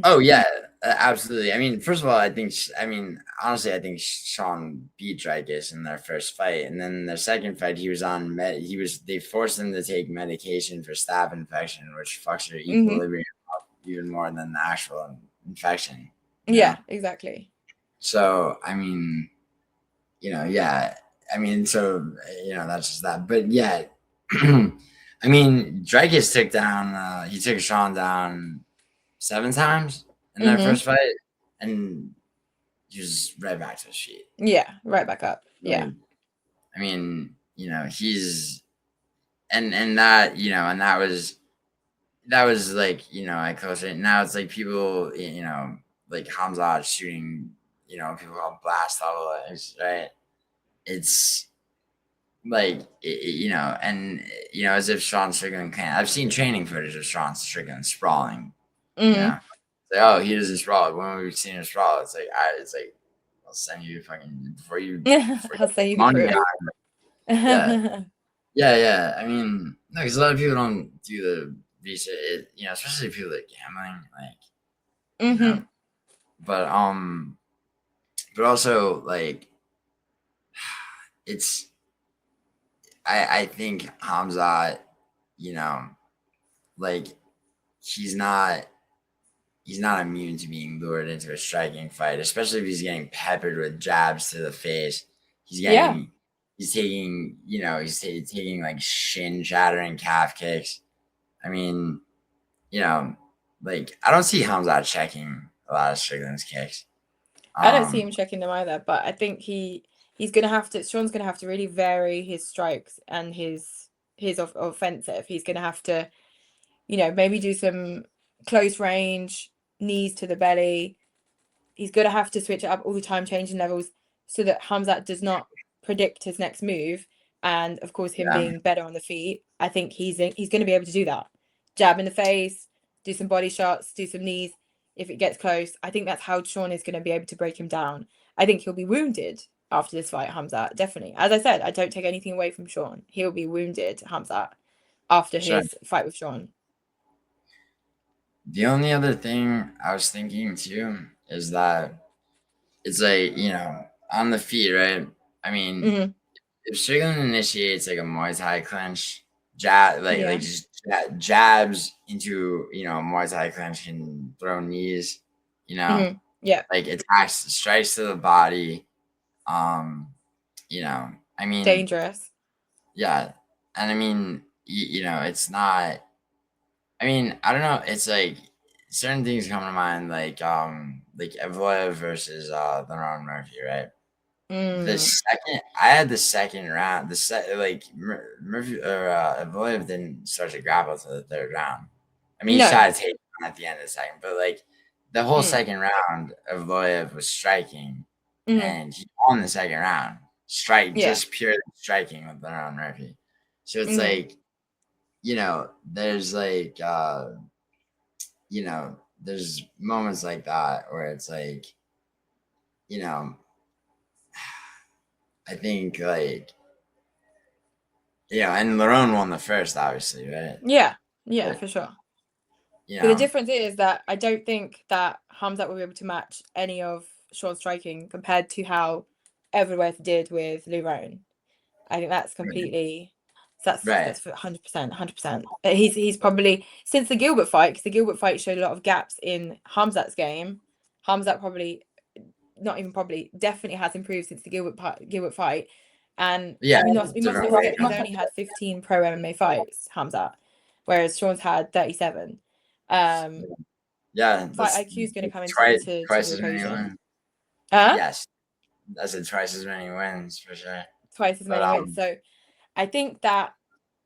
Oh yeah, absolutely. I mean, first of all, honestly, I think Sean beat Dricus in their first fight, and then their second fight, he was on they forced him to take medication for staph infection, which fucks your equilibrium up even more than the actual infection. Yeah, exactly. So I mean, yeah. I mean, so that's just that. But yeah, I mean, Dricus took Sean down 7 times in their first fight, and he was right back to his feet. Yeah, right back up. Yeah. I mean, he's and that, and that was like, I close it. Now it's like people, like Khamzat shooting, people call blast level legs, right? It's like, and as if Sean Strickland can't. I've seen training footage of Sean Strickland sprawling. Like, oh, he doesn't sprawl. When we've seen him sprawl, it's like I'll send you fucking before you. I'll send you the proof. Yeah. I mean, no, because a lot of people don't do the research. Especially people that gambling, but also like it's. I think Khamzat, like he's not immune to being lured into a striking fight, especially if he's getting peppered with jabs to the face. He's taking, he's taking like shin shattering calf kicks. I mean, like I don't see Khamzat checking a lot of Strickland's kicks. I don't see him checking them either, but I think Sean's gonna have to really vary his strikes and his offensive. He's gonna have to, maybe do some close range knees to the belly. He's gonna have to switch it up all the time, changing levels, so that Khamzat does not predict his next move. And of course, him being better on the feet, I think he's gonna be able to do that. Jab in the face, do some body shots, do some knees. If it gets close, I think that's how Sean is going to be able to break him down. I think he'll be wounded after this fight, Khamzat, definitely. As I said, I don't take anything away from Sean. He'll be wounded, Khamzat, after his fight with Sean. The only other thing I was thinking too is that it's like, on the feet, right? I mean, if Strickland initiates like a Muay Thai clinch, just jabs into, Muay Thai clinch, can throw knees, like attacks, strikes to the body. I mean, dangerous. Yeah. And I mean, it's not, I mean, I don't know. It's like certain things come to mind, like Evloev versus Leron Murphy, right? I had the second round. Murphy or Evloev didn't start to grapple to the third round. I mean, he tried to take him at the end of the second, but like the whole second round of Loyev was striking, and he won the second round. Just purely striking with the round Murphy. So it's like, there's like, there's moments like that where it's like, I think like, and Lerone won the first, obviously, right? Yeah, for sure. Yeah. But the difference is that I don't think that Khamzat will be able to match any of Sean's striking compared to how Everworth did with Lerone. I think that's completely. That's 100%. He's probably, since the Gilbert fight, because the Gilbert fight showed a lot of gaps in Khamzat's game. Khamzat definitely has improved since the Gilbert fight. And we must not forget he's only had 15 pro MMA fights, Khamzat, whereas Sean's had 37. Fight IQ is going to come into the equation. Yes, that's twice as many wins for sure. Twice as many wins. So I think that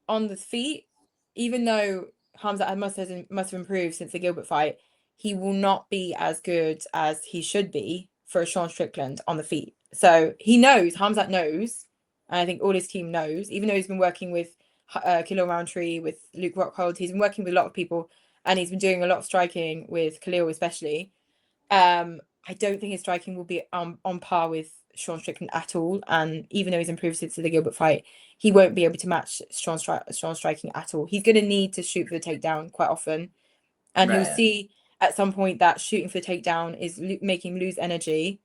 on the feet, even though Khamzat must have improved since the Gilbert fight, he will not be as good as he should be for Sean Strickland on the feet. So he knows, Khamzat knows, and I think all his team knows, even though he's been working with Khalil Roundtree, with Luke Rockhold, he's been working with a lot of people, and he's been doing a lot of striking with Khalil especially. I don't think his striking will be on par with Sean Strickland at all. And even though he's improved since the Gilbert fight, he won't be able to match Sean striking at all. He's going to need to shoot for the takedown quite often. And he'll see at some point that shooting for the takedown is making him lose energy.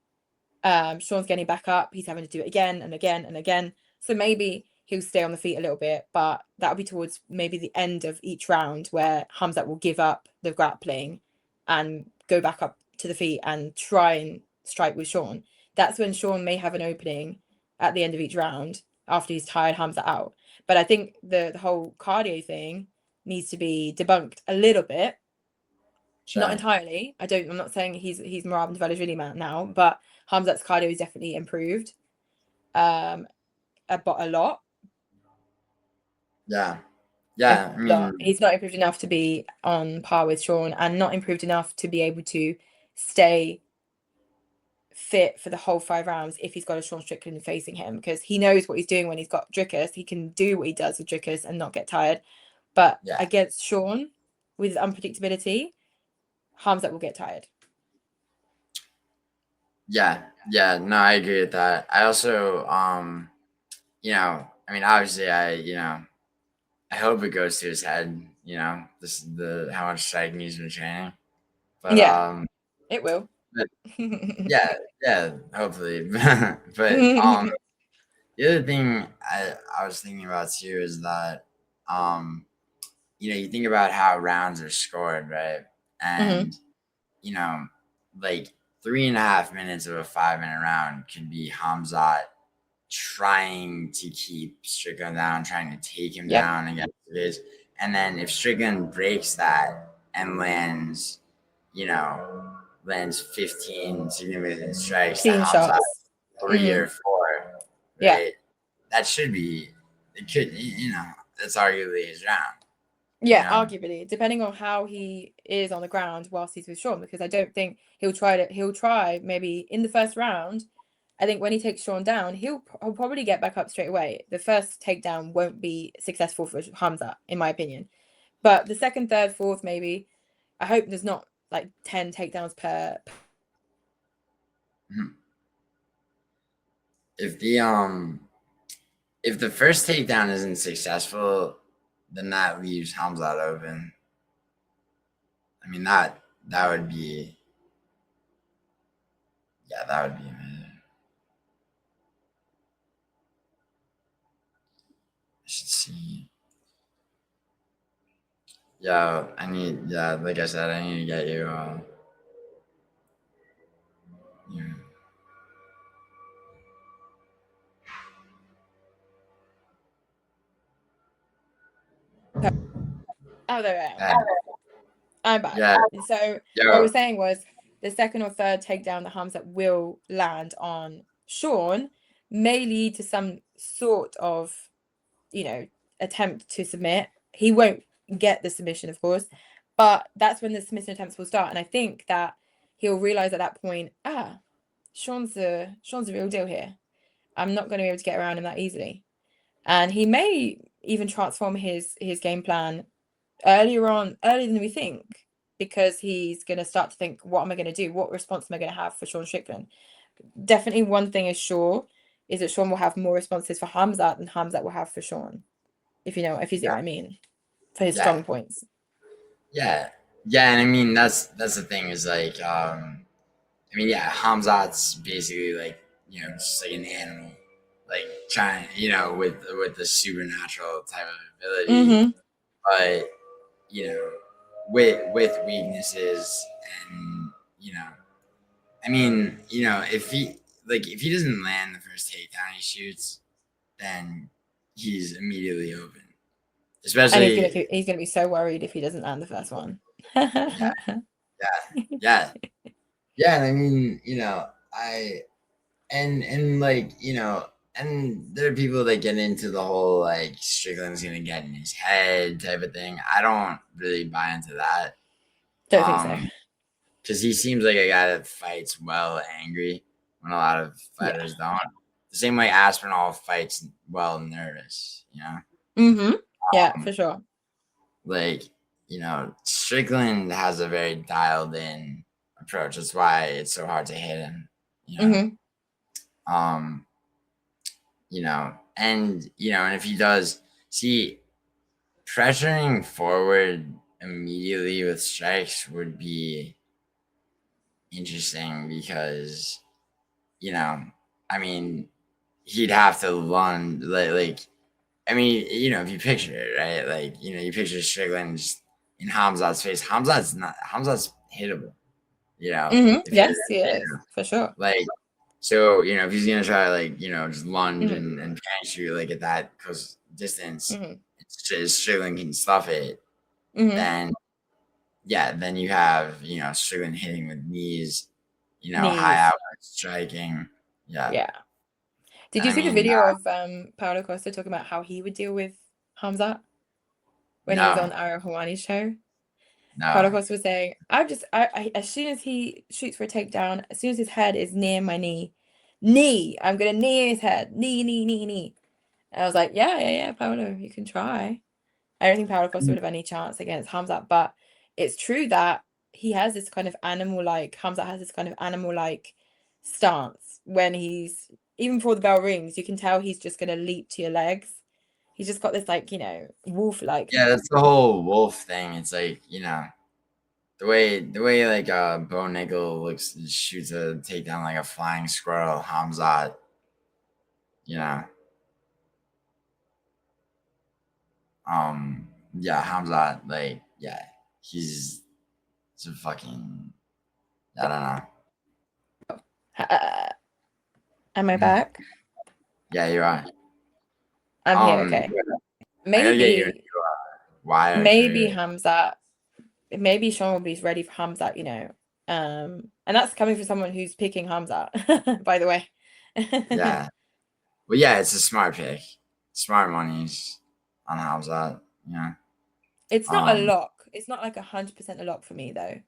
Sean's getting back up. He's having to do it again and again and again. So maybe he'll stay on the feet a little bit, but that'll be towards maybe the end of each round where Khamzat will give up the grappling and go back up to the feet and try and strike with Sean. That's when Sean may have an opening at the end of each round after he's tired Khamzat out. But I think the whole cardio thing needs to be debunked a little bit. Sure. Not entirely. I'm not saying he's Merab Dvalishvili now, but Khamzat's cardio is definitely improved. A lot. Yeah. He's not improved enough to be on par with Sean, and not improved enough to be able to stay fit for the whole 5 rounds if he's got a Sean Strickland facing him, because he knows what he's doing when he's got Dricus. He can do what he does with Dricus and not get tired. But against Sean, with his unpredictability, Khamzat will get tired. Yeah, no, I agree with that. I also, obviously, I hope it goes to his head. This is how much striking he's been training. But it will. But, yeah, hopefully. But the other thing I was thinking about too is that you think about how rounds are scored, right? And like 3.5 minutes of a 5-minute round could be Khamzat trying to keep Strickland down, trying to take him down against his. And then if Strickland breaks that and lands 15 significant strikes, 15 shots, 3 or 4, right? That should be, it could, that's arguably his round. Yeah, arguably, depending on how he is on the ground whilst he's with Sean, because I don't think he'll try maybe in the first round. I think when he takes Sean down, he'll probably get back up straight away. The first takedown won't be successful for Khamzat, in my opinion. But the second, third, fourth, maybe, I hope there's not like 10 takedowns per. If the first takedown isn't successful, then that leaves Khamzat open. I mean, that would be, that would be amazing. I should see. Like I said, I need to get you. Oh, there I am. I'm back. Yeah. So what I was saying was the second or third takedown that Khamzat will land on Sean may lead to some sort of, attempt to submit. He won't get the submission, of course, but that's when the submission attempts will start. And I think that he'll realize at that point, Sean's the real deal here. I'm not going to be able to get around him that easily. And he may even transform his game plan earlier than we think, because he's going to start to think, what am I going to do? What response am I going to have for Sean Strickland? Definitely one thing is sure, is that Sean will have more responses for Khamzat than Khamzat will have for Sean. If you see what I mean, for his strong points. Yeah. Yeah, and I mean that's the thing is like Khamzat's basically like, just like an animal. Like trying, with the supernatural type of ability. But, with weaknesses and, if he doesn't land the first takedown he shoots, then he's immediately open. Especially, and he's gonna be so worried if he doesn't land the first one. Yeah. And I mean, and there are people that get into the whole like Strickland's gonna get in his head type of thing. I don't really buy into that. Don't think so. Because he seems like a guy that fights well angry when a lot of fighters don't. The same way Aspinall fights well nervous, Yeah, for sure. Like, Strickland has a very dialed in approach. That's why it's so hard to hit him. And if he does pressuring forward immediately with strikes would be interesting because, he'd have to lunge if you picture it, right? You picture Strickland just in Khamzat's face. Khamzat's hittable, Yes, he is, for sure. So, if he's going to try, just lunge and pan shoot, at that close distance, it's just Strickland can stuff it, then you have, Strickland hitting with knees, high output striking. Yeah. Did you see the video of Cortes-Acosta talking about how he would deal with Khamzat when he was on Ara Hawani's show? No. Cortes-Acosta was saying, I as soon as he shoots for a takedown, as soon as his head is near my knee, I'm gonna knee his head, knee. And I was like, yeah, Paolo, you can try. I don't think Cortes-Acosta would have any chance against Khamzat, but it's true that he has this kind of Khamzat has this kind of animal-like stance when he's, even before the bell rings, you can tell he's just gonna leap to your legs. He's just got this wolf-like. Yeah, that's the whole wolf thing. It's like, the way Bo Nickel shoots a takedown like a flying squirrel, Khamzat, Khamzat, he's a fucking, I don't know. Am I back? Yeah, you are. I'm here, okay. Maybe Khamzat, maybe Sean will be ready for Khamzat, and that's coming from someone who's picking Khamzat, by the way. Yeah. Well, yeah, it's a smart pick. Smart money's on Khamzat, It's not a lock. It's not 100% a lock for me, though,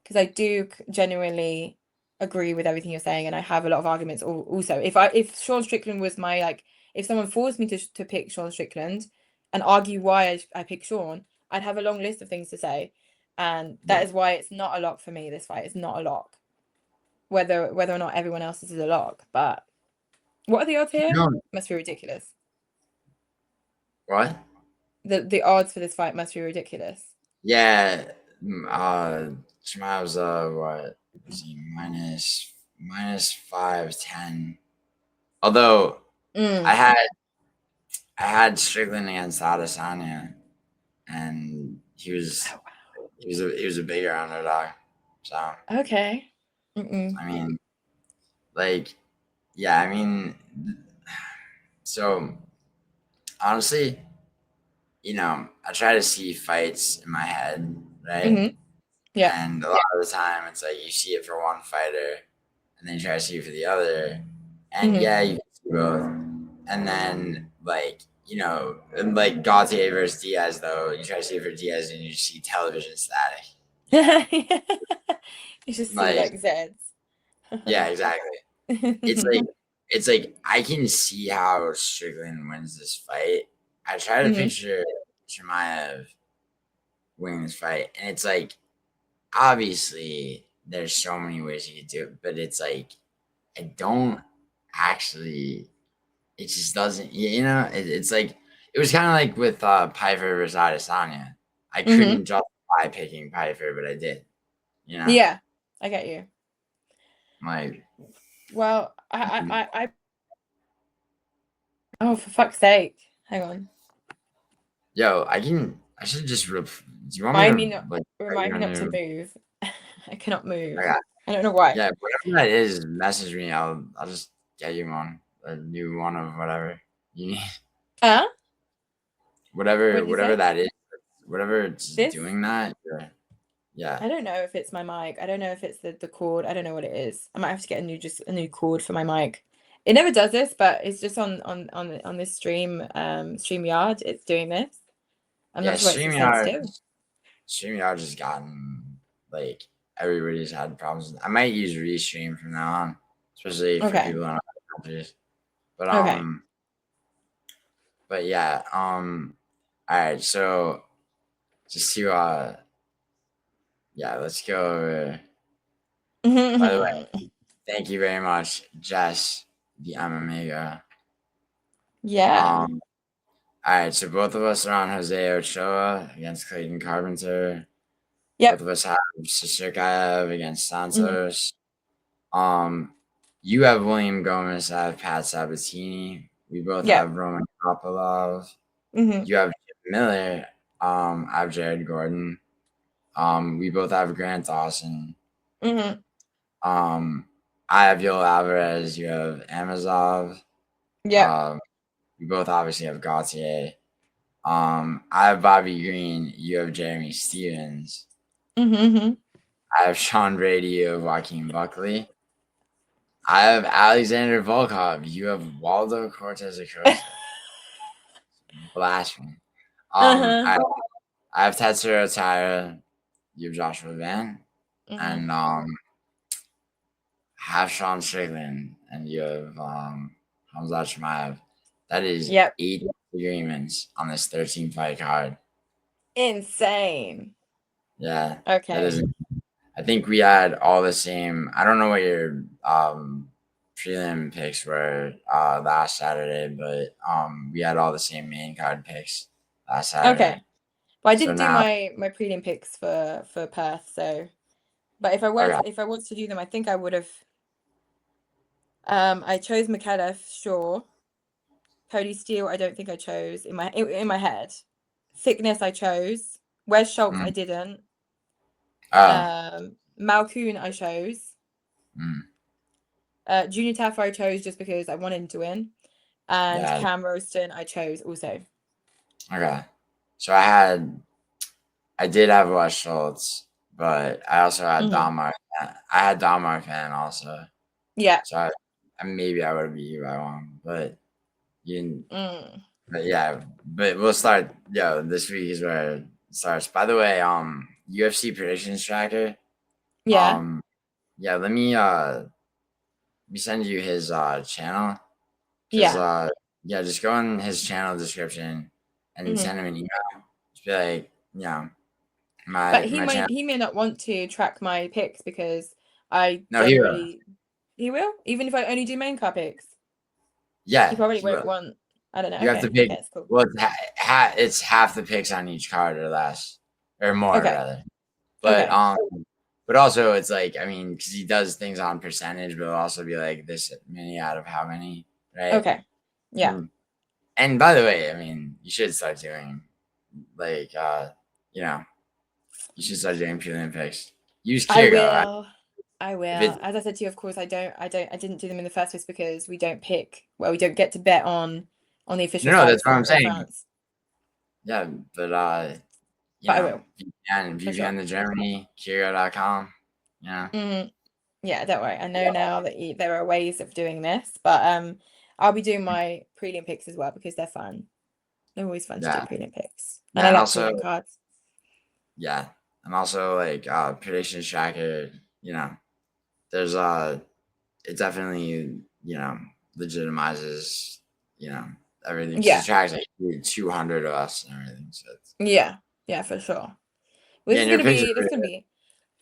because I do genuinely agree with everything you're saying, and I have a lot of arguments also. If Sean Strickland was my if someone forced me to pick Sean Strickland and argue why I pick Sean, I'd have a long list of things to say, and that is why it's not a lock for me. This fight is not a lock, whether or not everyone else is a lock. But what are the odds here? Must be ridiculous. What? The odds for this fight must be ridiculous. Yeah, Chimaev's what is he, minus 510. Although I had Strickland against Adesanya, and he was a bigger underdog. So okay. So honestly, I try to see fights in my head, right? Yeah. And a lot of the time, it's you see it for one fighter, and then you try to see it for the other, and you can see both. And then Gautier versus Diaz, though, you try to see it for Diaz, and you see television static. You just see Like, Zeds. yeah, exactly. It's like I can see how Strickland wins this fight. I try to picture Chimaev winning this fight, and it's like obviously there's so many ways you could do it, but it's like I don't actually. It just doesn't. It's like it was kind of like with Piper versus Adesanya. I couldn't justify picking Piper, but I did. Yeah, I get you. Like, well, I oh, for fuck's sake! Hang on. Yo, I should just. Do you want me to remind me not to move? I cannot move. Okay. I don't know why. Yeah, whatever that is, message me. I'll just get you one, a new one of whatever you need. Whatever that is, whatever it's doing that. Yeah. I don't know if it's my mic. I don't know if it's the cord. I don't know what it is. I might have to get a new cord for my mic. It never does this, but it's just on this StreamYard. It's doing this. I'm not sure StreamYard has gotten like everybody's had problems. I might use Restream from now on, especially for people in other countries. But yeah, all right. So just to let's go over. By the way, thank you very much, Jess, the MMA girl. Yeah. All right, so both of us are on Jose Ochoa against Clayton Carpenter. Yep. Both of us have Susurkaev against Santos. You have William Gomis. I have Pat Sabatini. We both have Roman Kopylov. You have Jim Miller. I have Djorden. We both have Grant Dawson. I have Yoel Álvarez. You have Amosov. Yeah. We both obviously have Gautier. I have Bobby Green. You have Jeremy Stevens. I have Sean Brady. You have Joaquin Buckley. I have Alexander Volkov. You have Waldo Cortes-Acosta. Blasphemy. I have Tatsuro Taira. You have Joshua Van. And have Sean Strickland. And you have Khamzat Chimaev. That is 8 agreements on this 13 fight card. Insane. Yeah. Okay. I think we had all the same. I don't know what your prelim picks were last Saturday, but we had all the same main card picks last Saturday. Okay. Well, I didn't do my prelim picks for Perth, so. But if I was to do them, I think I would have. I chose Mikhailov, sure. Cody Steele, I don't think I chose in my head. Thickness, I chose. Wes Schultz, I didn't. Malkoon, I chose. Junior Taffer, I chose just because I wanted him to win. And Cam Roston, I chose also. Okay. So I did have Wes Schultz, but I also had Dalmar. I had Dalmar fan also. Yeah. So maybe I would have beat you by one, but you didn't. But yeah, but we'll start. This week is where it starts. By the way, UFC predictions tracker. Yeah. Let me send you his channel. Just go in his channel description and send him an email. Just be like, but he may not want to track my picks because he will, even if I only do main card picks. Yeah, he probably won't want. I don't know. You have to pick. Cool. Well, it's half the picks on each card or less, or more rather. But but also it's like, I mean, because he does things on percentage, but it'll also be like this many out of how many, right? Okay. Yeah. And by the way, I mean, you should start doing like you should start doing prelim picks. Use Kirgo. I will. As I said to you, of course, I didn't do them in the first place because we don't get to bet on the official. No, that's what I'm saying. France. Yeah, but I will. VPN to Germany, Kirgo.com. Yeah. Yeah, don't worry. I know now that there are ways of doing this, but I'll be doing my prelim picks as well because they're fun. They're always fun to do prelim picks. And I like prelim cards. Yeah. And also like predictions tracker. there's it definitely, legitimizes, everything. Yeah. It attracts like 200 of us and everything. So yeah, for sure. Well, yeah,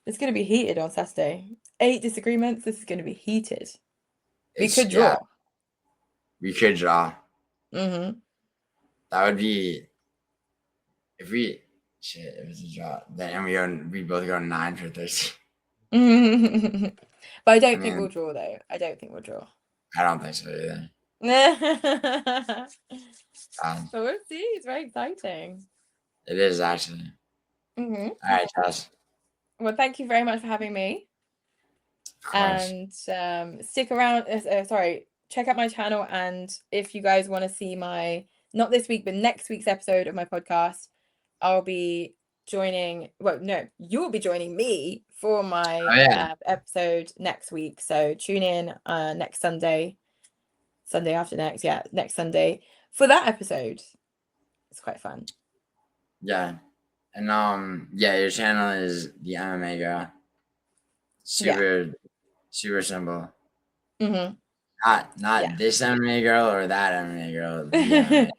it's gonna be heated on Saturday. 8 disagreements. This is gonna be heated. We could yeah, draw. we could draw. Mm-hmm. That would be if we if it's a draw. Then we both go 9 for 13. But I don't think we'll draw though. I don't think we'll draw. I don't think so either. So we'll see. It's very exciting. It is actually. Mm-hmm. All right, Josh. Well, thank you very much for having me. Of course. And stick around. Check out my channel. And if you guys want to see my, not this week, but next week's episode of my podcast, I'll be joining. Well, no, you'll be joining me for my episode next week. So tune in next Sunday after next. Yeah, next Sunday for that episode. It's quite fun. Yeah. And your channel is the MMA girl. Super simple. Mm-hmm. Not this MMA girl or that MMA girl. The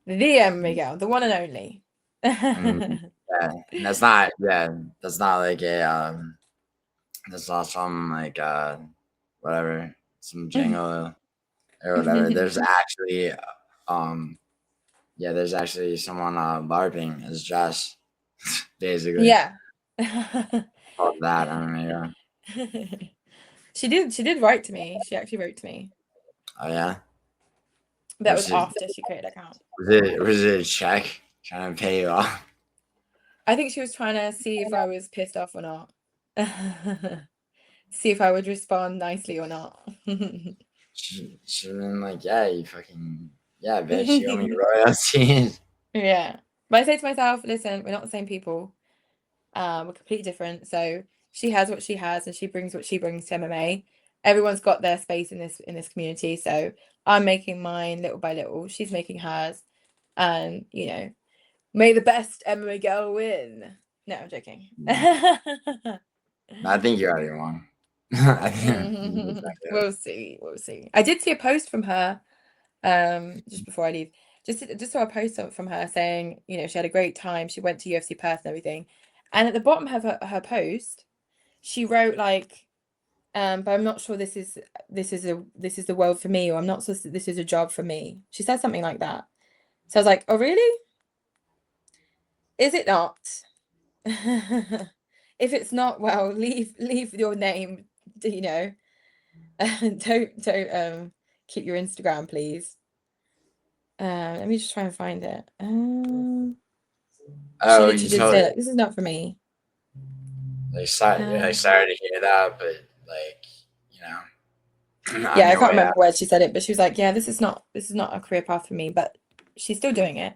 MMA girl, the one and only. Yeah, that's not like a that's not some like whatever, some jingle or whatever. There's actually there's actually someone LARPing as Josh, basically. Yeah. Called that MMA girl. She did write to me. She actually wrote to me. Oh yeah. That was after she created an account. Was it a check trying to pay you off? I think she was trying to see if I was pissed off or not. See if I would respond nicely or not. She'd been like, yeah, you fucking, yeah, bitch, you owe me royalties. Yeah. But I say to myself, listen, we're not the same people. We're completely different. So she has what she has and she brings what she brings to MMA. Everyone's got their space in this community. So I'm making mine little by little. She's making hers. And, may the best MMA girl win. No, I'm joking. I think you already won. We'll see. I did see a post from her just before I leave. Just saw a post from her saying, she had a great time. She went to UFC Perth and everything. And at the bottom of her post, she wrote like, but I'm not sure this is the world for me, or I'm not sure this is a job for me. She said something like that. So I was like, oh really? Is it not? If it's not, well, leave your name. Don't keep your Instagram, please. Let me just try and find it. She did say, this is not for me. Sorry to hear that, but yeah, I can't remember where she said it, but she was like, yeah, this is not a career path for me, but she's still doing it.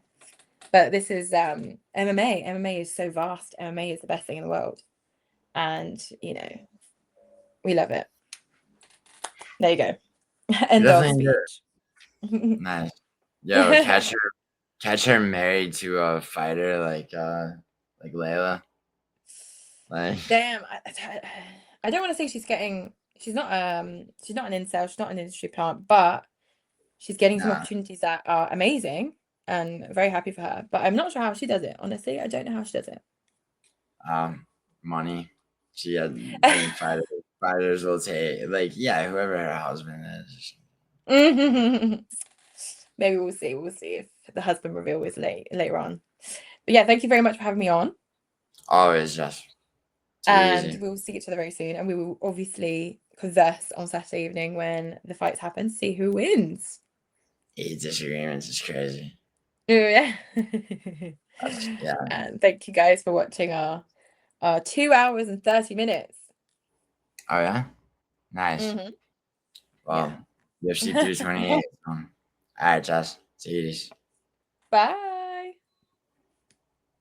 But this is MMA. MMA is so vast. MMA is the best thing in the world, and we love it. There you go. End of speech. Nice. Yo, catch her married to a fighter like Layla. Like, damn, I don't want to say she's not an incel, she's not an industry plant, but she's getting some opportunities that are amazing and very happy for her. But I'm not sure how she does it. Honestly, I don't know how she does it. Money. She had fighters will take whoever her husband is. Maybe we'll see if the husband reveal is later on. But yeah, thank you very much for having me on. Always, Jeff. And we'll see each other very soon, and we will obviously converse on Saturday evening when the fights happen, see who wins. 8 disagreements is crazy. Yeah. Yeah. And thank you guys for watching our 2 hours and 30 minutes. Oh yeah, nice. Mm-hmm. Well, UFC 328. All right, Jess. See you. Bye.